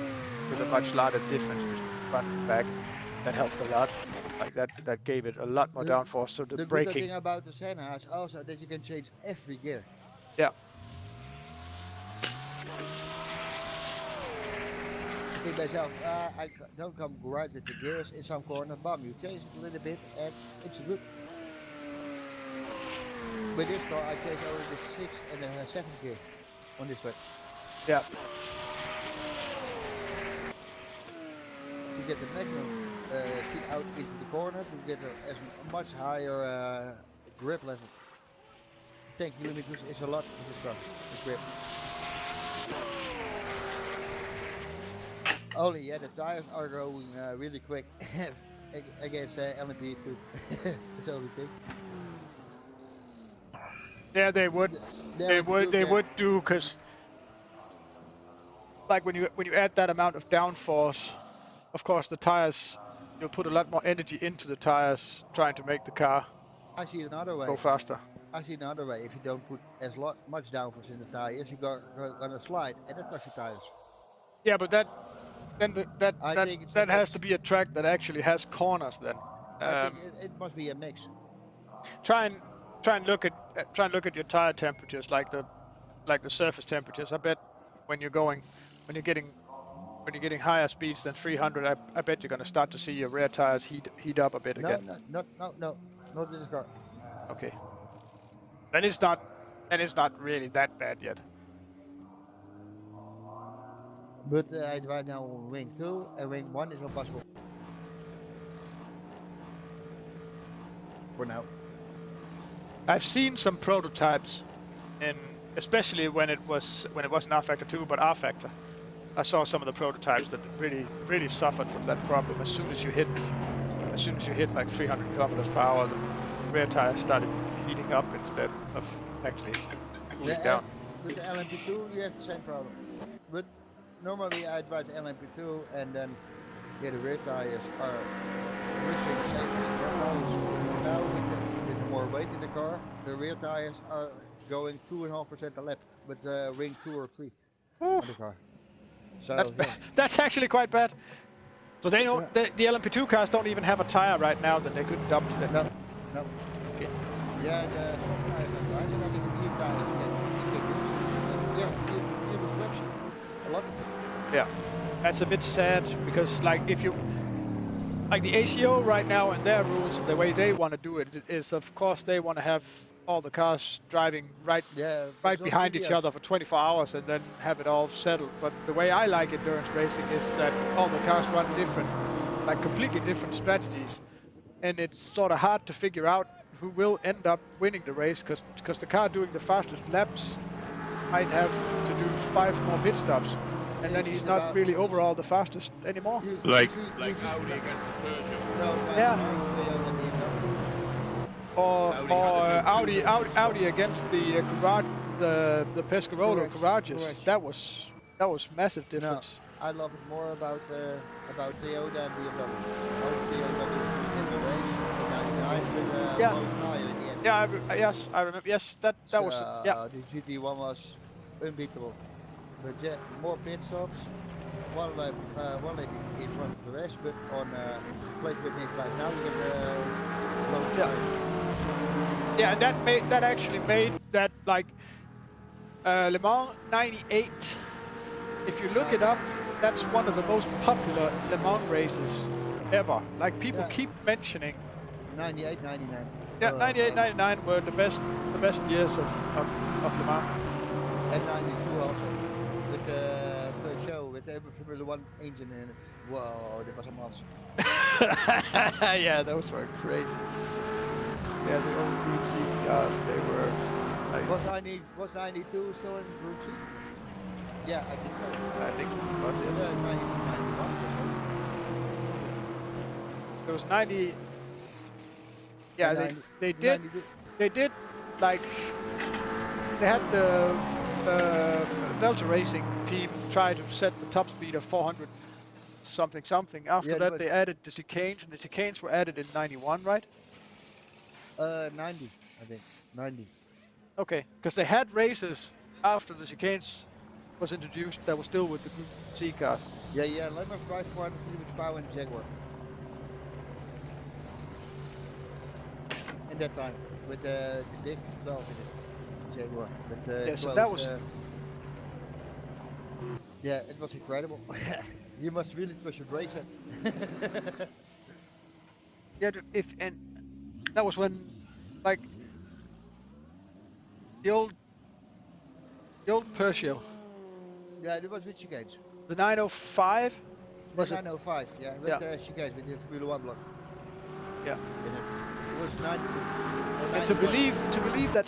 with a much larger difference between front and back. That helped a lot. Like that gave it a lot more downforce. So the braking. Good thing about the Senna is also that you can change every gear. Yeah. I think myself, I don't come right with the gears in some corner. Bam, you change it a little bit, and it's good. With this car, I changed only the 6th and the 7th gear on this one. Yeah. To get the maximum speed out into the corner, to get a much higher grip level. 10 kilometers is a lot with this car, the grip. Only, yeah, the tires are going really quick against LMP2. That's the only thing. Yeah, they would. They would do, because like when you add that amount of downforce, of course the tires, you'll put a lot more energy into the tires trying to make the car I see it another way. go faster. I see another way. If you don't put as much downforce in the tires, you're gonna slide and that touch your tires. Yeah, but that has to be a track that actually has corners. Then I think it must be a mix. Try and look at your tire temperatures, like the surface temperatures. I bet when you're getting higher speeds than 300, I bet you're gonna start to see your rear tires heat up a bit again. No, not in this car. Okay. Then it's not really that bad yet. But I drive now on wing 2 and wing 1 is not possible. For now. I've seen some prototypes, especially when it wasn't R Factor 2 but R Factor. I saw some of the prototypes that really suffered from that problem. As soon as you hit like 300 kilometers per hour, the rear tires started heating up instead of actually cooling down. With the LMP2 you have the same problem. But normally I drive the LMP2 and then the rear tires are pushing the same as the front tires. But now with the more weight in the car, the rear tires are going 2.5% a lap with ring 2 or 3 on the car. So that's actually quite bad. So they know the LMP2 cars don't even have a tire right now that they couldn't dump today. No. Okay. Yeah, the soft tires are right, and I think the medium tires can use it. Yeah, you lose traction. A lot of it. Yeah, that's a bit sad because like the ACO right now and their rules, the way they want to do it is, of course, they want to have all the cars driving right behind each other for 24 hours and then have it all settled. But the way I like endurance racing is that all the cars run completely different strategies, and it's sort of hard to figure out who will end up winning the race because the car doing the fastest laps might have to do 5 more pit stops, and then he's not really overall the fastest anymore. Like Audi against the Peugeot. Or Audi against the Pescarolo garages. That was massive difference. No, I love it more about Toyota and BMW. BMW in the race, the 99 with a Yeah. low tire in the end. Yeah, yes, I remember. Yes, that was yeah. The GT1 was unbeatable. But yeah, more pit stops, one lap in front of the rest, but on place with Nick twice now you get low tire. Yeah, and that actually made that like Le Mans '98. If you look it up, that's one of the most popular Le Mans races ever. Like people keep mentioning. 98, 99. Yeah, 98, 99 were the best years of Le Mans. And 92 also. With the show with the Formula 1 engine in it. Whoa, that was a monster. Yeah, those were crazy. Yeah, the old Group C cars, they were like... Was 92 still in Group C? Yeah, I think so. I think it was, yes. 92, 91 or so. It was 90... Yeah, they did... 92. They did, like... They had the Velta Racing team try to set the top speed of 400 something. After that, they added the chicanes, and the chicanes were added in 91, right? 90, I think. 90. Okay, because they had races after the chicanes was introduced that was still with the Group C cars. Yeah, let me drive 400 km power in Jaguar. In that time, with the big V12 in it, Jaguar. Yeah, so that was... yeah, it was incredible. You must really trust your brakes. Yeah, and that was when, like, the old Persia. Yeah, it was with chicanes. The 905 was the it? 905, yeah, with chicanes with the Formula 1 block. Yeah. In it. It was 90. And to believe that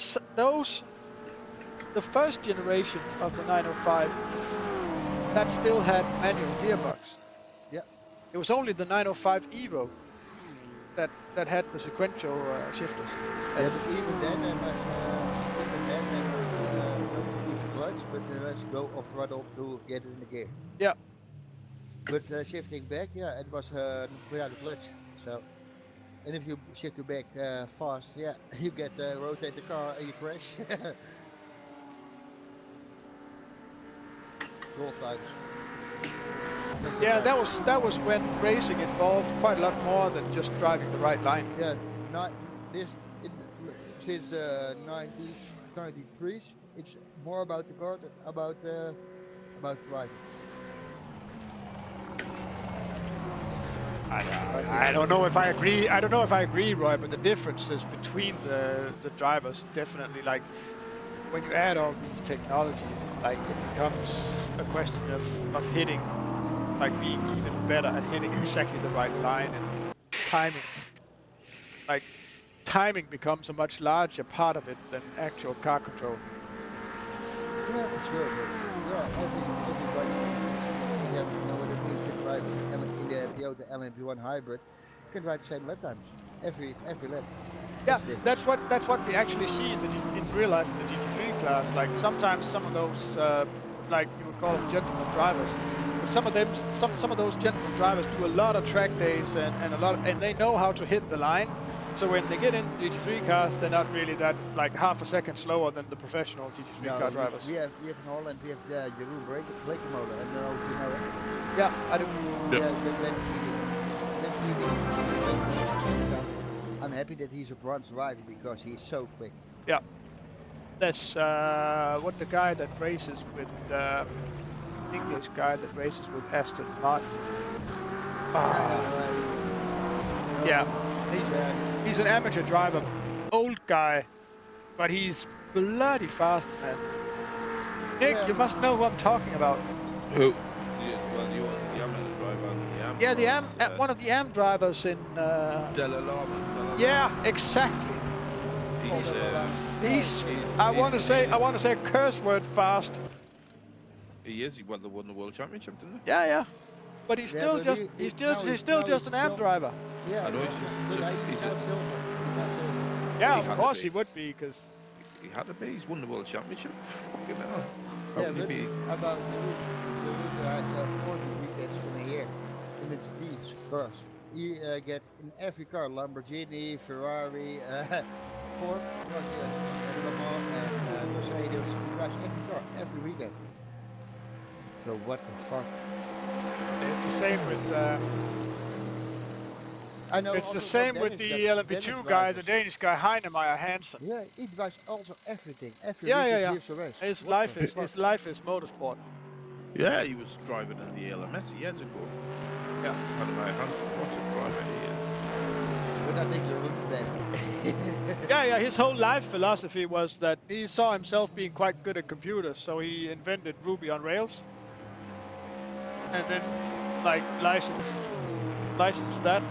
the first generation of the 905 that still had manual gearbox. Yeah. It was only the 905 Evo that had the sequential shifters. Yeah, but even then they must use the clutch, but they must go off throttle to get it in the gear. Yeah. But shifting back, yeah, it was without the clutch. So, and if you shift to back fast, yeah, you get rotate the car and you crash. Roll times. Yeah, that was when racing involved quite a lot more than just driving the right line. Yeah, since 90s, 93s, it's more about the car than about driving. I don't know if I agree. I don't know if I agree, Roy. But the differences between the drivers definitely, like, when you add all these technologies, like, it becomes a question of hitting, like, being even better at hitting exactly the right line and timing. Like, timing becomes a much larger part of it than actual car control. Yeah, for sure. But yeah, everybody can drive in the Toyota LMP1 hybrid can drive the same lap times every lap. Yeah, that's what we actually see in real life in the GT3 class. Like, sometimes some of those, like you would call them gentleman drivers, but some of those gentleman drivers do a lot of track days and they know how to hit the line. So when they get in GT3 cars, they're not really that, like, half a second slower than the professional GT3 car drivers. We have in Holland, we have the Jeroen Blekemolen, and you know it? Yeah, I do. Yeah, I'm happy that he's a bronze driver because he's so quick. Yeah. That's what the guy that races with, English guy that races with Aston Martin. Yeah. He's an amateur driver, old guy, but he's bloody fast, man. Nick, you must know who I'm talking about. Who? Well, you want the amateur driver. Yeah, one of the AM drivers in. Yeah, exactly. He's. I want to say a curse word fast. He is. He won the World Championship, didn't he? Yeah. But he's still just an AM driver. Yeah, I know he's not silver. Yeah, of course he would be, because he had to be. He's won the World Championship. Yeah, but about the guys 4 the GTs cars. He gets in every car, Lamborghini, Ferrari, Ford, Le Mans, and Mercedes. He drives every car every weekend. So what the fuck? It's the same with. I know. It's the also same some with the Danish LMP2 guy, the drivers. Danish guy, Heinemeier Hansen. Yeah, he drives also everything. Every Yeah, weekend yeah. he gives a race. His What life the is fuck? motorsport. Yeah, he was driving in the LMS years ago. Yeah. Hannemeier Hansen, what a driver he is. But I think you're looking better. Yeah. His whole life philosophy was that he saw himself being quite good at computers, so he invented Ruby on Rails, and then like licensed that,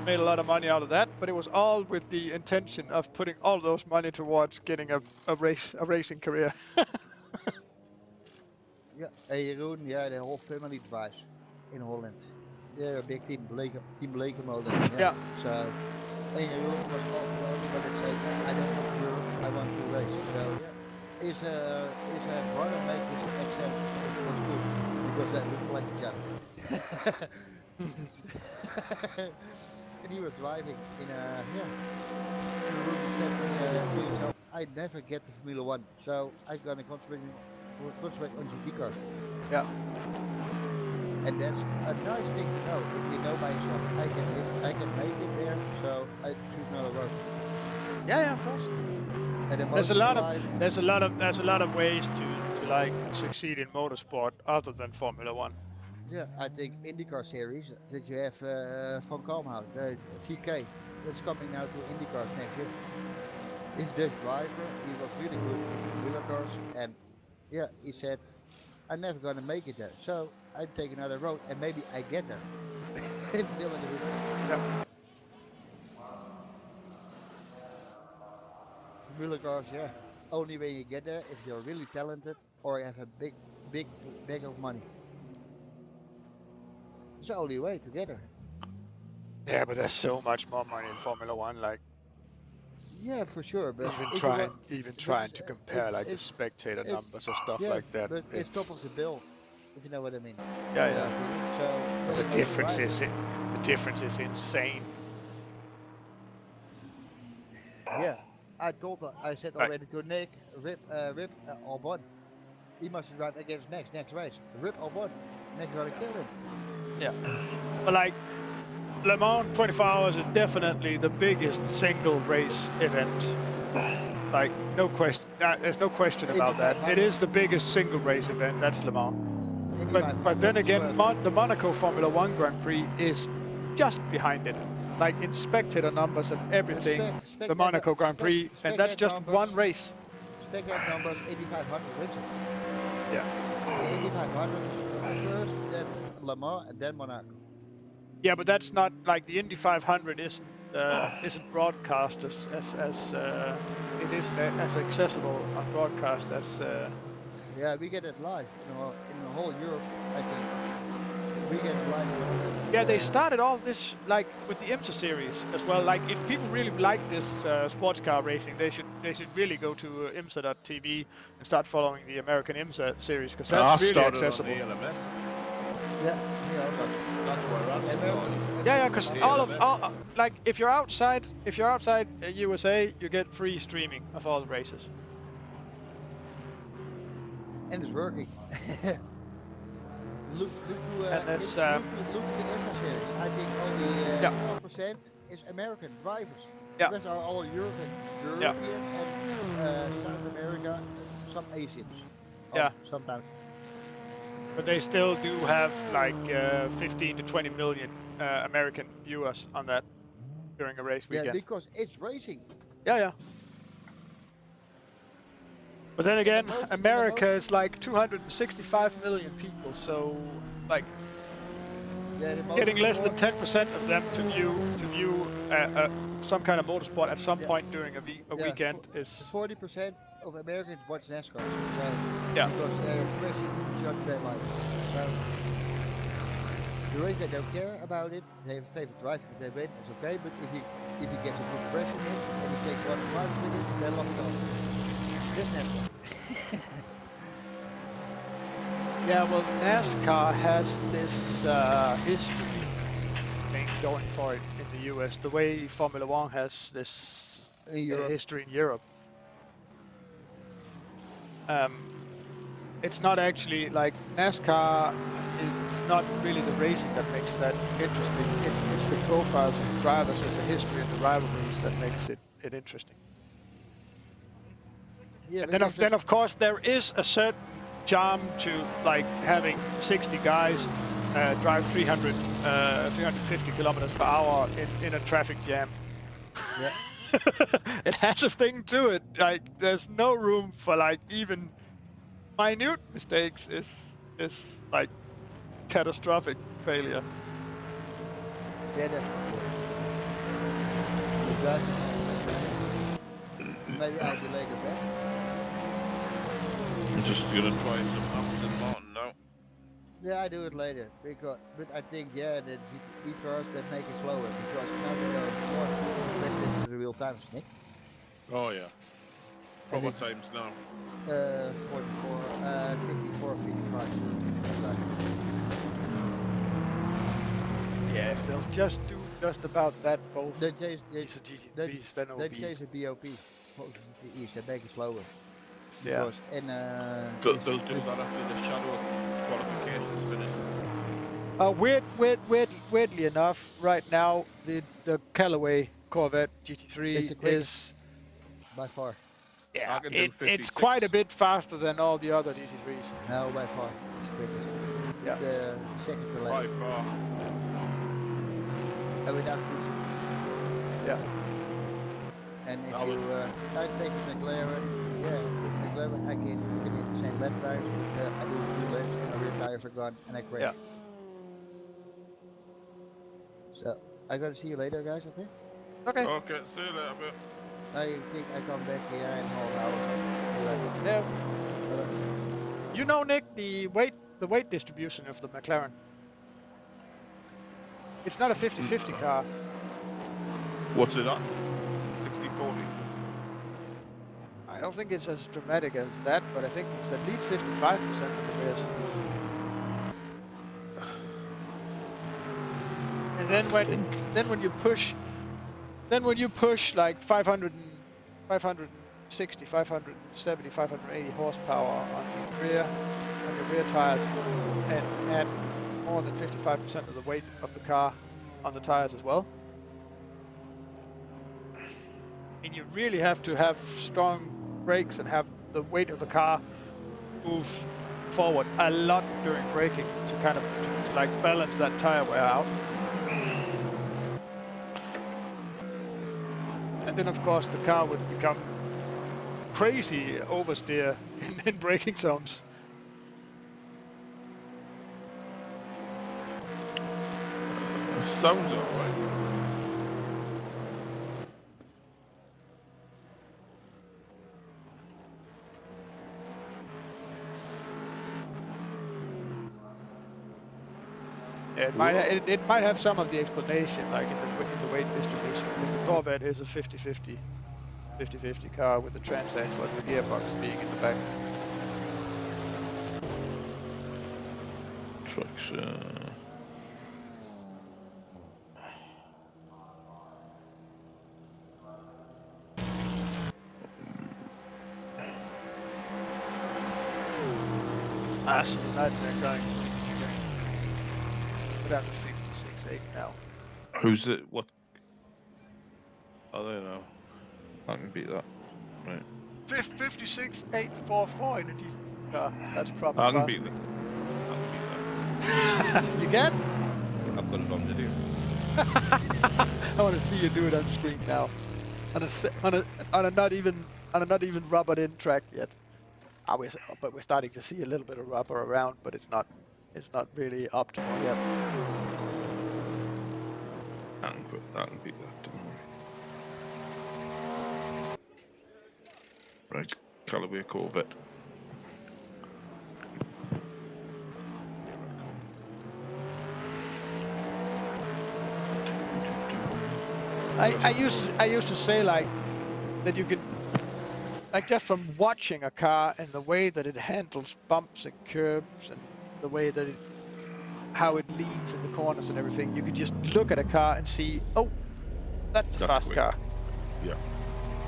made a lot of money out of that. But it was all with the intention of putting all those money towards getting a racing career. Yeah, Jeroen, yeah, the whole family drives in Holland. They're a big team, Team Blakemo then. Yeah. So, and Jeroen was the only one that said, I don't want to Europe, I want to race. So, yeah, his brother made his exams for school because they look like each other. And he was driving in a, Jeroen said to himself, I'd never get to Formula 1, so I'm going to concentrate on GT cars. Yeah. And that's a nice thing to know. If you know by yourself, I can make it there, so I choose another road. Yeah, of course. And There's a lot of ways to like succeed in motorsport other than Formula 1. Yeah, I think IndyCar series that you have Van Kalmhout, VK, that's coming now to IndyCar next year. He's a Dutch driver. He was really good in Formula cars, and yeah, he said, I'm never gonna make it there, so I take another road and maybe I get there. If you know what I mean. Yeah. Formula cars, yeah. Only when you get there if you're really talented or you have a big bag of money. It's the only way to get there. Yeah, but there's so much more money in Formula 1, like Yeah, for sure. But even trying to compare like the spectator numbers or stuff like that. But it's top of the bill, if you know what I mean. Yeah. So But the difference is insane. Yeah, I said already to Nick, Rip Albon. He must drive against next race. Rip Albon, Nick's gonna kill him. Yeah, but like Le Mans 24 Hours is definitely the biggest single race event. Like no question, there's no question about that. It is the biggest single race event. That's Le Mans. But then again, the Monaco Formula 1 Grand Prix is just behind it. Like in spectator numbers and everything, the Monaco Grand Prix, and that's just one race. Spectator numbers, 8,500 wins it. Yeah. The 8,500 is first, then Le Mans, and then Monaco. Yeah, but that's not like the Indy 500 isn't broadcast as it is as accessible on broadcast as. Yeah, we get it live in the whole Europe. I think we get it live. Yeah, they started all this like with the IMSA series as well. Like if people really like this sports car racing, they should really go to IMSA.tv and start following the American IMSA series because that's really accessible. On the LMS. Yeah, That's where I started. Yeah, because like if you're outside USA, you get free streaming of all the races. And it's working. Look to the IMSA series. I think only 12% is American drivers. Yeah. The rest are all European and South America, some Asians. Yeah. Sometimes. But they still do have like 15 to 20 million American viewers on that during a race weekend. Yeah, because it's racing. Yeah. But then again, America is like 265 million people, so like getting less than 10% of them to view some kind of motorsport at some point during a weekend is 40% of Americans watch NASCAR. So because they're racing Saturday night. So the race they don't care about it. They have a favorite driver, they win, it's okay. But if he gets a good pressure hit and he takes one of the drivers with it, they love it all. This NASCAR. Yeah, well, NASCAR has this history going for it in the US, the way Formula One has this In Europe. history in Europe. It's not actually like NASCAR. It's not really the racing that makes that interesting. It's the profiles of the drivers and the history and the rivalries that makes it interesting. Yeah, And then of course there is a certain charm to like having 60 guys drive 350 kilometers per hour in a traffic jam. Yeah. It has a thing to it. Like there's no room for like even minute mistakes is like catastrophic failure. Yeah, that's the guys. Maybe I'll be later back. I'm just gonna try some Aston Martin now. Yeah, I do it later because, but I think the GTE cars that make it slower because now they are more connected to the real times, Nick. Oh yeah. And What it's, times now? 44, 54, 55. So Yeah, if they'll just do just about that both they change these GTBs, then it will they be. change the BOP for GTEs. They make it slower. Yeah. Because They'll do that after the shadow qualification is finished. Weirdly enough, right now the Callaway Corvette GT3 is by far. yeah, I can do it's 56. quite a bit faster than all the other GT3s. No, by far it's quickest. Yeah. The second to last. By far. And without cruising. Yeah. And if you I take the McLaren, with McLaren I can hit the same lap tires, but I do 2 laps and my rear tires are gone and I crash. Yeah. So I gotta see you later, guys. Okay. Okay. Okay, see you later, bit. I think I come back here in half hour. Yeah. You know, Nick, the weight distribution of the McLaren. It's not a 50-50 car. What's it at? 60-40. I don't think it's as dramatic as that, but I think it's at least 55% of the rears. And then when you push like 560, 570, 580 horsepower on your rear tires, and add more than 55% of the weight of the car on the tires as well. And you really have to have strong brakes and have the weight of the car move forward a lot during braking to kind of to like balance that tire wear out. And then of course the car would become crazy oversteer in braking zones. Sounds alright. It might have some of the explanation, like in the weight distribution, because the Corvette is a 50-50 car with the transaxle and the gearbox being in the back. Traction. So they're going down to 56.8 now. Who's it? What? I don't know. I can beat that. Right. 56.844 in a decent car. That's proper I can fast. beat that. I can beat that. You can? I've got it on video. I want to see you do it on screen now. On a not even rubbered in track yet. But we're starting to see a little bit of rubber around, but it's not really optimal yet. I can beat that. Don't worry. Right, Callaway Corvette. I used to say like that you can, like just from watching a car and the way that it handles bumps and curbs and the way that it how it leans in the corners and everything. You can just look at a car and see, oh, that's a fast quick. car. Yeah.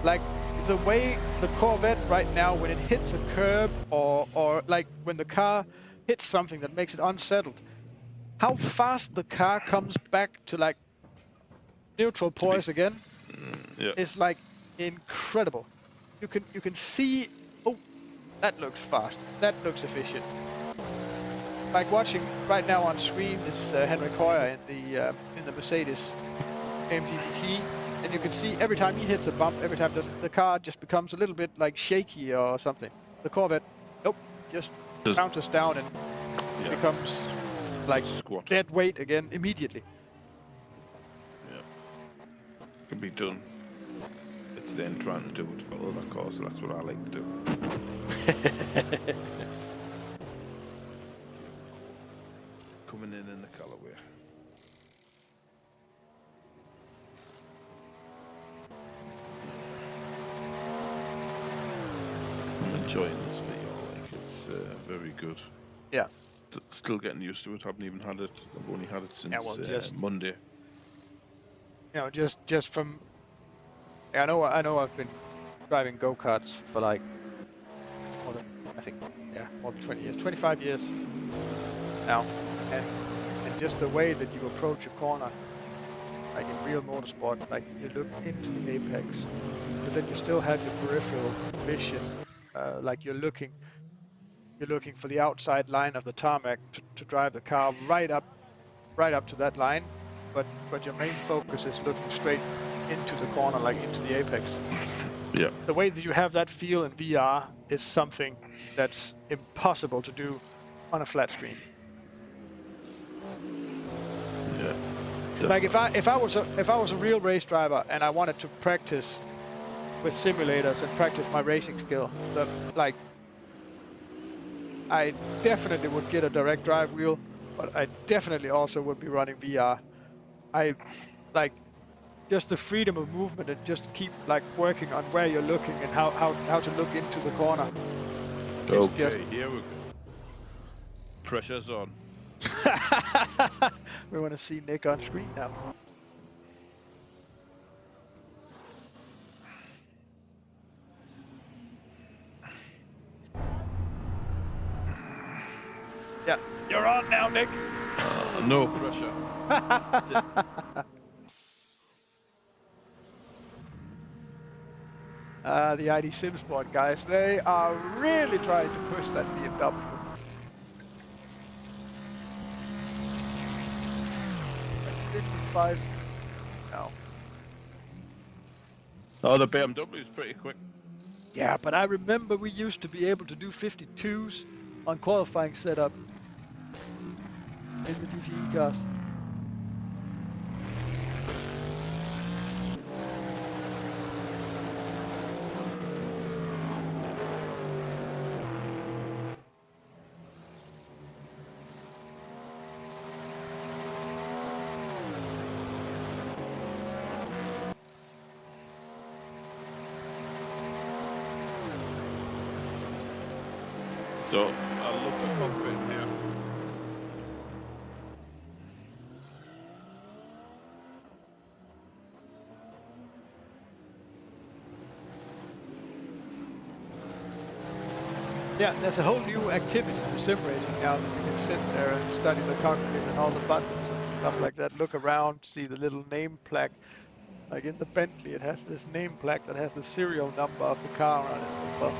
Like the way the Corvette right now, when it hits a curb or like when the car hits something that makes it unsettled, how fast the car comes back to like neutral poise again Yeah. is like incredible. You can see, oh, that looks fast. That looks efficient. Like watching right now on screen is Henrik Hoyer in the Mercedes AMG GT, and you can see every time he hits a bump, every time the car just becomes a little bit like shaky or something. The Corvette, nope, just counters down and becomes like squat. dead weight again immediately. Yeah. Can be done. It's then trying to do it for other cars, so that's what I like to do. Coming in the colorway. I'm enjoying this video, like it's very good. Yeah. Still getting used to it. Haven't even had it. I've only had it since Monday. You know, just from. I know I've been driving go-karts for like more than, I think, more than 20 years, 25 years now, and just the way that you approach a corner, like in real motorsport, like you look into the apex, but then you still have your peripheral vision, like you're looking for the outside line of the tarmac to drive the car right up to that line, but your main focus is looking straight into the corner, like into the apex. Yeah. The way that you have that feel in VR is something that's impossible to do on a flat screen. Yeah. Like if I was a real race driver and I wanted to practice with simulators and practice my racing skill, like I definitely would get a direct drive wheel, but I definitely also would be running VR. I like just the freedom of movement and just keep like working on where you're looking and how to look into the corner. It's just... here we go. Pressure's on. We want to see Nick on screen now. Yeah, you're on now, Nick. No pressure. The ID Sim Sport guys, they are really trying to push that BMW. Like 55 now. Oh, the BMW is pretty quick. Yeah, but I remember we used to be able to do 52s on qualifying setup in the DCE cars. So I'll look at the cockpit here. Yeah, there's a whole new activity to sim racing now that you can sit there and study the cockpit and all the buttons and stuff like that. Look around, see the little name plaque. Like in the Bentley, it has this name plaque that has the serial number of the car on it. Well,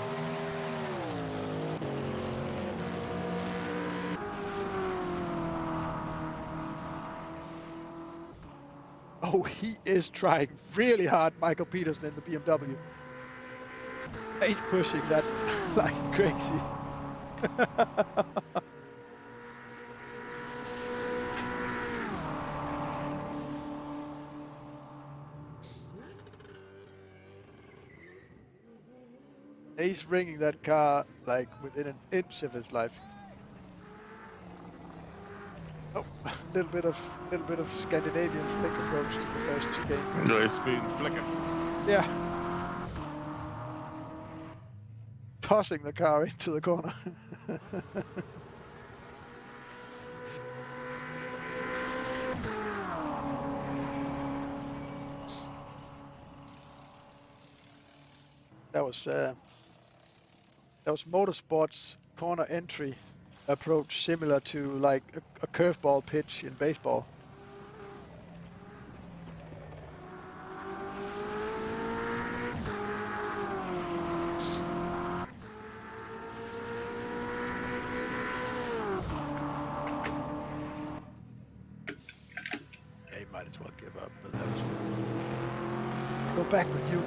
oh, he is trying really hard, Michael Peterson in the BMW. He's pushing that like crazy. He's ringing that car like within an inch of his life. Oh, a little bit of Scandinavian flick approach to the first chicane. No, it's been flicking. Yeah. Tossing the car into the corner. was motorsports corner entry approach similar to like a curveball pitch in baseball. Yeah, you might as well give up. But that was... Let's go back with you.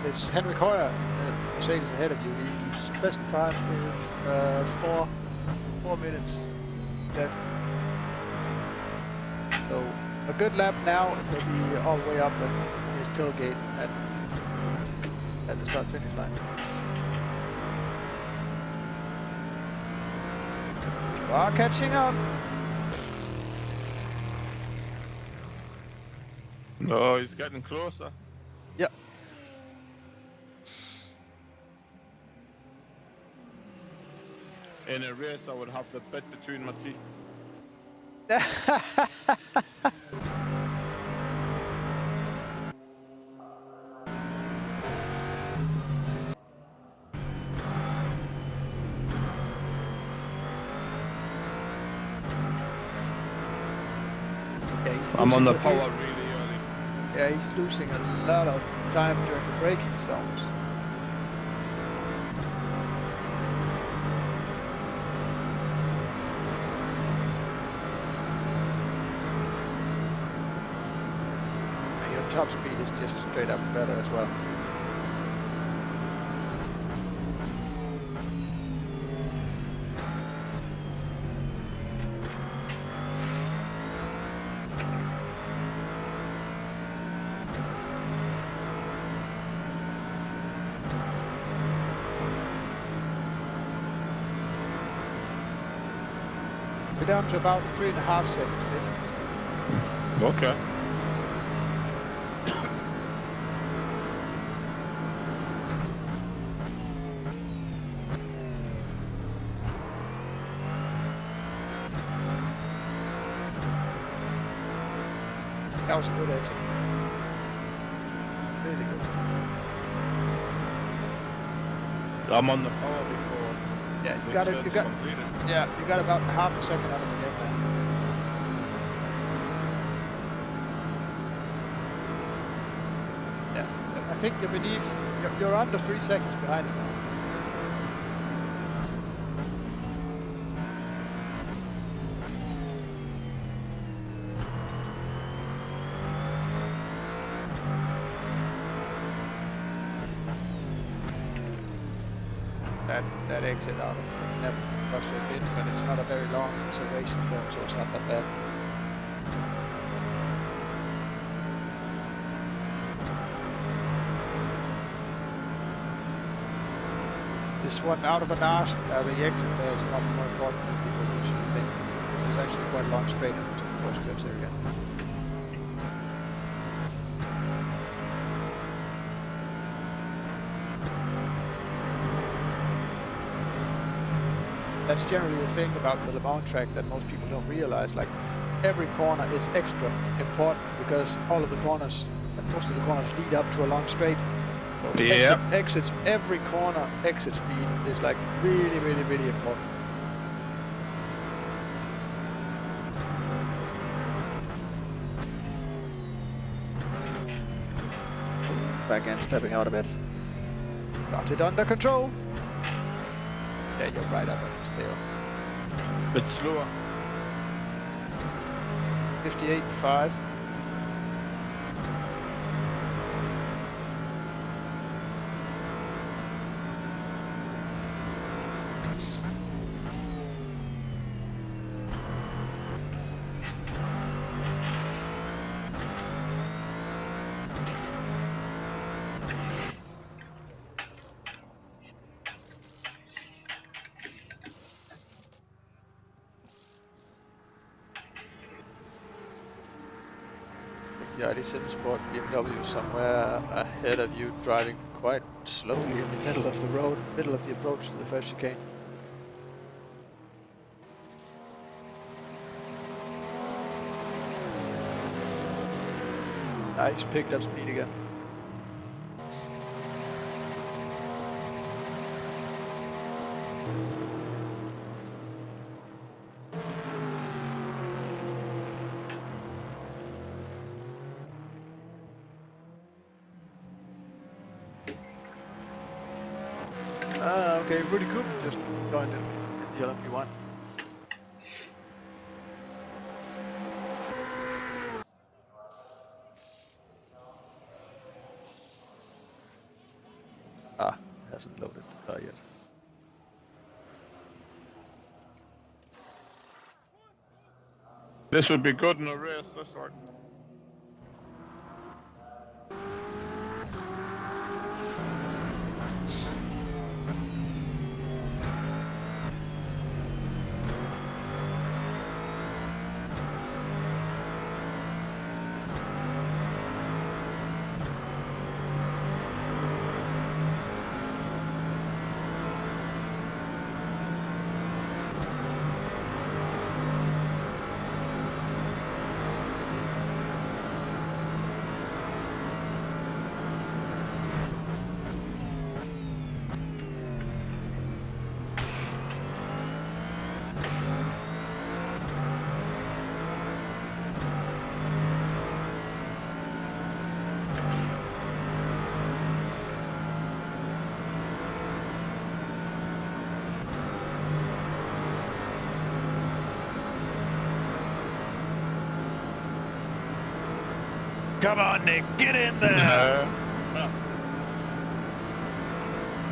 It's Henrik Højer, Mercedes ahead of you. His best time is 4 minutes dead. So a good lap now, and he'll be all the way up at his tailgate at the start finish line. You are catching up. No, he's getting closer. Yep. In a race, I would have the bit between my teeth. I'm on the power really early. Yeah, he's losing a lot of time during the braking zones. Top speed is just straight up better as well. We're down to about 3.5 seconds difference. Okay. That was a good exit. Really good. I'm on the power before. Yeah, you got about half a second out of the game now. Yeah, I think you're beneath. You're under 3 seconds behind it now. That exit out of never cost you a bit, but it's not a very long acceleration zone, so it's not that bad. This one out of an arse, the exit there is much more important than people usually think. This is actually quite a long straight into the course curves there again. that's generally the thing about the Le Mans track that most people don't realize. Like every corner is extra important because all of the corners, most of the corners lead up to a long straight. So Yeah. exits, every corner exit speed is like really, really, really important. Back end stepping out a bit. Got it under control. Yeah, you're right up on his tail. Bit slower. 58.5. Yeah, Edison Sport BMW somewhere ahead of you, driving quite slowly in the middle of the road, middle of the approach to the first chicane. He's picked up speed again. Okay, Rudy Coop just joined in the LMP1. Hasn't loaded the car yet. This would be good in a race, this one. Come on, Nick, get in there!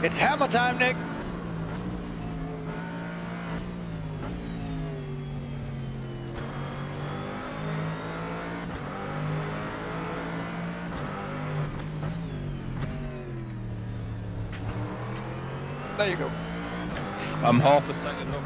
It's hammer time, Nick! There you go. I'm half a second up.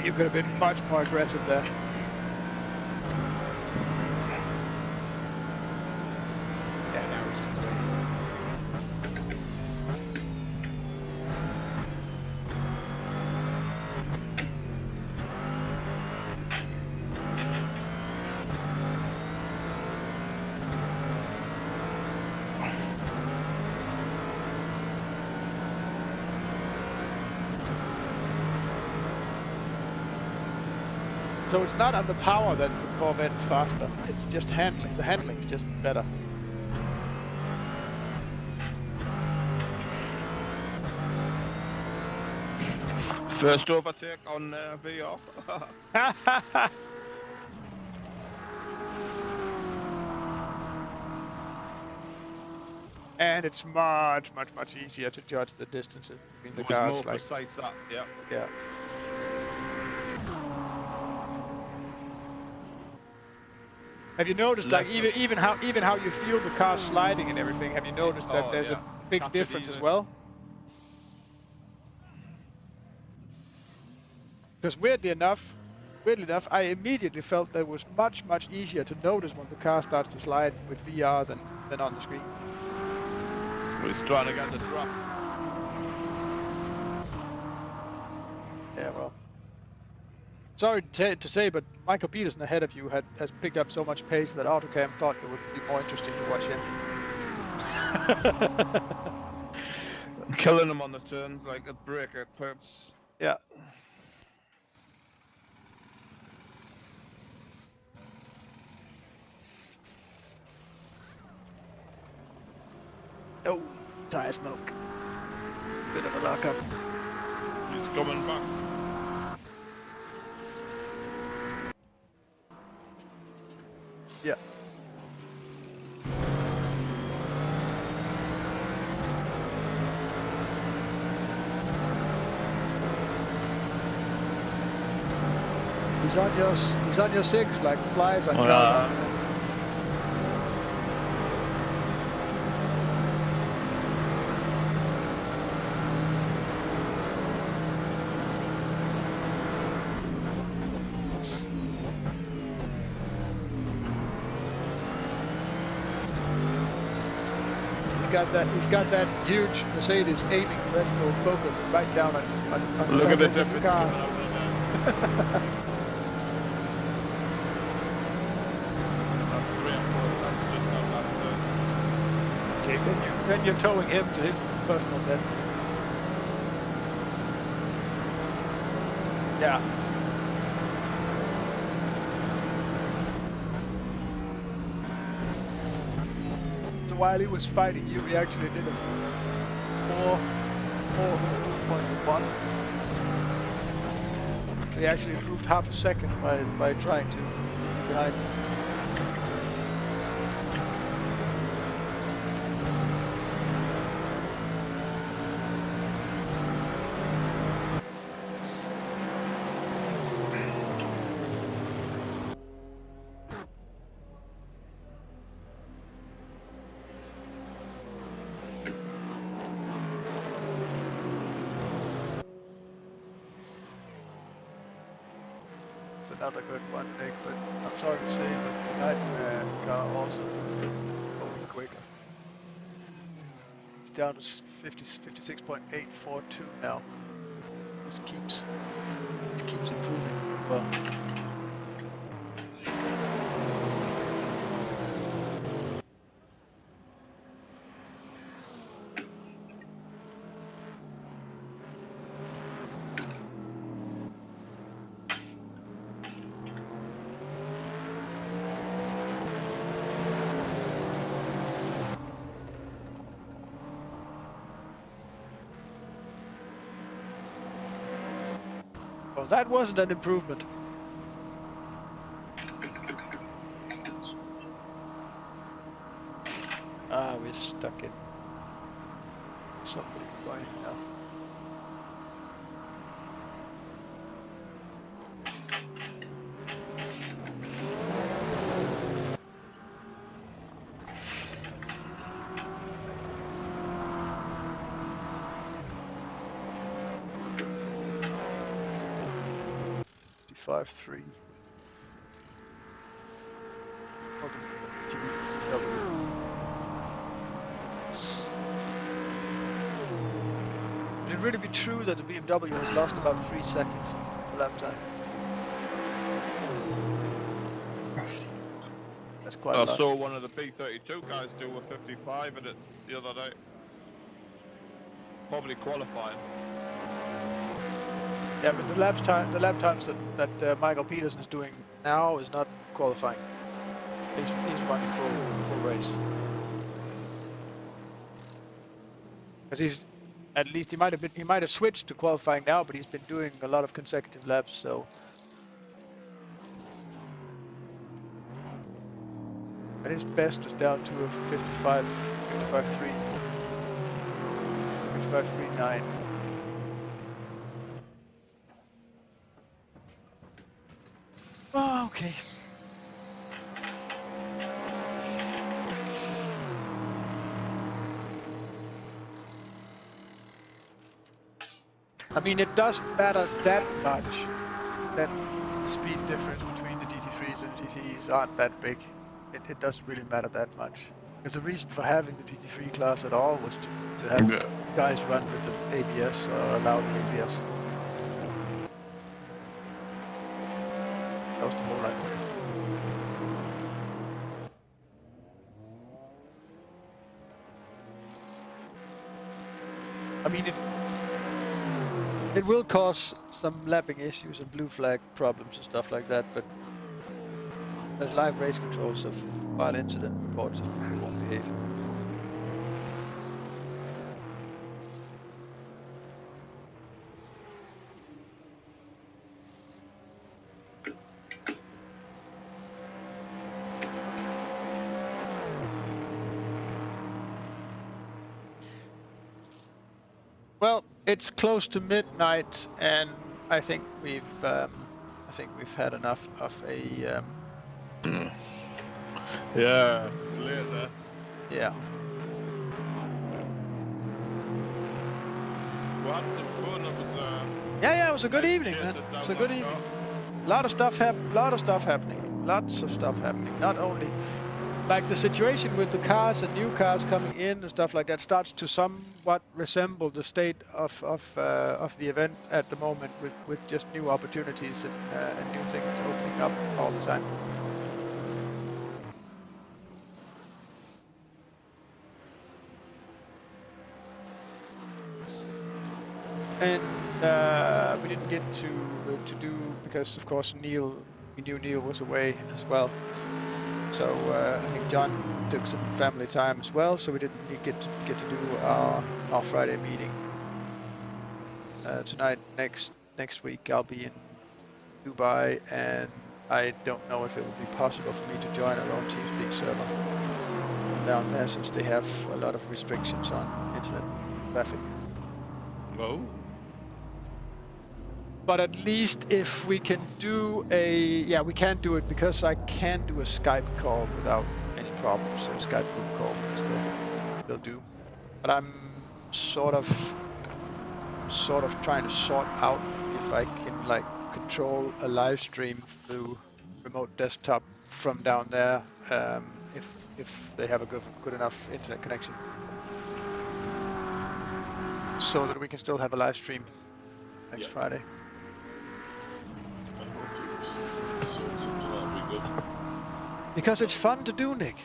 You could have been much more aggressive there. Yeah, now he's in his way. So it's not on the power that the Corvette is faster, it's just handling. The handling is just better. First overtake on VR. And it's much easier to judge the distances between the It was cars. more Like, precise that, yeah. yeah. Have you noticed, like, Less of- even how you feel the car sliding and everything? Have you noticed that Oh, there's yeah. a big Captured difference as easy. well? Because weirdly enough, I immediately felt that it was much easier to notice when the car starts to slide with VR than on the screen. He's trying to get the draft. Yeah, well. Sorry to say, but Michael Peterson ahead of you has picked up so much pace that Autocam thought it would be more interesting to watch him. Killing him on the turns like a break at pips. Yeah. Oh, tire smoke. Bit of a lockup. He's coming back. Yeah. He's on your 6 like flies on car. He's got that huge Mercedes aiming retro focus right down on Look at the the difference car. coming out of there. That's 3 and 4 times just not that good. Okay, then you're towing him to his personal death. Yeah. So while he was fighting you, he actually did a 4.1. He actually improved half a second by trying to behind. Another good one, Nick, but I'm sorry to say, but the Nightmare car also going quicker. It's down to 56.842 now. This keeps improving as well. Well, that wasn't an improvement. We're stuck in somebody right now. Five three. Oh, the GTW. Would it really be true that the BMW has lost about 3 seconds lap time? That's quite a lot. I saw one of the B32 guys do a 55 in it the other day. Probably qualifying. Yeah, but the lap times that Michael Peterson is doing now is not qualifying. He's running full race. Because he's at least he might have switched to qualifying now, but he's been doing a lot of consecutive laps, so. And his best was down to a 55 55.3. 55.39. Oh, okay. I mean, it doesn't matter that much that the speed difference between the GT3s and the GTEs aren't that big. It doesn't really matter that much. Because the reason for having the GT3 class at all was to have Yeah. guys run with the ABS or allow the ABS. That was the whole idea. I mean, it will cause some lapping issues and blue flag problems and stuff like that, but there's live race controls of file incident reports if people won't behave. Well, it's close to midnight, and I think we've had enough of a Yeah, it's later. yeah. We had some fun. It was Yeah, it was a good evening, man. chasing It down was a that good car. evening. Lot of stuff happening. Lots of stuff happening. Not only like the situation with the cars and new cars coming in and stuff like that starts to somewhat resemble the state of the event at the moment, with just new opportunities and new things opening up all the time. And we didn't get to do, because of course we knew Neil was away as well. So I think John took some family time as well, so we didn't get to do our Friday meeting tonight. Next week I'll be in Dubai, and I don't know if it will be possible for me to join our own TeamSpeak server down there, since they have a lot of restrictions on internet traffic. No. But at least if we can do we can do it, because I can do a Skype call without any problems. So Skype group call, because they'll do. But I'm sort of trying to sort out if I can like control a live stream through remote desktop from down there, if they have a good enough internet connection, so that we can still have a live stream next Friday. Because it's fun to do, Nick.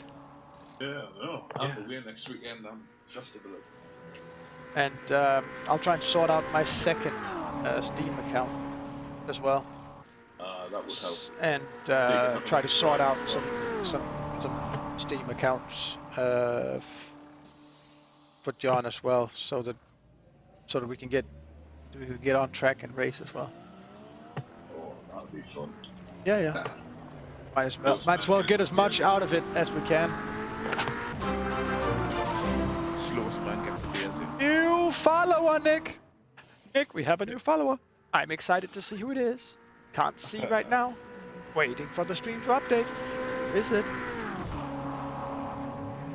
Yeah, no. I'll be next weekend on festival. And I'll try and sort out my second Steam account as well. That would help. And try to sort out some Steam accounts for John as well, so that we can get on track and race as well. Oh, that'd be fun. Yeah. Might as well get as much out of it as we can. Slowest man gets the beers in. New follower, Nick! Nick, we have a new follower. I'm excited to see who it is. Can't see right now. Waiting for the stream to update. Who is it?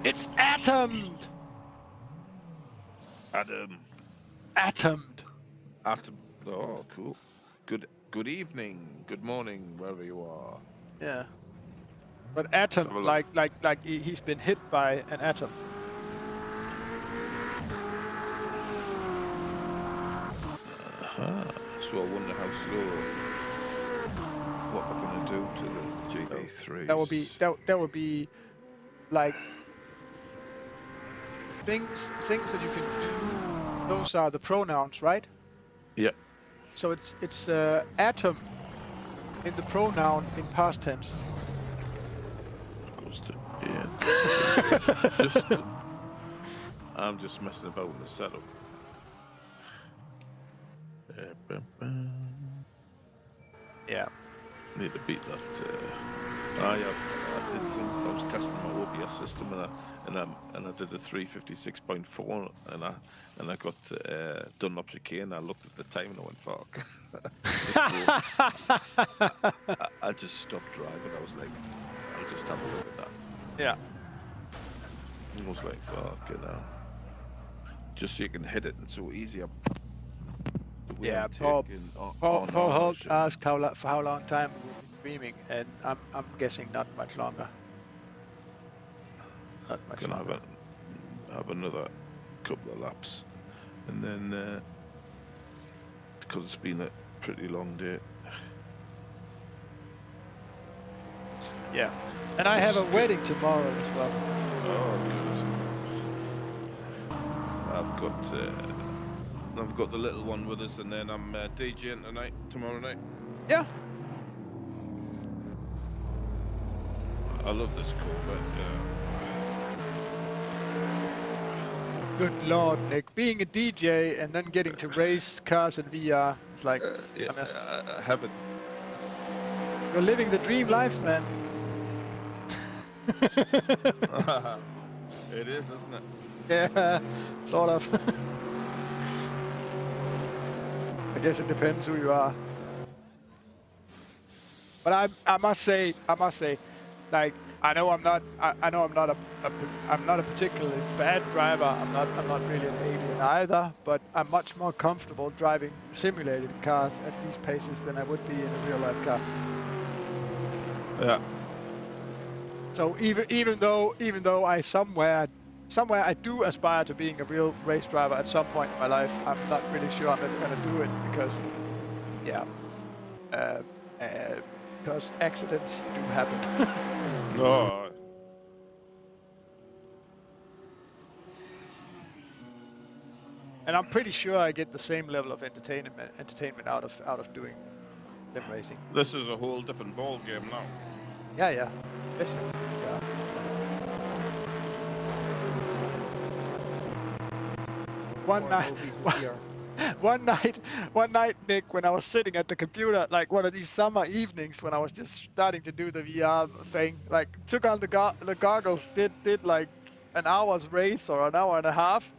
It's Atomed! Atomed. Oh, cool. Good evening, good morning, wherever you are. Yeah. But atom, like he's been hit by an atom. So I wonder how slow. What we're gonna do to the GT3. That would be like things that you can do. Those are the pronouns, right? Yeah. So it's atom in the pronoun in past tense. Yeah. I'm just messing about with the setup. Yeah. Need to beat that I did think I was testing my OBS system and I did a 356.4 and I got Dunlop chicane. I looked at the time and I went, fuck. I just stopped driving. I was like, I'll just have a look at that. Yeah. I was like, fuck, just so you can hit it and so easy. Yeah, Paul Holt asked for how long time we've been streaming, and I'm guessing not much longer. Not much Gonna longer. have another couple of laps, and then because it's been a pretty long day. Yeah, and I have a wedding tomorrow as well. Oh, good. I've got the little one with us, and then I'm DJing tomorrow night. Yeah. I love this Corvette. Good Lord, Nick, being a DJ and then getting to race cars in VR, it's like heaven. You're living the dream life, man. It is, isn't it? Yeah, sort of. I guess it depends who you are. But I must say, like I know I'm not a particularly bad driver. I'm not really an alien either. But I'm much more comfortable driving simulated cars at these paces than I would be in a real life car. Yeah. So even though I somewhere I do aspire to being a real race driver at some point in my life, I'm not really sure I'm ever going to do it because, because accidents do happen. No. And I'm pretty sure I get the same level of entertainment out of doing sim racing. This is a whole different ball game now. Yeah. Especially with the VR. One night, Nick, when I was sitting at the computer, like one of these summer evenings when I was just starting to do the VR thing, like took on the goggles, did like an hour's race or an hour and a half,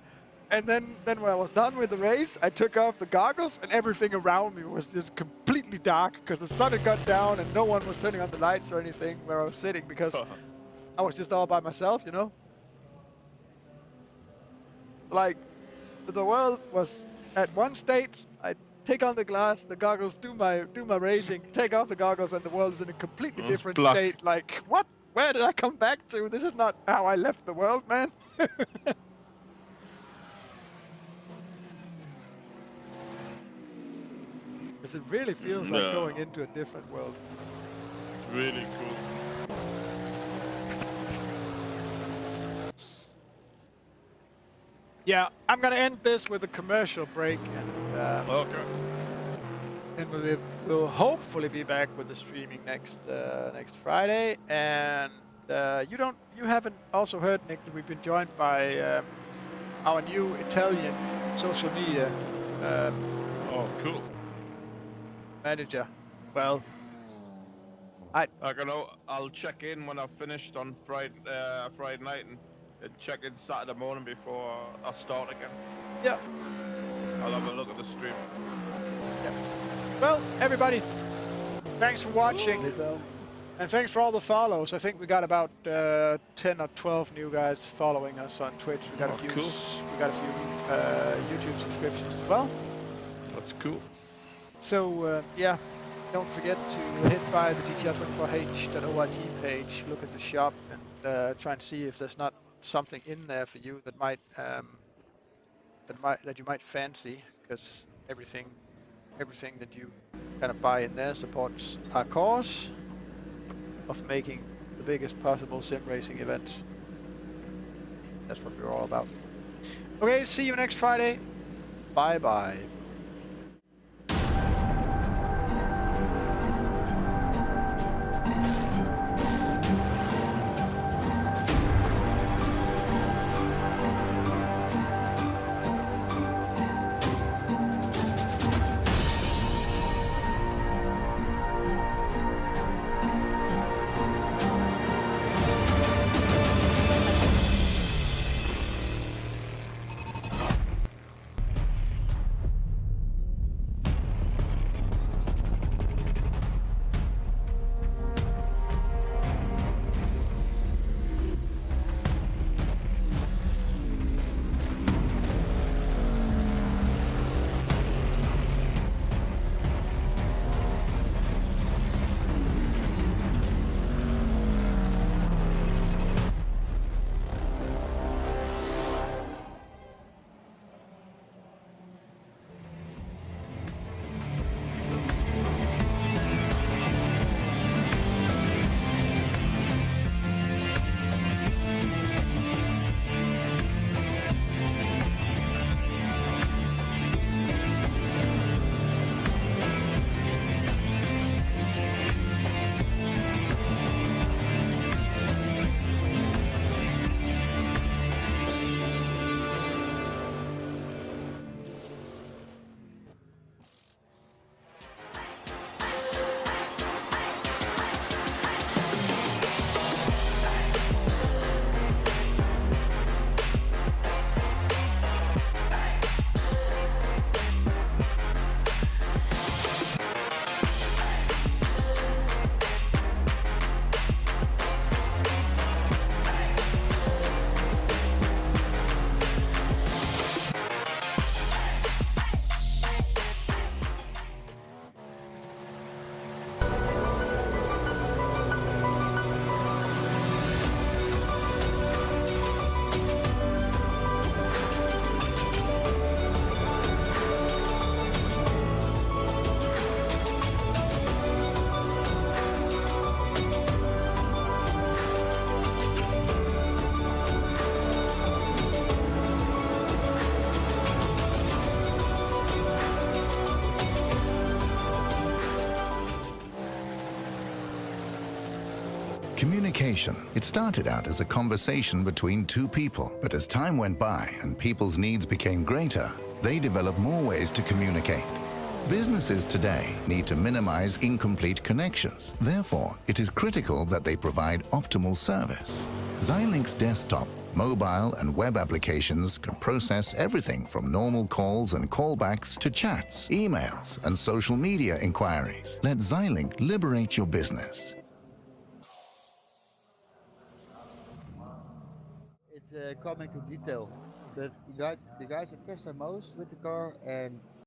and then when I was done with the race, I took off the goggles and everything around me was just completely dark because the sun had got down and no one was turning on the lights or anything where I was sitting because I was just all by myself, you know. Like the world was at one state. I take on the goggles, do my racing, take off the goggles, and the world is in a completely different state. Like, what? Where did I come back to? This is not how I left the world, man. Because it really feels like going into a different world. It's really cool. Yeah, I'm gonna end this with a commercial break, and and we'll hopefully be back with the streaming next Friday. And you haven't also heard, Nick, that we've been joined by our new Italian social media cool manager. Well, I'll check in when I've finished on Friday night and check in Saturday morning before I start again. Yeah. I'll have a look at the stream. Yeah. Well, everybody, thanks for watching. And thanks for all the follows. I think we got about 10 or 12 new guys following us on Twitch. We got a few YouTube subscriptions as well. That's cool. So yeah, don't forget to hit by the GTR24h.org page, look at the shop, and try and see if there's not something in there for you that you might fancy, because everything that you kind of buy in there supports our cause of making the biggest possible sim racing events. That's what we're all about. Okay, see you next Friday. Bye bye. Communication. It started out as a conversation between two people, but as time went by and people's needs became greater, they developed more ways to communicate. Businesses today need to minimize incomplete connections. Therefore, it is critical that they provide optimal service. Xilinx desktop, mobile and web applications can process everything from normal calls and callbacks to chats, emails and social media inquiries. Let Xilinx liberate your business. It's coming to detail. The guys that test the most with the car, and